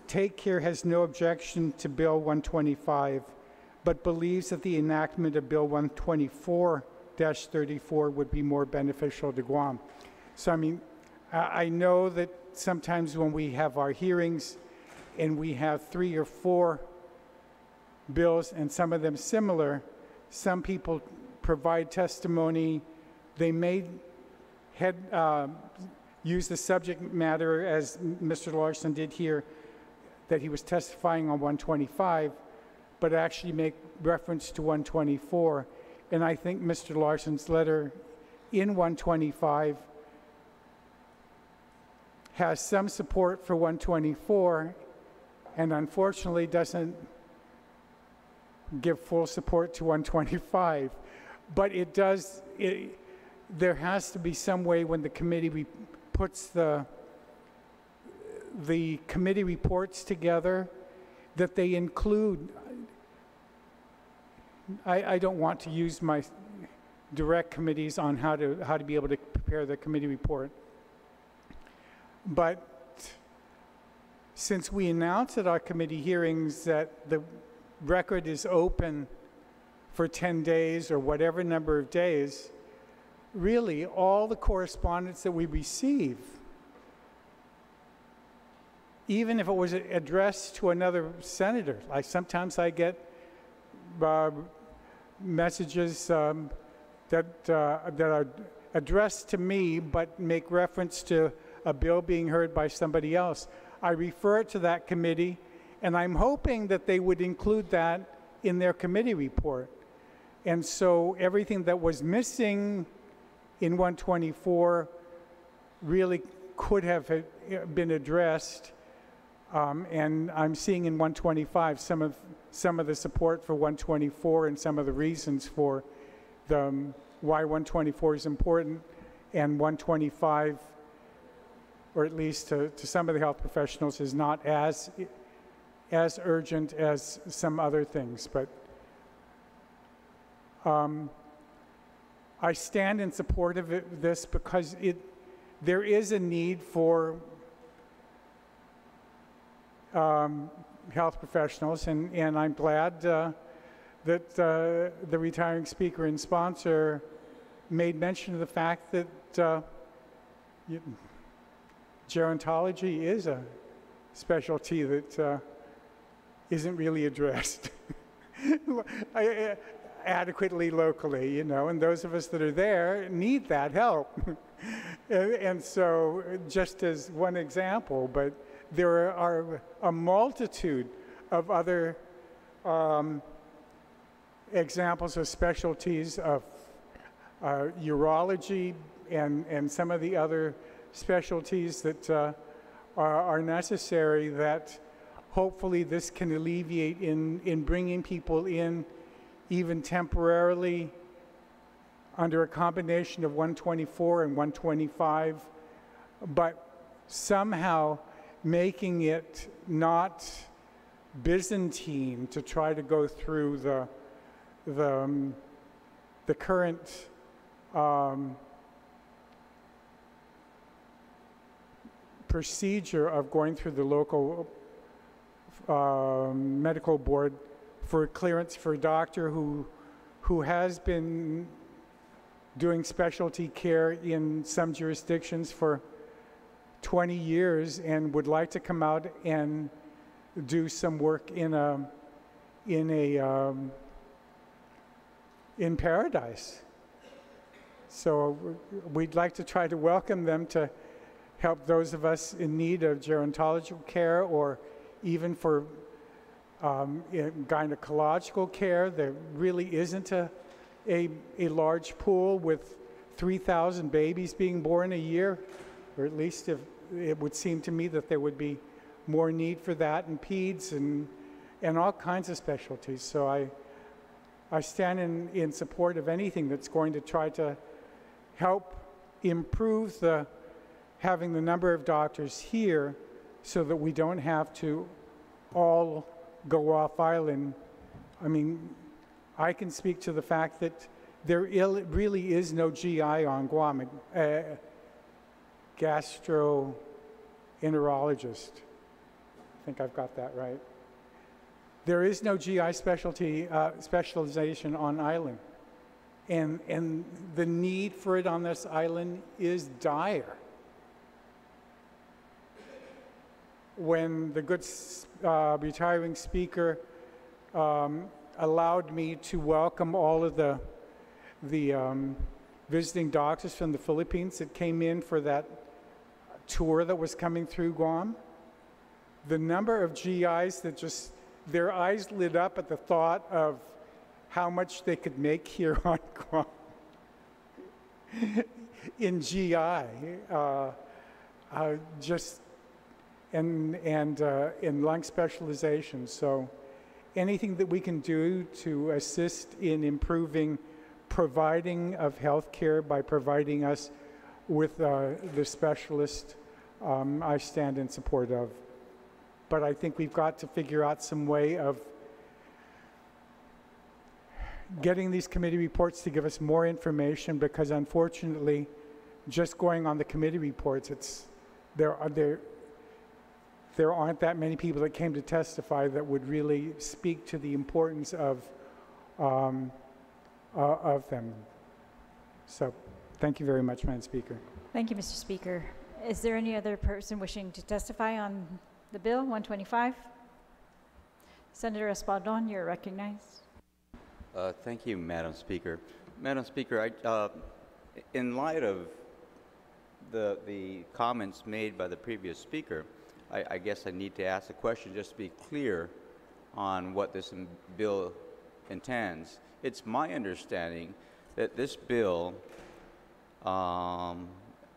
Take Care has no objection to Bill 125, but believes that the enactment of Bill 124-34 would be more beneficial to Guam. So, I mean, I know that sometimes when we have our hearings and we have 3 or 4 bills and some of them similar, some people provide testimony. They may use the subject matter, as Mr. Larson did here, that he was testifying on 125, but actually make reference to 124. And I think Mr. Larson's letter in 125 has some support for 124, and unfortunately doesn't give full support to 125. But it does, there has to be some way when the committee puts the committee reports together that they include, I don't want to use my direct committees on how to be able to prepare the committee report. But since we announced at our committee hearings that the record is open for 10 days or whatever number of days, really all the correspondence that we receive, even if it was addressed to another senator, like sometimes I get messages that are addressed to me but make reference to a bill being heard by somebody else. I refer it to that committee, and I'm hoping that they would include that in their committee report. And so everything that was missing in 124 really could have been addressed. And I'm seeing in 125 some of the support for 124 and some of the reasons for why 124 is important, and 125, or at least to some of the health professionals, is not as urgent as some other things. But I stand in support of this because there is a need for health professionals, and I'm glad that the retiring speaker and sponsor made mention of the fact that gerontology is a specialty that isn't really addressed adequately locally, you know, and those of us that are there need that help. And so, just as one example, but there are a multitude of other examples of specialties of urology and some of the other specialties that are necessary, that hopefully this can alleviate in bringing people in, even temporarily, under a combination of 124 and 125, but somehow making it not Byzantine to try to go through the current procedure of going through the local medical board for clearance for a doctor who has been doing specialty care in some jurisdictions for 20 years and would like to come out and do some work in Paradise. So we'd like to try to welcome them to help those of us in need of gerontological care or even for gynecological care. There really isn't a large pool with 3,000 babies being born a year, or at least if it would seem to me that there would be more need for that in peds and all kinds of specialties. So I stand in support of anything that's going to try to help improve having the number of doctors here so that we don't have to all go off island. I mean, I can speak to the fact that there really is no GI on Guam, gastroenterologist. I think I've got that right. There is no GI specialization on island. And the need for it on this island is dire. When the good retiring speaker allowed me to welcome all of the visiting doctors from the Philippines that came in for that tour that was coming through Guam, the number of GIs that just, their eyes lit up at the thought of how much they could make here on Guam in GI, just and in lung specialization. So anything that we can do to assist in improving providing of health care by providing us with the specialist, I stand in support of. But I think we've got to figure out some way of getting these committee reports to give us more information, because unfortunately, just going on the committee reports, there aren't that many people that came to testify that would really speak to the importance of them. So, thank you very much, Madam Speaker. Thank you, Mr. Speaker. Is there any other person wishing to testify on the bill 125? Senator Espaldon, you're recognized. Thank you, Madam Speaker. Madam Speaker, in light of the comments made by the previous speaker, I guess I need to ask a question just to be clear on what this bill intends. It's my understanding that this bill,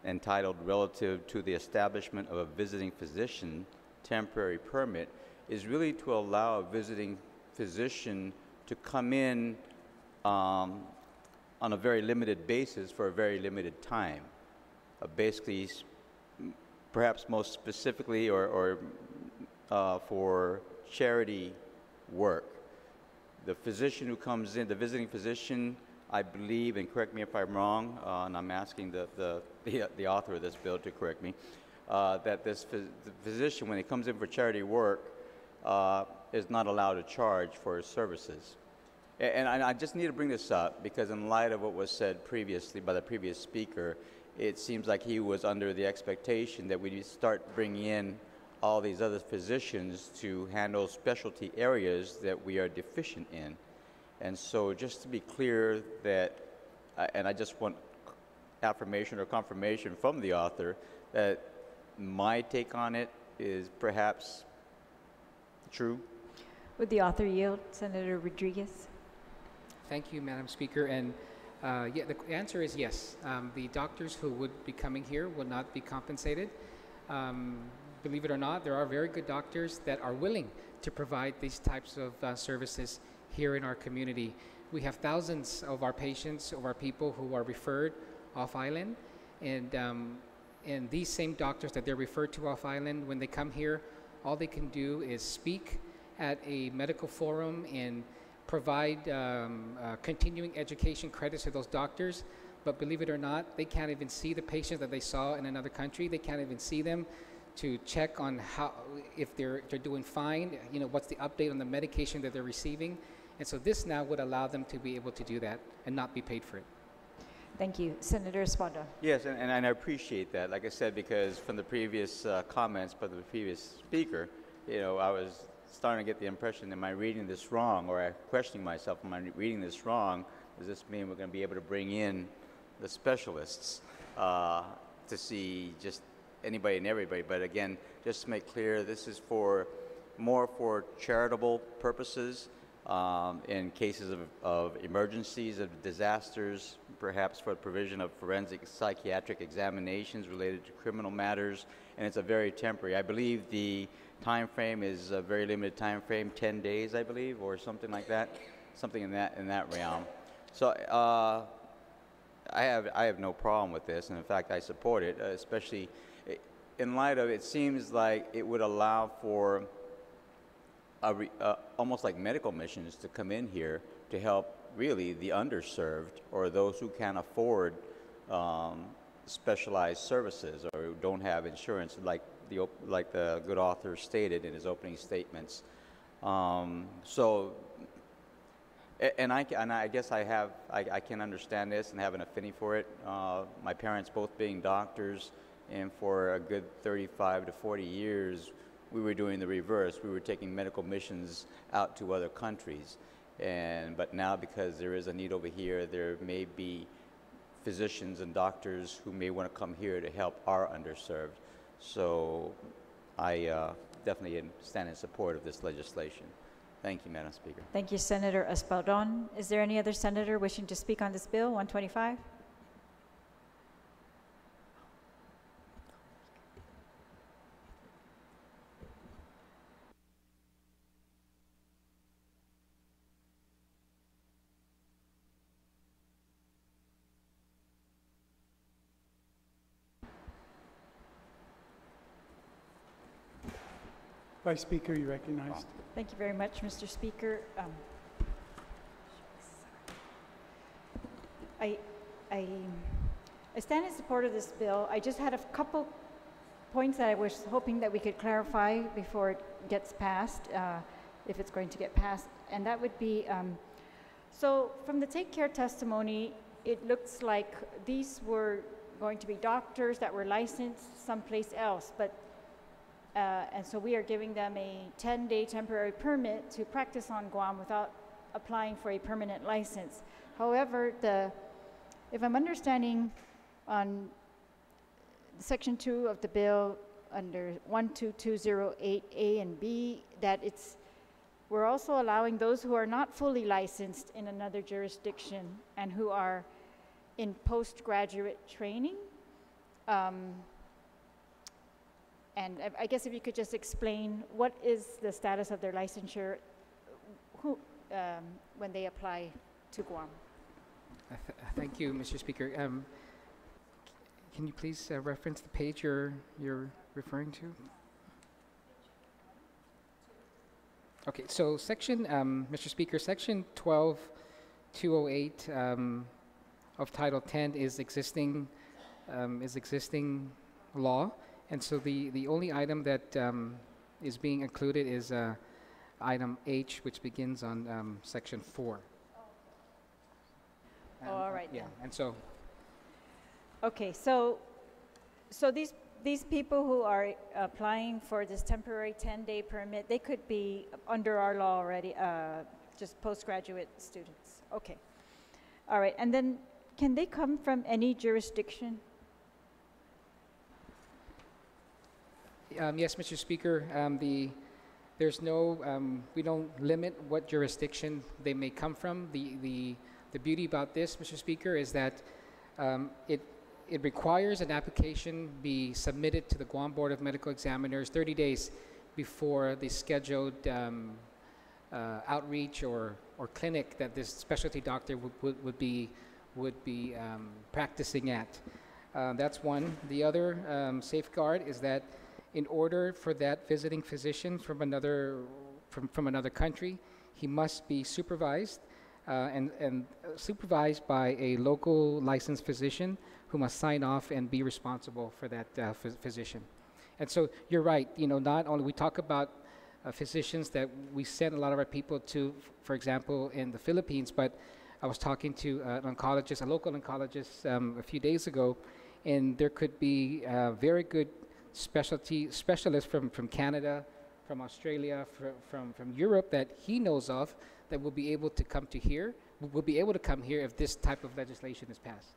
entitled Relative to the Establishment of a Visiting Physician Temporary Permit, is really to allow a visiting physician to come in on a very limited basis for a very limited time. Basically, perhaps most specifically or for charity work. The physician who comes in, the visiting physician, I believe, and correct me if I'm wrong, and I'm asking the author of this bill to correct me, that the physician, when he comes in for charity work, is not allowed to charge for his services. And I just need to bring this up because in light of what was said previously by the previous speaker, it seems like he was under the expectation that we start bringing in all these other physicians to handle specialty areas that we are deficient in. And so just to be clear that, and I just want affirmation or confirmation from the author that my take on it is perhaps true. Would the author yield? Senator Rodriguez. Thank you, Madam Speaker. And yeah, the answer is yes. The doctors who would be coming here will not be compensated. Believe it or not, there are very good doctors that are willing to provide these types of services here in our community. We have thousands of our patients, of our people who are referred off island, and these same doctors that they're referred to off island, when they come here, all they can do is speak at a medical forum and provide continuing education credits to those doctors. But believe it or not, they can't even see the patients that they saw in another country. They can't even see them to check on if they're doing fine, you know, what's the update on the medication that they're receiving. And so this now would allow them to be able to do that and not be paid for it. Thank you. Senator Espada. Yes, and I appreciate that. Like I said, because from the previous comments by the previous speaker, you know, I was starting to get the impression, am I reading this wrong? Or I'm questioning myself, am I reading this wrong? Does this mean we're going to be able to bring in the specialists to see just anybody and everybody? But again, just to make clear, this is for more for charitable purposes, in cases of emergencies, of disasters, perhaps for the provision of forensic psychiatric examinations related to criminal matters, and it's a very temporary. I believe the time frame is a very limited time frame, 10 days, I believe, or something like that, something in that realm. So I have no problem with this, and in fact, I support it, especially in light of it seems like it would allow for almost like medical missions to come in here to help really the underserved or those who can't afford specialized services or who don't have insurance, like the good author stated in his opening statements. And I guess I can understand this and have an affinity for it. My parents both being doctors, and for a good 35 to 40 years, we were doing the reverse. We were taking medical missions out to other countries. But now, because there is a need over here, there may be physicians and doctors who may want to come here to help our underserved. So I definitely stand in support of this legislation. Thank you, Madam Speaker. Thank you, Senator Espaldon. Is there any other senator wishing to speak on this bill, 125? Vice Speaker, you recognized. Thank you very much, Mr. Speaker. I stand in support of this bill. I just had a couple points that I was hoping that we could clarify before it gets passed, if it's going to get passed, and that would be, so from the Take Care testimony, it looks like these were going to be doctors that were licensed someplace else, but and so we are giving them a 10-day temporary permit to practice on Guam without applying for a permanent license. However, if I'm understanding on Section 2 of the bill under 12208A and B, that we're also allowing those who are not fully licensed in another jurisdiction and who are in postgraduate training. And I guess if you could just explain what is the status of their licensure when they apply to Guam. Thank you, Mr. Speaker. Can you please reference the page you're referring to? Okay, so Mr. Speaker, Section 12208 of Title 10 is existing law. And so the only item that is being included is item H, which begins on Section 4. All right. Yeah, and so. Okay, so these people who are applying for this temporary 10-day permit, they could be under our law already, just postgraduate students. Okay. All right, and then can they come from any jurisdiction? Yes, Mr. Speaker. There's no, we don't limit what jurisdiction they may come from. The beauty about this, Mr. Speaker, is that it requires an application be submitted to the Guam Board of Medical Examiners 30 days before the scheduled outreach or clinic that this specialty doctor would be practicing at. That's one. The other safeguard is that in order for that visiting physician from another country, he must be supervised and supervised by a local licensed physician who must sign off and be responsible for that physician. And so you're right. Not only we talk about physicians that we send a lot of our people to, for example, in the Philippines, but I was talking to an oncologist, a local oncologist, a few days ago, and there could be very good specialists from Canada, from Australia, from Europe that he knows of that will be able to come here if this type of legislation is passed.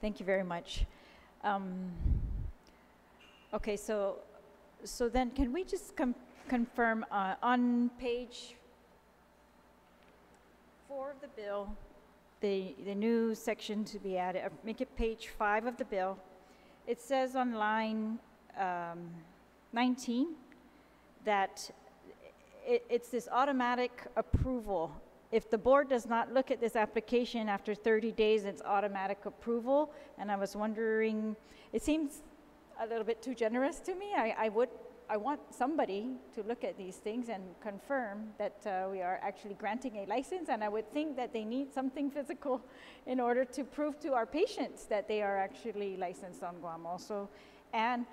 Thank you very much. Okay, so So then, can we just confirm on page 4 of the bill, the new section to be added, make it page 5 of the bill. It says on line 19 that it's this automatic approval. If the board does not look at this application after 30 days, it's automatic approval. And I was wondering, it seems a little bit too generous to me. I want somebody to look at these things and confirm that we are actually granting a license, and I would think that they need something physical in order to prove to our patients that they are actually licensed on Guam also, and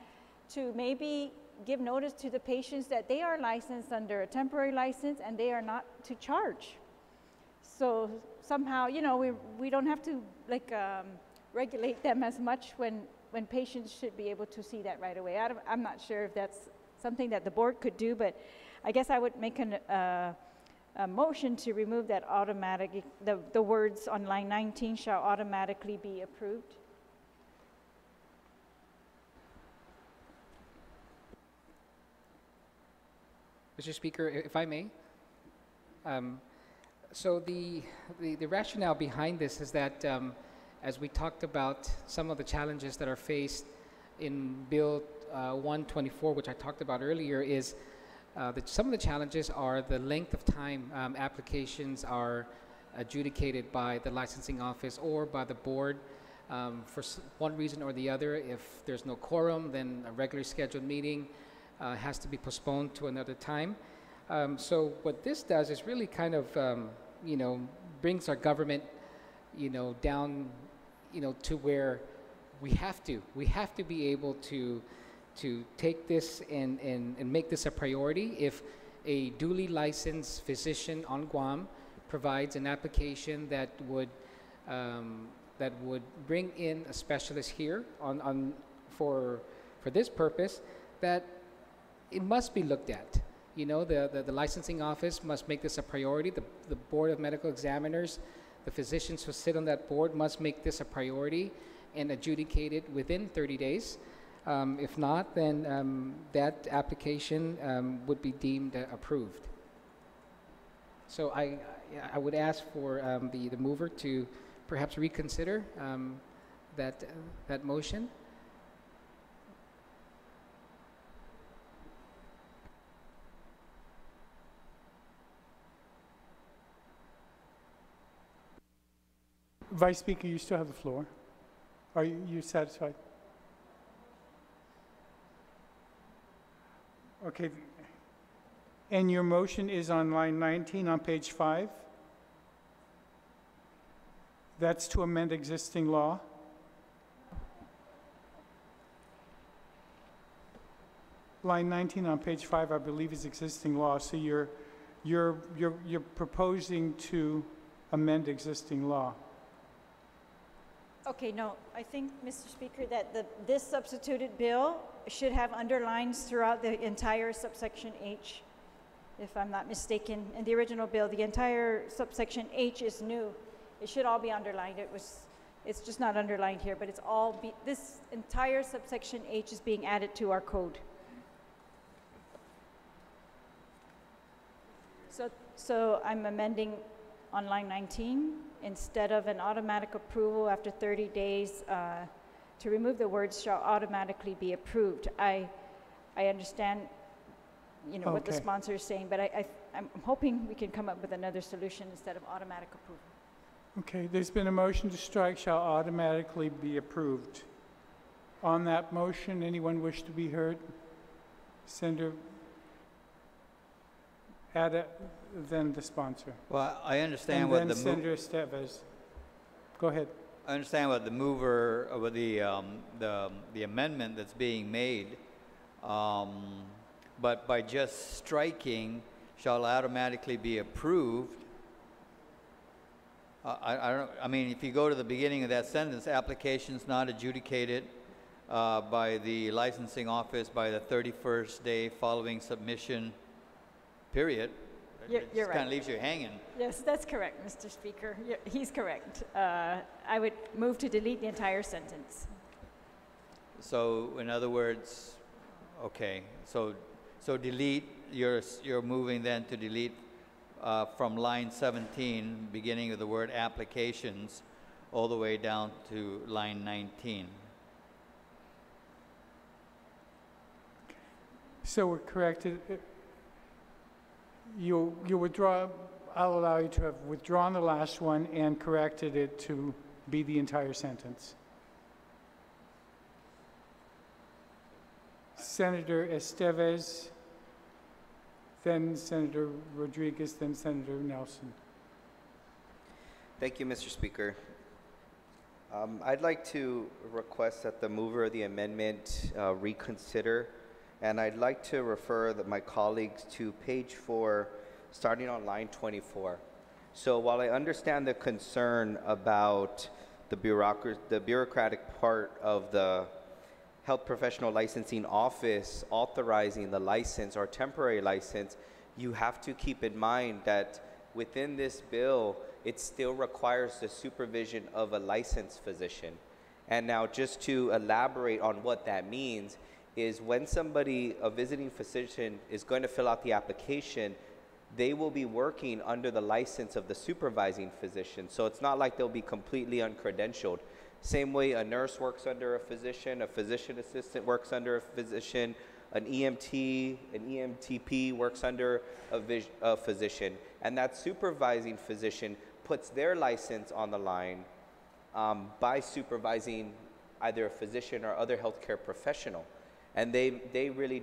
to maybe give notice to the patients that they are licensed under a temporary license and they are not to charge. So somehow, you know, we don't have to regulate them as much when patients should be able to see that right away. I'm not sure if that's something that the board could do, but I guess I would make a motion to remove that automatic, the words on line 19 shall automatically be approved. Mr. Speaker, if I may. So the rationale behind this is that as we talked about some of the challenges that are faced in Bill 124, which I talked about earlier, is some of the challenges are the length of time applications are adjudicated by the licensing office or by the board for one reason or the other. If there's no quorum, then a regularly scheduled meeting has to be postponed to another time. So what this does is really kind of, you know, brings our government, you know, down, you know, to where we have to be able to take this and make this a priority. If a duly licensed physician on Guam provides an application that would bring in a specialist here for this purpose, that it must be looked at. You know, the licensing office must make this a priority. The Board of Medical Examiners, the physicians who sit on that board must make this a priority and adjudicate it within 30 days. If not, then that application would be deemed approved. So I would ask for the mover to perhaps reconsider that motion. Vice Speaker, you still have the floor. Are you satisfied? Okay. And your motion is on line 19 on page 5? That's to amend existing law? Line 19 on page 5, I believe, is existing law. So you're proposing to amend existing law. Okay, no, I think, Mr. Speaker, that this substituted bill should have underlines throughout the entire subsection H, if I'm not mistaken. In the original bill, the entire subsection H is new. It should all be underlined. It's just not underlined here, but it's all this entire subsection H is being added to our code. So I'm amending on line 19, instead of an automatic approval after 30 days, to remove the words shall automatically be approved. I understand, you know, what the sponsor is saying, but I'm hoping we can come up with another solution instead of automatic approval. Okay, there's been a motion to strike shall automatically be approved. On that motion, anyone wish to be heard? Senator Ada, then the sponsor. Well, I understand and what then the Senator Estevez. Go ahead. I understand what the mover, what the amendment that's being made, but by just striking shall automatically be approved. I mean, if you go to the beginning of that sentence, applications not adjudicated by the licensing office by the 31st day following submission, period. You're right. Kind of leaves you hanging. Yes, that's correct, Mr. Speaker. He's correct. I would move to delete the entire sentence. So, in other words, Okay, so delete, you're moving then to delete from line 17, beginning with the word applications, all the way down to line 19. So we're corrected. You withdraw, I'll allow you to have withdrawn the last one and corrected it to be the entire sentence. Senator Estevez, then Senator Rodriguez, then Senator Nelson. Thank you, Mr. Speaker. I'd like to request that the mover of the amendment reconsider, and I'd like to refer my colleagues to page 4, starting on line 24. So while I understand the concern about the bureaucratic part of the Health Professional Licensing Office authorizing the license or temporary license, you have to keep in mind that within this bill, it still requires the supervision of a licensed physician. And now just to elaborate on what that means is when a visiting physician is going to fill out the application, they will be working under the license of the supervising physician. So it's not like they'll be completely uncredentialed. Same way a nurse works under a physician assistant works under a physician, an EMT, an EMTP works under a physician. And that supervising physician puts their license on the line by supervising either a physician or other healthcare professional. And they really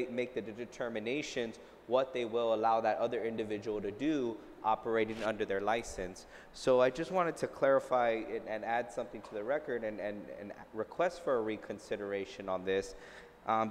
make the determinations what they will allow that other individual to do operating under their license. So I just wanted to clarify and add something to the record and request for a reconsideration on this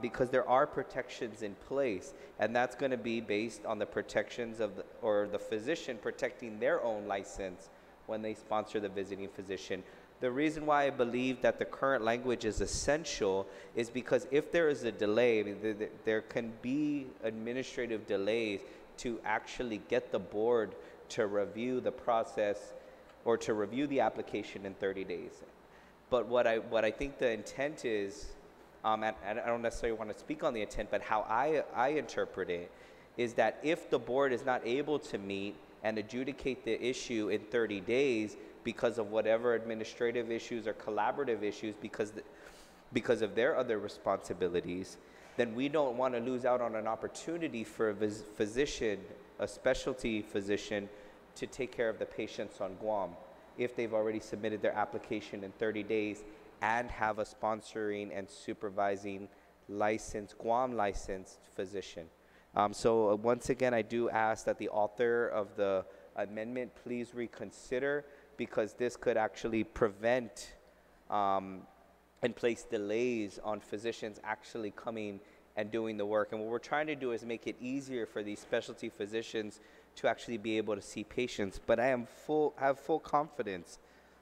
because there are protections in place, and that's going to be based on the protections of the physician protecting their own license when they sponsor the visiting physician. The reason why I believe that the current language is essential is because if there is a delay, I mean, there can be administrative delays to actually get the board to review the process or to review the application in 30 days. But what I think the intent is, and I don't necessarily want to speak on the intent, but how I interpret it is that if the board is not able to meet and adjudicate the issue in 30 days because of whatever administrative issues or collaborative issues because of their other responsibilities, then we don't want to lose out on an opportunity for a physician, a specialty physician, to take care of the patients on Guam if they've already submitted their application in 30 days and have a sponsoring and supervising Guam licensed physician. So once again, I do ask that the author of the amendment please reconsider, because this could actually prevent and place delays on physicians actually coming and doing the work. And what we're trying to do is make it easier for these specialty physicians to actually be able to see patients. But I have full confidence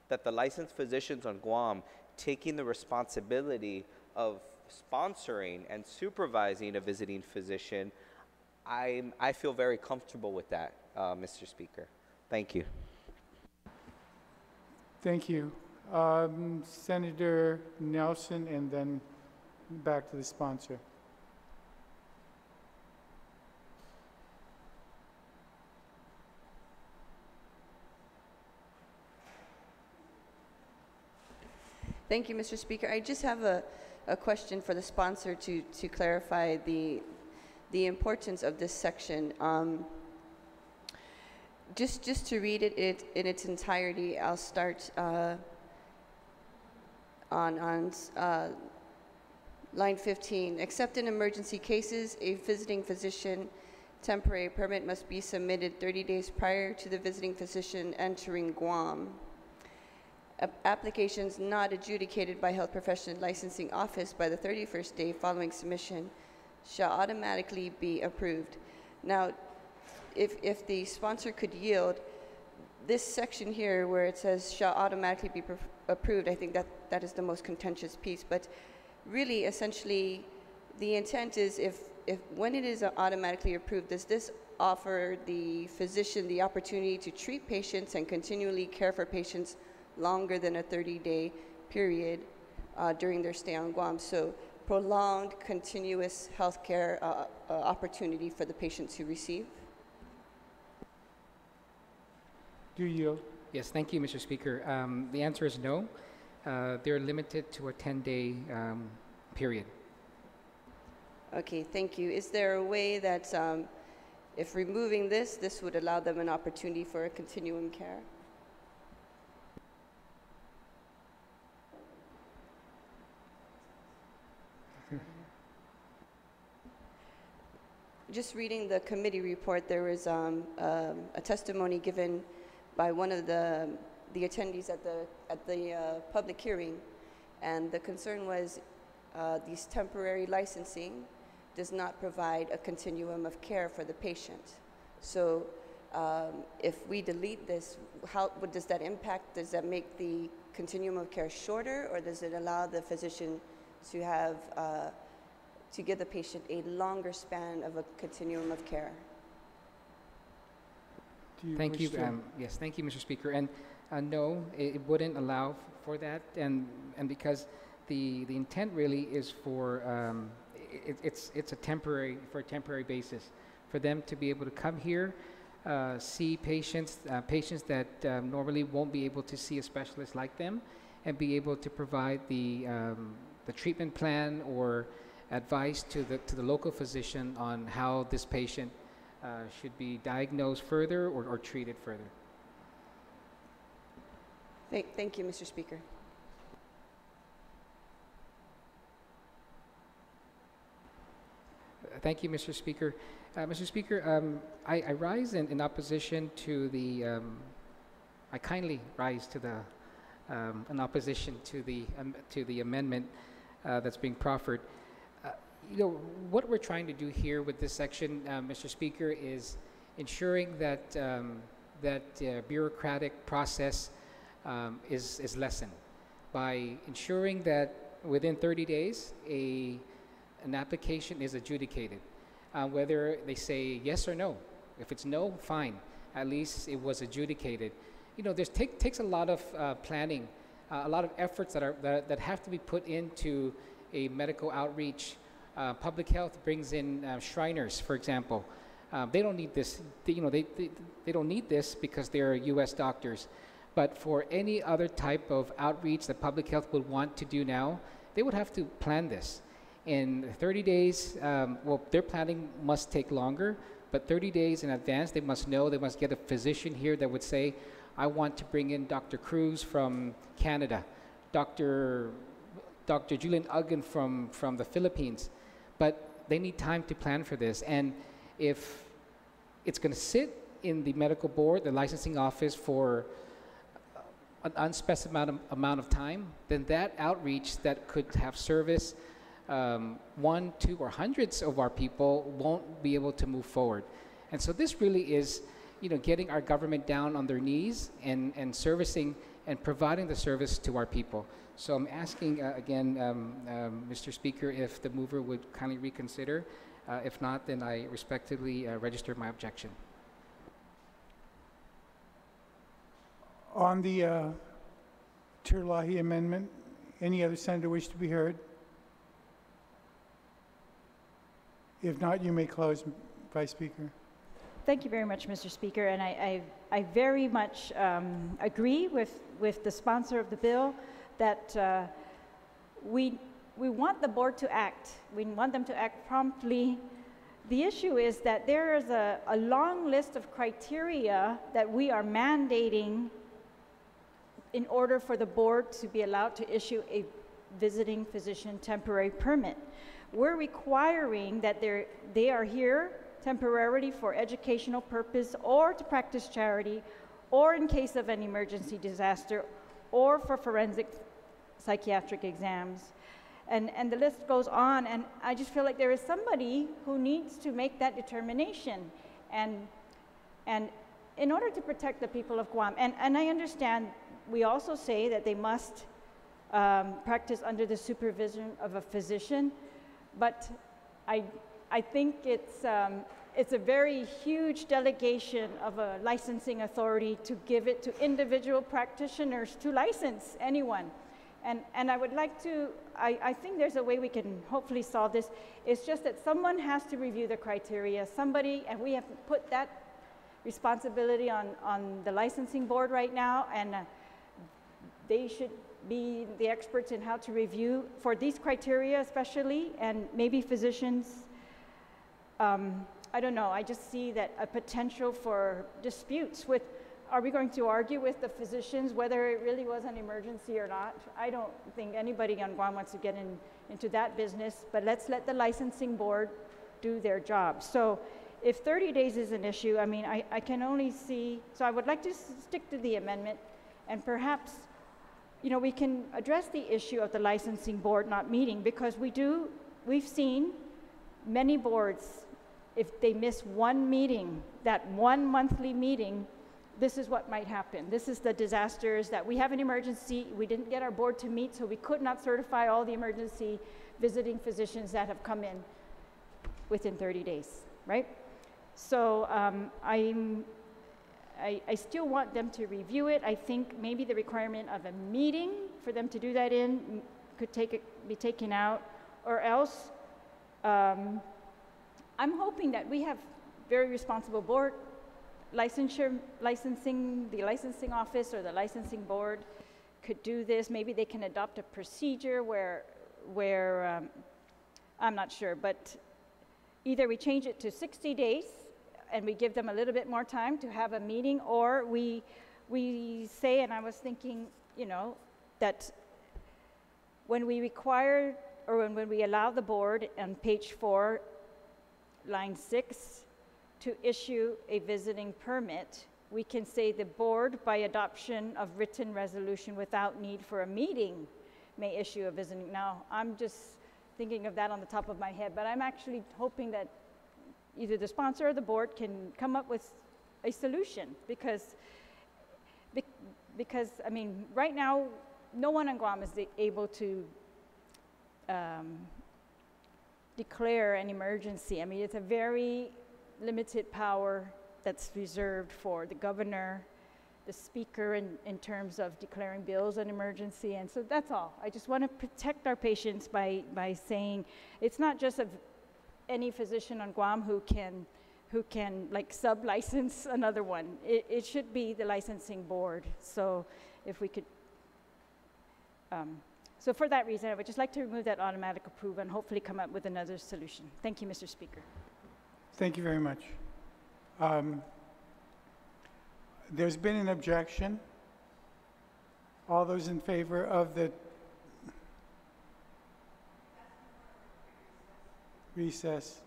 that the licensed physicians on Guam taking the responsibility of sponsoring and supervising a visiting physician, I feel very comfortable with that, Mr. Speaker. Thank you. Thank you. Senator Nelson, and then back to the sponsor. Thank you, Mr. Speaker. I just have a question for the sponsor to clarify the importance of this section. Just to read it in its entirety, I'll start on line 15. Except in emergency cases, a visiting physician temporary permit must be submitted 30 days prior to the visiting physician entering Guam. Applications not adjudicated by Health Professional Licensing Office by the 31st day following submission shall automatically be approved. Now, if the sponsor could yield, this section here where it says shall automatically be approved, I think that is the most contentious piece. But really, essentially, the intent is if when it is automatically approved, does this offer the physician the opportunity to treat patients and continually care for patients longer than a 30-day period during their stay on Guam? So prolonged, continuous health care opportunity for the patients who receive? Do you yield? Yes, thank you, Mr. Speaker. The answer is no. They're limited to a 10-day period. Okay, thank you. Is there a way that if removing this, this would allow them an opportunity for a continuum care? Just reading the committee report, there was a testimony given by one of the attendees at the public hearing, and the concern was these temporary licensing does not provide a continuum of care for the patient. So if we delete this, what does that impact? Does that make the continuum of care shorter, or does it allow the physician to have to give the patient a longer span of a continuum of care? Thank you. Yes, thank you, Mr. Speaker. And no, it wouldn't allow for that, and because the intent really is for it's a temporary basis for them to be able to come here, see patients that normally won't be able to see a specialist like them, and be able to provide the treatment plan or advice to the local physician on how this patient should be diagnosed further or treated further. Thank you, Mr. Speaker. Thank you, Mr. Speaker. Mr. Speaker, I rise in opposition to the, I kindly rise to the, in opposition to the amendment that's being proffered. You know, what we're trying to do here with this section, Mr. Speaker, is ensuring that bureaucratic process is lessened by ensuring that within 30 days an application is adjudicated, whether they say yes or no. If it's no, fine. At least it was adjudicated. You know, takes a lot of planning, a lot of efforts that have to be put into a medical outreach. Public health brings in Shriners, for example. They don't need this. They don't need this because they're U.S. doctors. But for any other type of outreach that public health would want to do now, they would have to plan this. In 30 days, well, their planning must take longer, but 30 days in advance, they must know, they must get a physician here that would say, I want to bring in Dr. Cruz from Canada, Dr. Julian Uggan from the Philippines. But they need time to plan for this. And if it's going to sit in the medical board, the licensing office, for an unspecified amount of time, then that outreach that could have service one, two, or hundreds of our people won't be able to move forward. And so this really is, you know, getting our government down on their knees and servicing and providing the service to our people. So I'm asking again, Mr. Speaker, if the mover would kindly reconsider. If not, then I respectfully register my objection. On the Tirlahi amendment, any other senator wish to be heard? If not, you may close, Vice Speaker. Thank you very much, Mr. Speaker, and I very much agree with the sponsor of the bill that we want the board to act. We want them to act promptly. The issue is that there is a long list of criteria that we are mandating in order for the board to be allowed to issue a visiting physician temporary permit. We're requiring that they are here temporarily for educational purpose or to practice charity or in case of an emergency disaster or for forensic psychiatric exams. And the list goes on, and I just feel like there is somebody who needs to make that determination. And in order to protect the people of Guam, and I understand we also say that they must practice under the supervision of a physician, but I think it's a very huge delegation of a licensing authority to give it to individual practitioners to license anyone. And I would like to, I think there's a way we can hopefully solve this. It's just that someone has to review the criteria. Somebody, and we have put that responsibility on the licensing board right now, and they should be the experts in how to review for these criteria especially, and maybe physicians. I don't know, I just see that a potential for disputes with, are we going to argue with the physicians whether it really was an emergency or not? I don't think anybody on Guam wants to get into that business, but let's let the licensing board do their job. So if 30 days is an issue, I mean, I can only see, so I would like to stick to the amendment, and perhaps, you know, we can address the issue of the licensing board not meeting, because we've seen many boards, if they miss one meeting, that one monthly meeting, this is what might happen. This is the disasters that we have an emergency, we didn't get our board to meet, so we could not certify all the emergency visiting physicians that have come in within 30 days, right? So I still want them to review it. I think maybe the requirement of a meeting for them to do that in could be taken out, or else I'm hoping that we have very responsible board, licensing, the licensing office or the licensing board could do this. Maybe they can adopt a procedure where I'm not sure, but either we change it to 60 days and we give them a little bit more time to have a meeting, or we say, and I was thinking, you know, that when we require, or when we allow the board on page 4, line 6, to issue a visiting permit, we can say the board, by adoption of written resolution without need for a meeting, may issue a visiting. Now, I'm just thinking of that on the top of my head, but I'm actually hoping that either the sponsor or the board can come up with a solution, because I mean, right now, no one in Guam is able to declare an emergency. I mean, it's a very limited power that's reserved for the governor, the speaker, in terms of declaring bills an emergency. And so that's all. I just want to protect our patients by saying it's not just of any physician on Guam who can like sub-license another one. It should be the licensing board. So if we could, so for that reason, I would just like to remove that automatic approval and hopefully come up with another solution. Thank you, Mr. Speaker. Thank you very much. There's been an objection. All those in favor of the recess?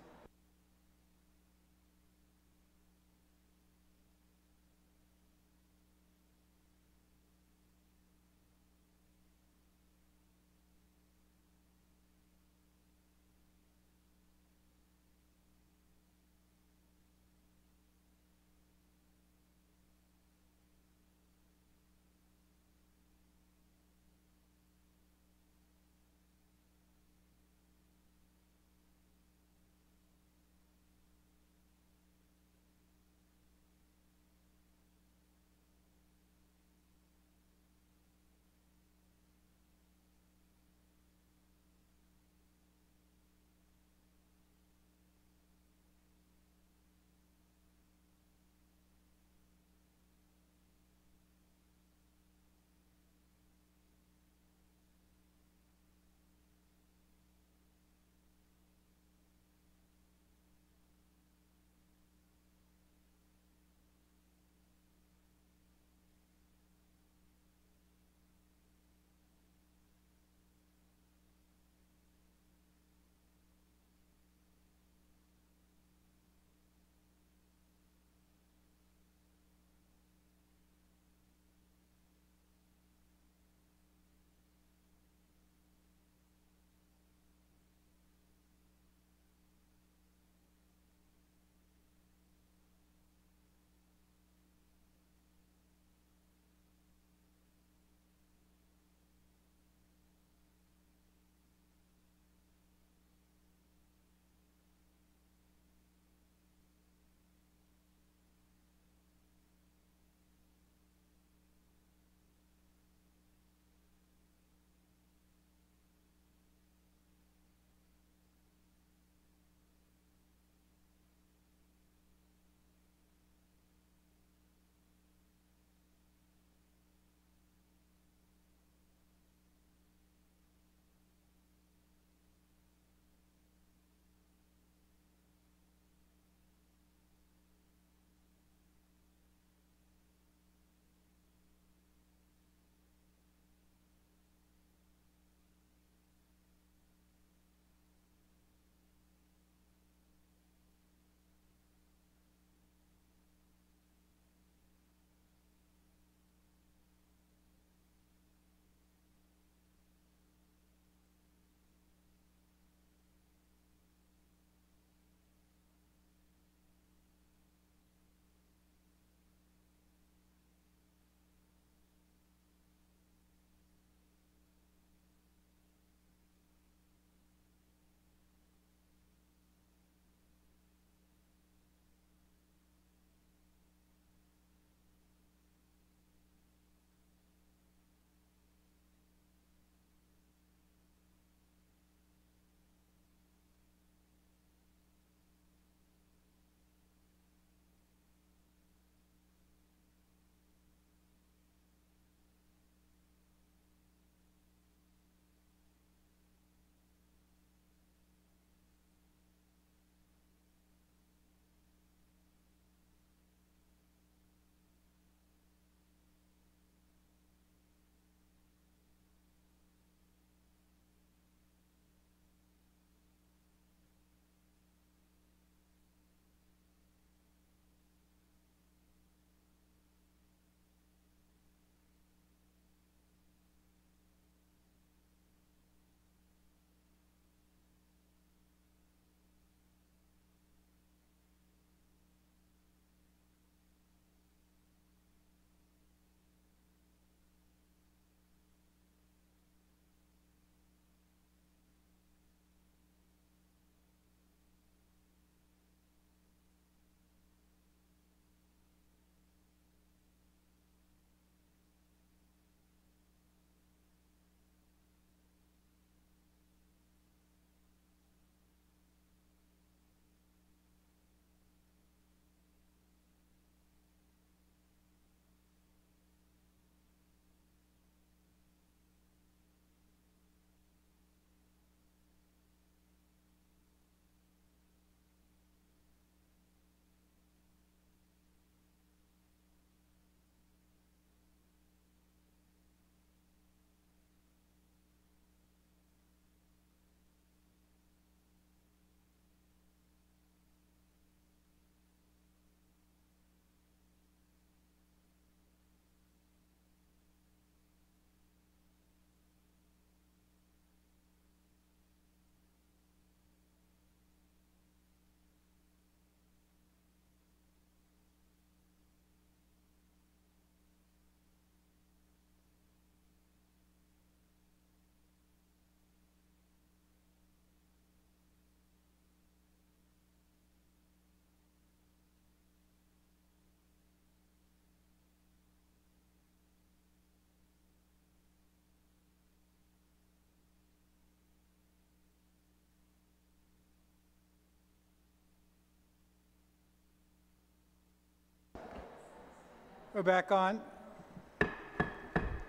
We're back on.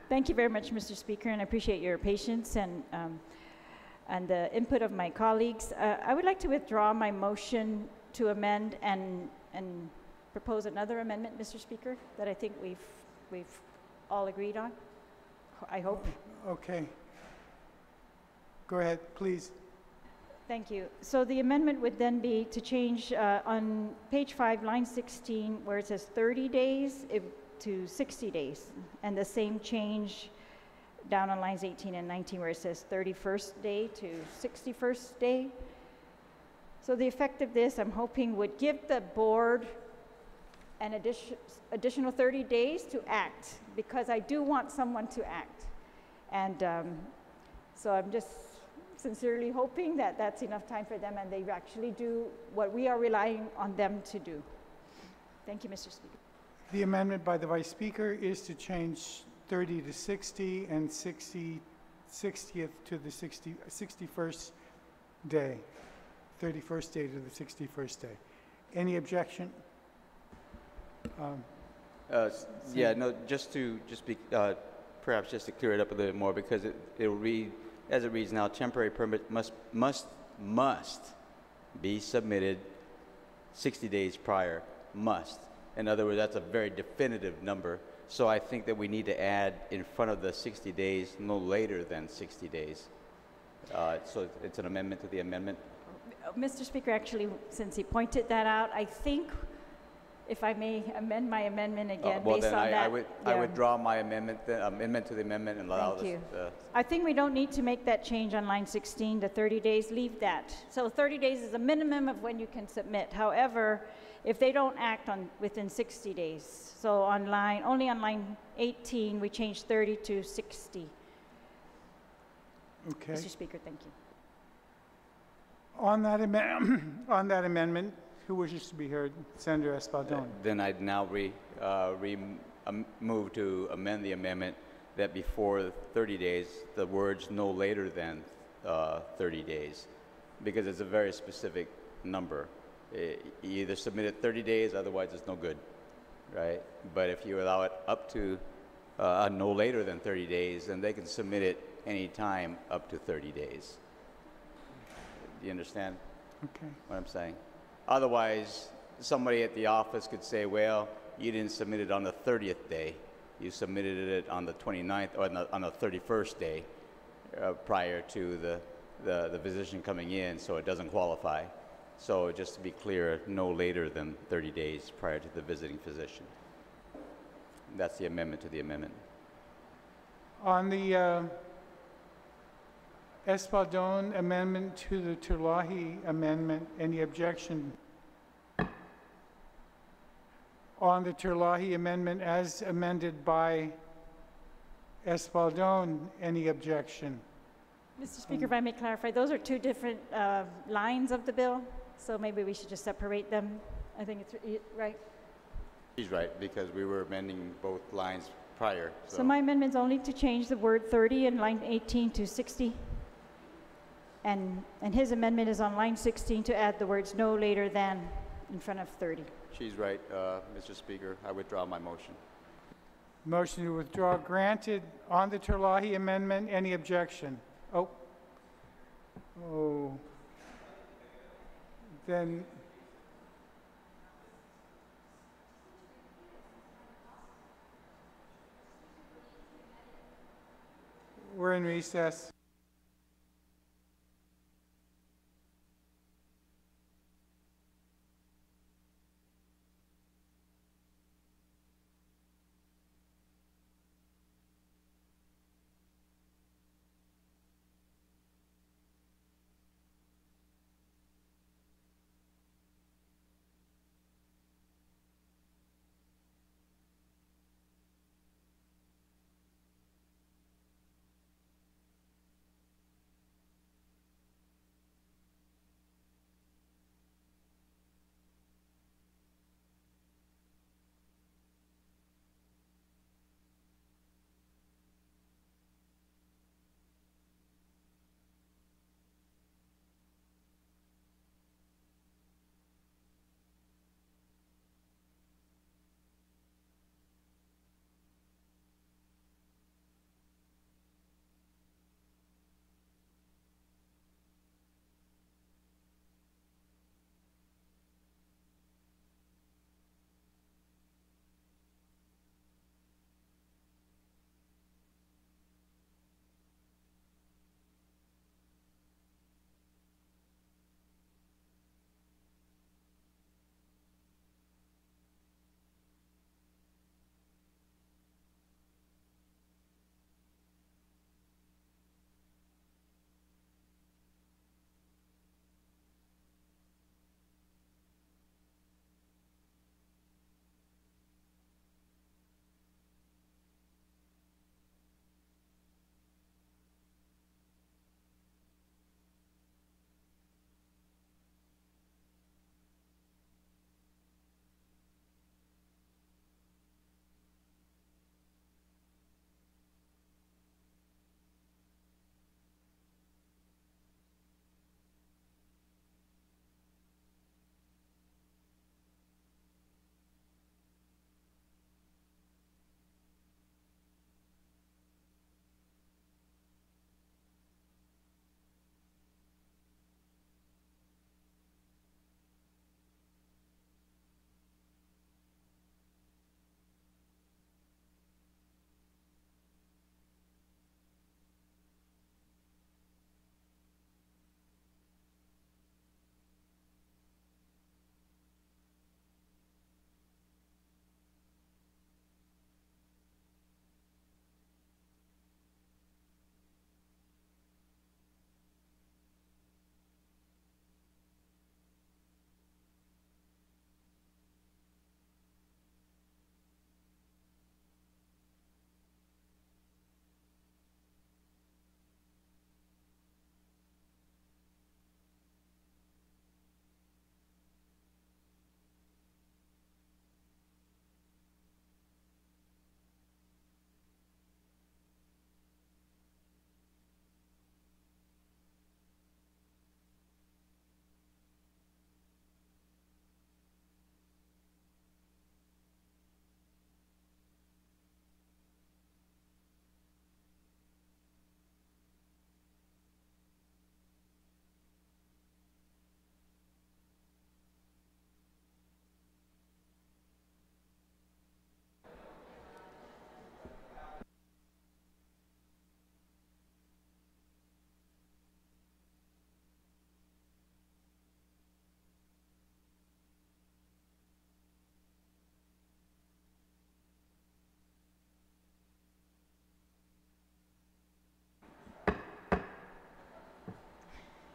Thank you very much, Mr. Speaker, and I appreciate your patience and the input of my colleagues. I would like to withdraw my motion to amend and propose another amendment, Mr. Speaker, that I think we've all agreed on, I hope. Okay. Go ahead, please. Thank you. So the amendment would then be to change on page 5, line 16, where it says 30 days to 60 days, and the same change down on lines 18 and 19 where it says 31st day to 61st day. So the effect of this, I'm hoping, would give the board an additional 30 days to act, because I do want someone to act. And so I'm just sincerely hoping that that's enough time for them and they actually do what we are relying on them to do. Thank you, Mr. Speaker. The amendment by the Vice Speaker is to change 30 to 60 and 60th to the 61st day. 31st day to the 61st day. Any objection? Yeah, no, perhaps just to clear it up a little bit more, because it'll read, as it reads now, temporary permit must be submitted 60 days prior, must. In other words, that's a very definitive number. So I think that we need to add in front of the 60 days, no later than 60 days. So it's an amendment to the amendment. Mr. Speaker, actually, since he pointed that out, I think, if I may amend my amendment again based on that. I withdraw my amendment to the amendment and allow Thank this. you. I think we don't need to make that change on line 16, the 30 days, leave that. So 30 days is a minimum of when you can submit. However, if they don't act within 60 days, so only on line 18, we changed 30 to 60. Okay. Mr. Speaker, thank you. On that amendment, who wishes to be heard? Senator Espaldon. Then I'd now move to amend the amendment that before 30 days, the words no later than 30 days, because it's a very specific number. You either submit it 30 days, otherwise it's no good, right? But if you allow it up to no later than 30 days, then they can submit it any time up to 30 days. Do you understand what I'm saying? Otherwise, somebody at the office could say, well, you didn't submit it on the 30th day. You submitted it on the 29th or on the 31st day prior to the physician coming in, so it doesn't qualify. So just to be clear, no later than 30 days prior to the visiting physician. That's the amendment to the amendment. On the Espaldon amendment to the Terlahi amendment, any objection? On the Terlahi amendment as amended by Espaldon, any objection? Mr. Speaker, if I may clarify, those are two different lines of the bill, so maybe we should just separate them. I think it's right. He's right, because we were amending both lines prior. So my amendment's only to change the word 30 in line 18 to 60. And his amendment is on line 16 to add the words no later than in front of 30. She's right, Mr. Speaker. I withdraw my motion. Motion to withdraw granted. On the Terlahi amendment, any objection? Oh. Then we're in recess.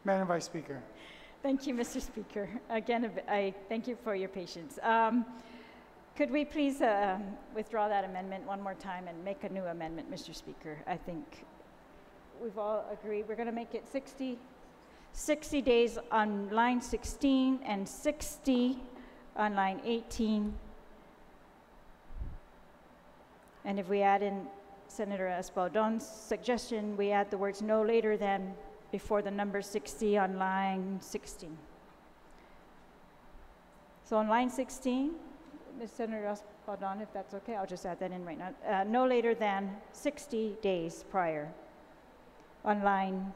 Madam Vice Speaker. Thank you, Mr. Speaker. Again, I thank you for your patience. Could we please withdraw that amendment one more time and make a new amendment, Mr. Speaker? I think we've all agreed. We're going to make it 60 days on line 16 and 60 on line 18. And if we add in Senator Espaldon's suggestion, we add the words no later than before the number 60 on line 16. So on line 16, Ms. Senator Espaldon, if that's okay, I'll just add that in right now. No later than 60 days prior. On line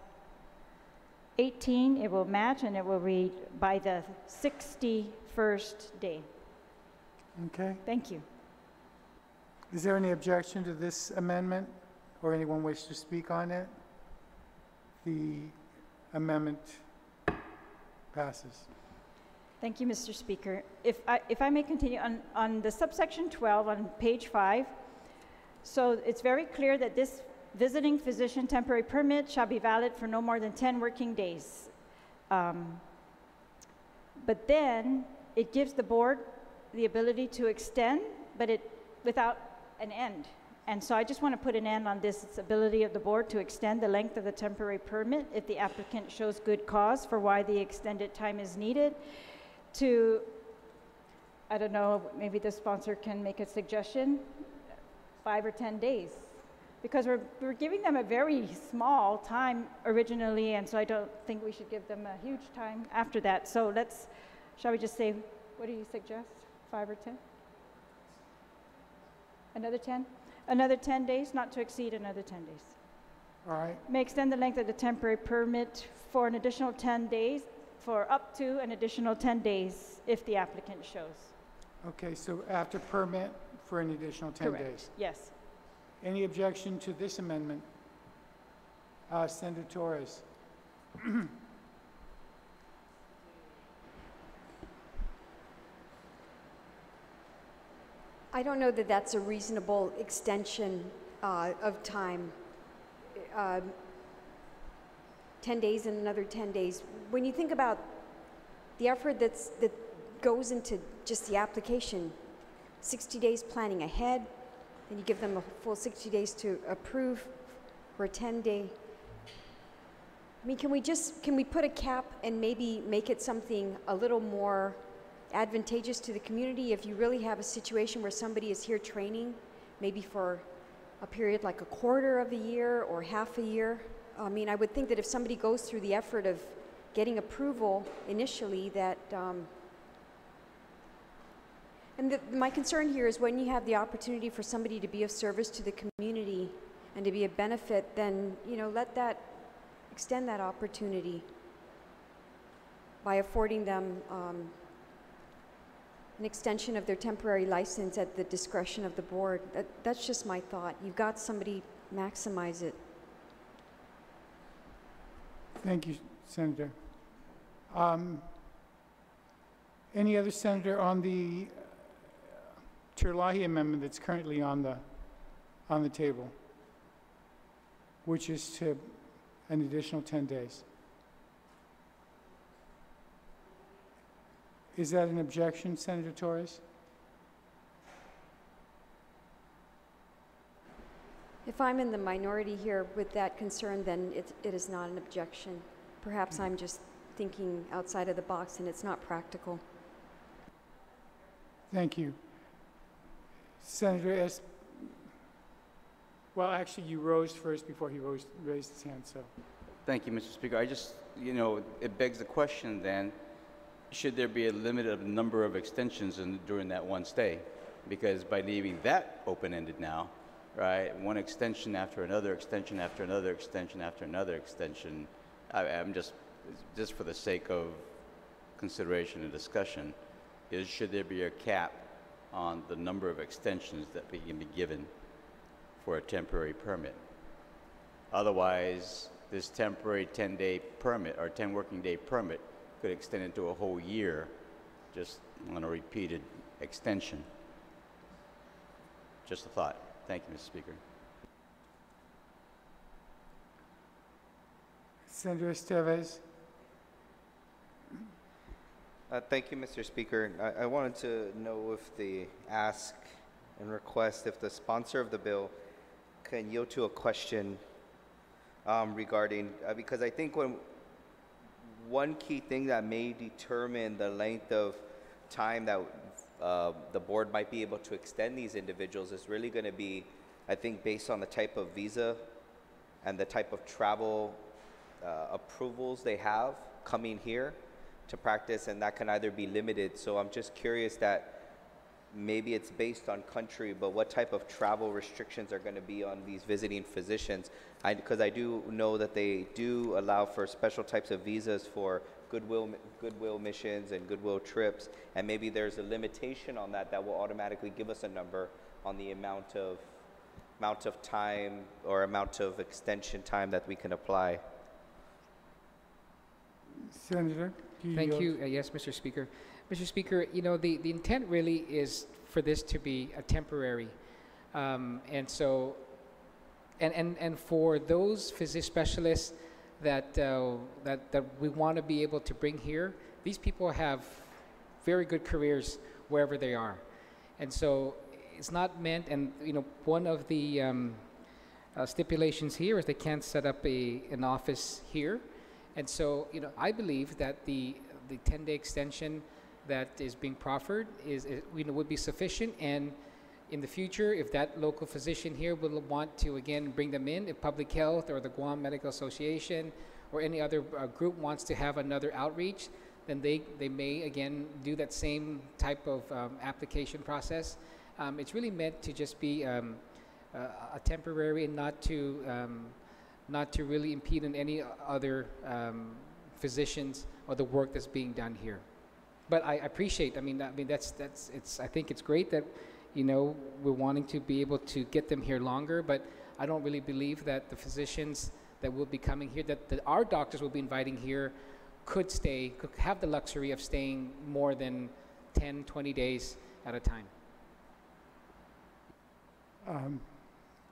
18, it will match and it will read by the 61st day. Okay. Thank you. Is there any objection to this amendment or anyone wish to speak on it? The amendment passes. Thank you, Mr. Speaker. If I may continue on the subsection 12 on page 5, so it's very clear that this visiting physician temporary permit shall be valid for no more than 10 working days. But then it gives the board the ability to extend, but without an end. And so I just want to put an end on this ability of the board to extend the length of the temporary permit if the applicant shows good cause for why the extended time is needed to, I don't know, maybe the sponsor can make a suggestion, 5 or 10 days. Because we're giving them a very small time originally, and so I don't think we should give them a huge time after that. So shall we just say, what do you suggest, 5 or 10? Another 10? Another 10 days, not to exceed another 10 days. All right. May extend the length of the temporary permit for an additional 10 days, for up to an additional 10 days if the applicant shows. Okay, so after permit for an additional 10 Correct. days. Yes. Any objection to this amendment? Senator Torres. I don't know that that's a reasonable extension of time. 10 days and another 10 days. When you think about the effort that goes into just the application, 60 days planning ahead, then you give them a full 60 days to approve for a 10-day. I mean, can we put a cap and maybe make it something a little more advantageous to the community if you really have a situation where somebody is here training, maybe for a period like a quarter of a year or half a year? I mean, I would think that if somebody goes through the effort of getting approval initially, that, my concern here is when you have the opportunity for somebody to be of service to the community and to be a benefit, then, extend that opportunity by affording them an extension of their temporary license at the discretion of the board. That's just my thought. You've got somebody, maximize it. Thank you, Senator. Any other senator on the Terlahi amendment that's currently on the table, which is to an additional 10 days? Is that an objection, Senator Torres? If I'm in the minority here with that concern, then it is not an objection. Perhaps I'm just thinking outside of the box and it's not practical. Thank you. Senator well, actually, you rose first before he raised his hand, so. Thank you, Mr. Speaker. I just, it begs the question then, should there be a limited number of extensions during that one stay? Because by leaving that open-ended now, right, one extension after another extension after another extension after another extension, I'm just for the sake of consideration and discussion, should there be a cap on the number of extensions that can be given for a temporary permit? Otherwise, this temporary 10-day permit or 10 working day permit could extend into a whole year just on a repeated extension. Just a thought. Thank you, Mr. Speaker. Senator Estevez. Thank you, Mr. Speaker. I wanted to know if the ask and request, if the sponsor of the bill can yield to a question regarding, because I think one key thing that may determine the length of time that the board might be able to extend these individuals is really going to be, I think, based on the type of visa and the type of travel approvals they have coming here to practice, and that can either be limited. So I'm just curious that maybe it's based on country, but what type of travel restrictions are going to be on these visiting physicians? Because I do know that they do allow for special types of visas for goodwill missions and goodwill trips, and maybe there's a limitation on that will automatically give us a number on the amount of time or amount of extension time that we can apply. Senator, do you Thank yield? you. Yes, Mr. Speaker. Mr. Speaker, you know, the intent really is for this to be a temporary. And so, and for those physician specialists that we want to be able to bring here, these people have very good careers wherever they are. And so it's not meant, and you know, one of the stipulations here is they can't set up an office here. And so, you know, I believe that the 10-day extension that is being proffered is you know, would be sufficient. And in the future, if that local physician here will want to again bring them in, if Public Health or the Guam Medical Association or any other group wants to have another outreach, then they may again do that same type of application process. It's really meant to just be a temporary and not to really impede on any other physicians or the work that's being done here. But I appreciate. I mean that's it's. I think it's great that, you know, we're wanting to be able to get them here longer. But I don't really believe that the physicians that will be coming here, that our doctors will be inviting here, could have the luxury of staying more than 10, 20 days at a time.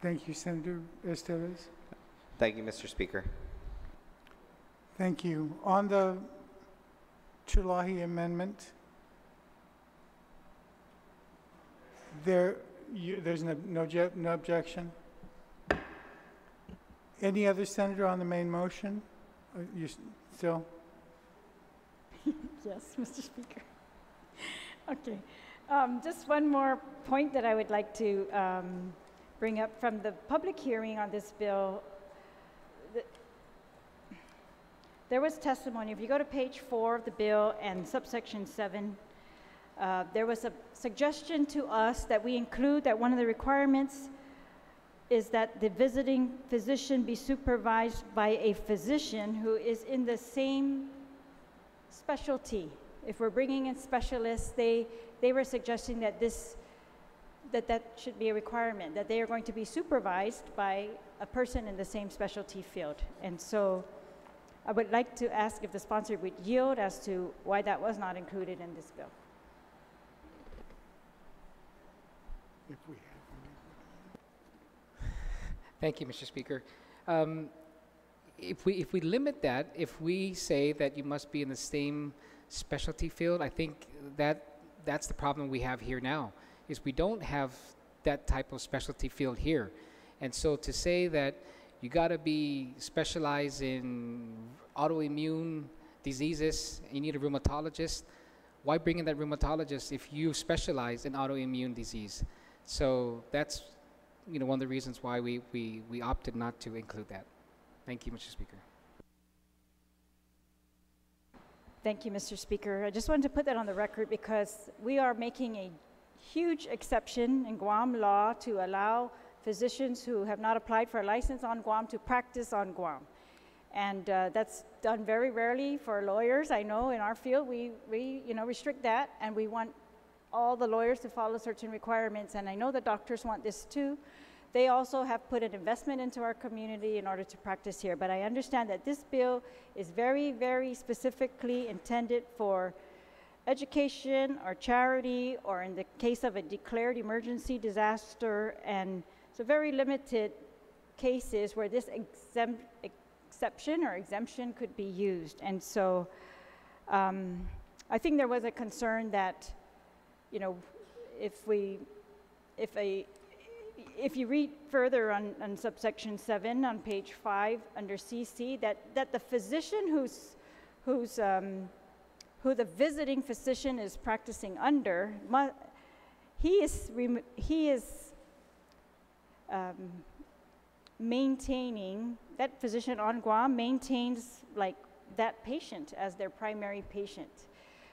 Thank you, Senator Estevez. Thank you, Mr. Speaker. Thank you. On the Chulahi amendment, there's no objection. Any other senator on the main motion? You still? Yes, Mr. Speaker. Okay. Just one more point that I would like to bring up from the public hearing on this bill. There was testimony. If you go to page 4 of the bill and subsection 7, there was a suggestion to us that we include that one of the requirements is that the visiting physician be supervised by a physician who is in the same specialty. If we're bringing in specialists, they were suggesting that that should be a requirement, that they are going to be supervised by a person in the same specialty field. And so I would like to ask if the sponsor would yield as to why that was not included in this bill. If we have. Thank you, Mr. Speaker. If we limit that, if we say that you must be in the same specialty field, I think that's the problem we have here now, is we don't have that type of specialty field here. And so to say that you got to be specialized in autoimmune diseases, you need a rheumatologist, why bring in that rheumatologist if you specialize in autoimmune disease? So that's, you know, one of the reasons why we opted not to include that. Thank you, Mr. Speaker. Thank you, Mr. Speaker. I just wanted to put that on the record because we are making a huge exception in Guam law to allow physicians who have not applied for a license on Guam to practice on Guam. And that's done very rarely for lawyers. I know in our field we restrict that, and we want all the lawyers to follow certain requirements, and I know the doctors want this too. They also have put an investment into our community in order to practice here, but I understand that this bill is very, very specifically intended for education or charity, or in the case of a declared emergency disaster, and so very limited cases where this exception or exemption could be used. And so I think there was a concern that, you know, if you read further on subsection 7 on page 5 under CC, that the physician who the visiting physician is practicing under, he is maintaining, that physician on Guam maintains like that patient as their primary patient.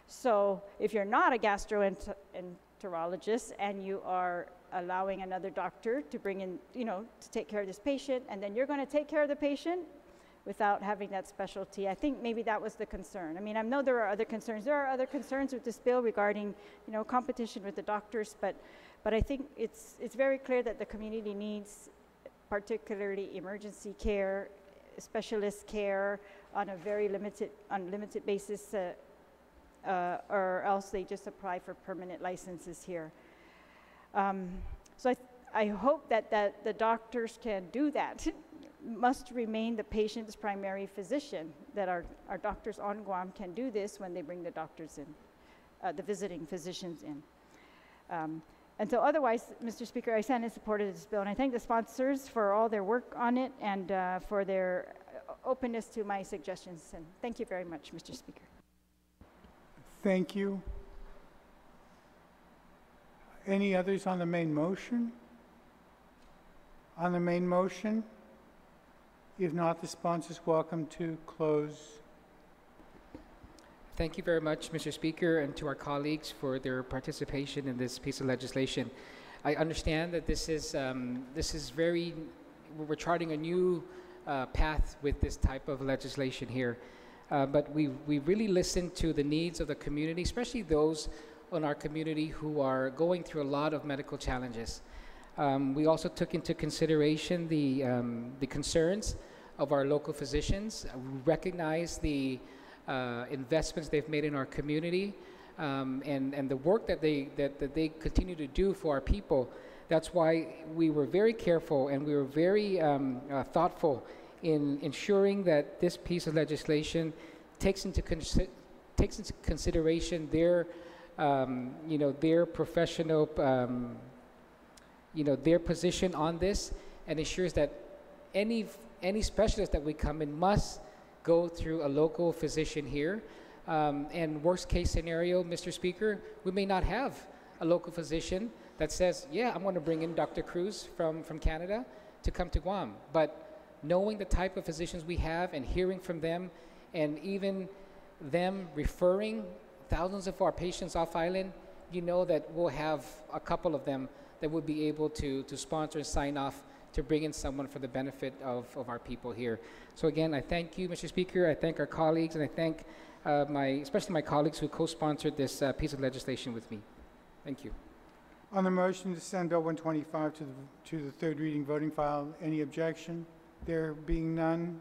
So if you're not a gastroenterologist and you are allowing another doctor to bring in, you know, to take care of this patient, and then you're going to take care of the patient without having that specialty. I think maybe that was the concern. I mean, I know there are other concerns. There are other concerns with this bill regarding, you know, competition with the doctors, but I think it's very clear that the community needs particularly emergency care, specialist care on a very limited basis, or else they just apply for permanent licenses here. So I hope that the doctors can do that. Must remain the patient's primary physician, that our doctors on Guam can do this when they bring the doctors in, the visiting physicians in. And so otherwise, Mr. Speaker, I stand in support of this bill, and I thank the sponsors for all their work on it and for their openness to my suggestions. And thank you very much, Mr. Speaker. Thank you. Any others on the main motion? On the main motion? If not, the sponsors welcome to close. Thank you very much, Mr. Speaker, and to our colleagues for their participation in this piece of legislation. I understand that this is very, we're charting a new path with this type of legislation here. But we really listened to the needs of the community, especially those in our community who are going through a lot of medical challenges. We also took into consideration the concerns of our local physicians. We recognize the investments they've made in our community, and the work that they continue to do for our people. That's why we were very careful and we were very thoughtful in ensuring that this piece of legislation takes into consideration their their professional their position on this, and ensures that any specialist that we come in must go through a local physician here. And worst case scenario, Mr. Speaker, we may not have a local physician that says, yeah, I'm going to bring in Dr. Cruz from Canada to come to Guam. But knowing the type of physicians we have and hearing from them, and even them referring thousands of our patients off island, you know that we'll have a couple of them that would be able to sponsor and sign off to bring in someone for the benefit of our people here. So again, I thank you, Mr. Speaker. I thank our colleagues, and I thank especially my colleagues who co-sponsored this piece of legislation with me. Thank you. On the motion to send Bill 125 to the third reading voting file, any objection? There being none,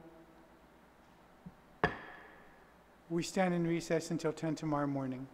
we stand in recess until 10 tomorrow morning.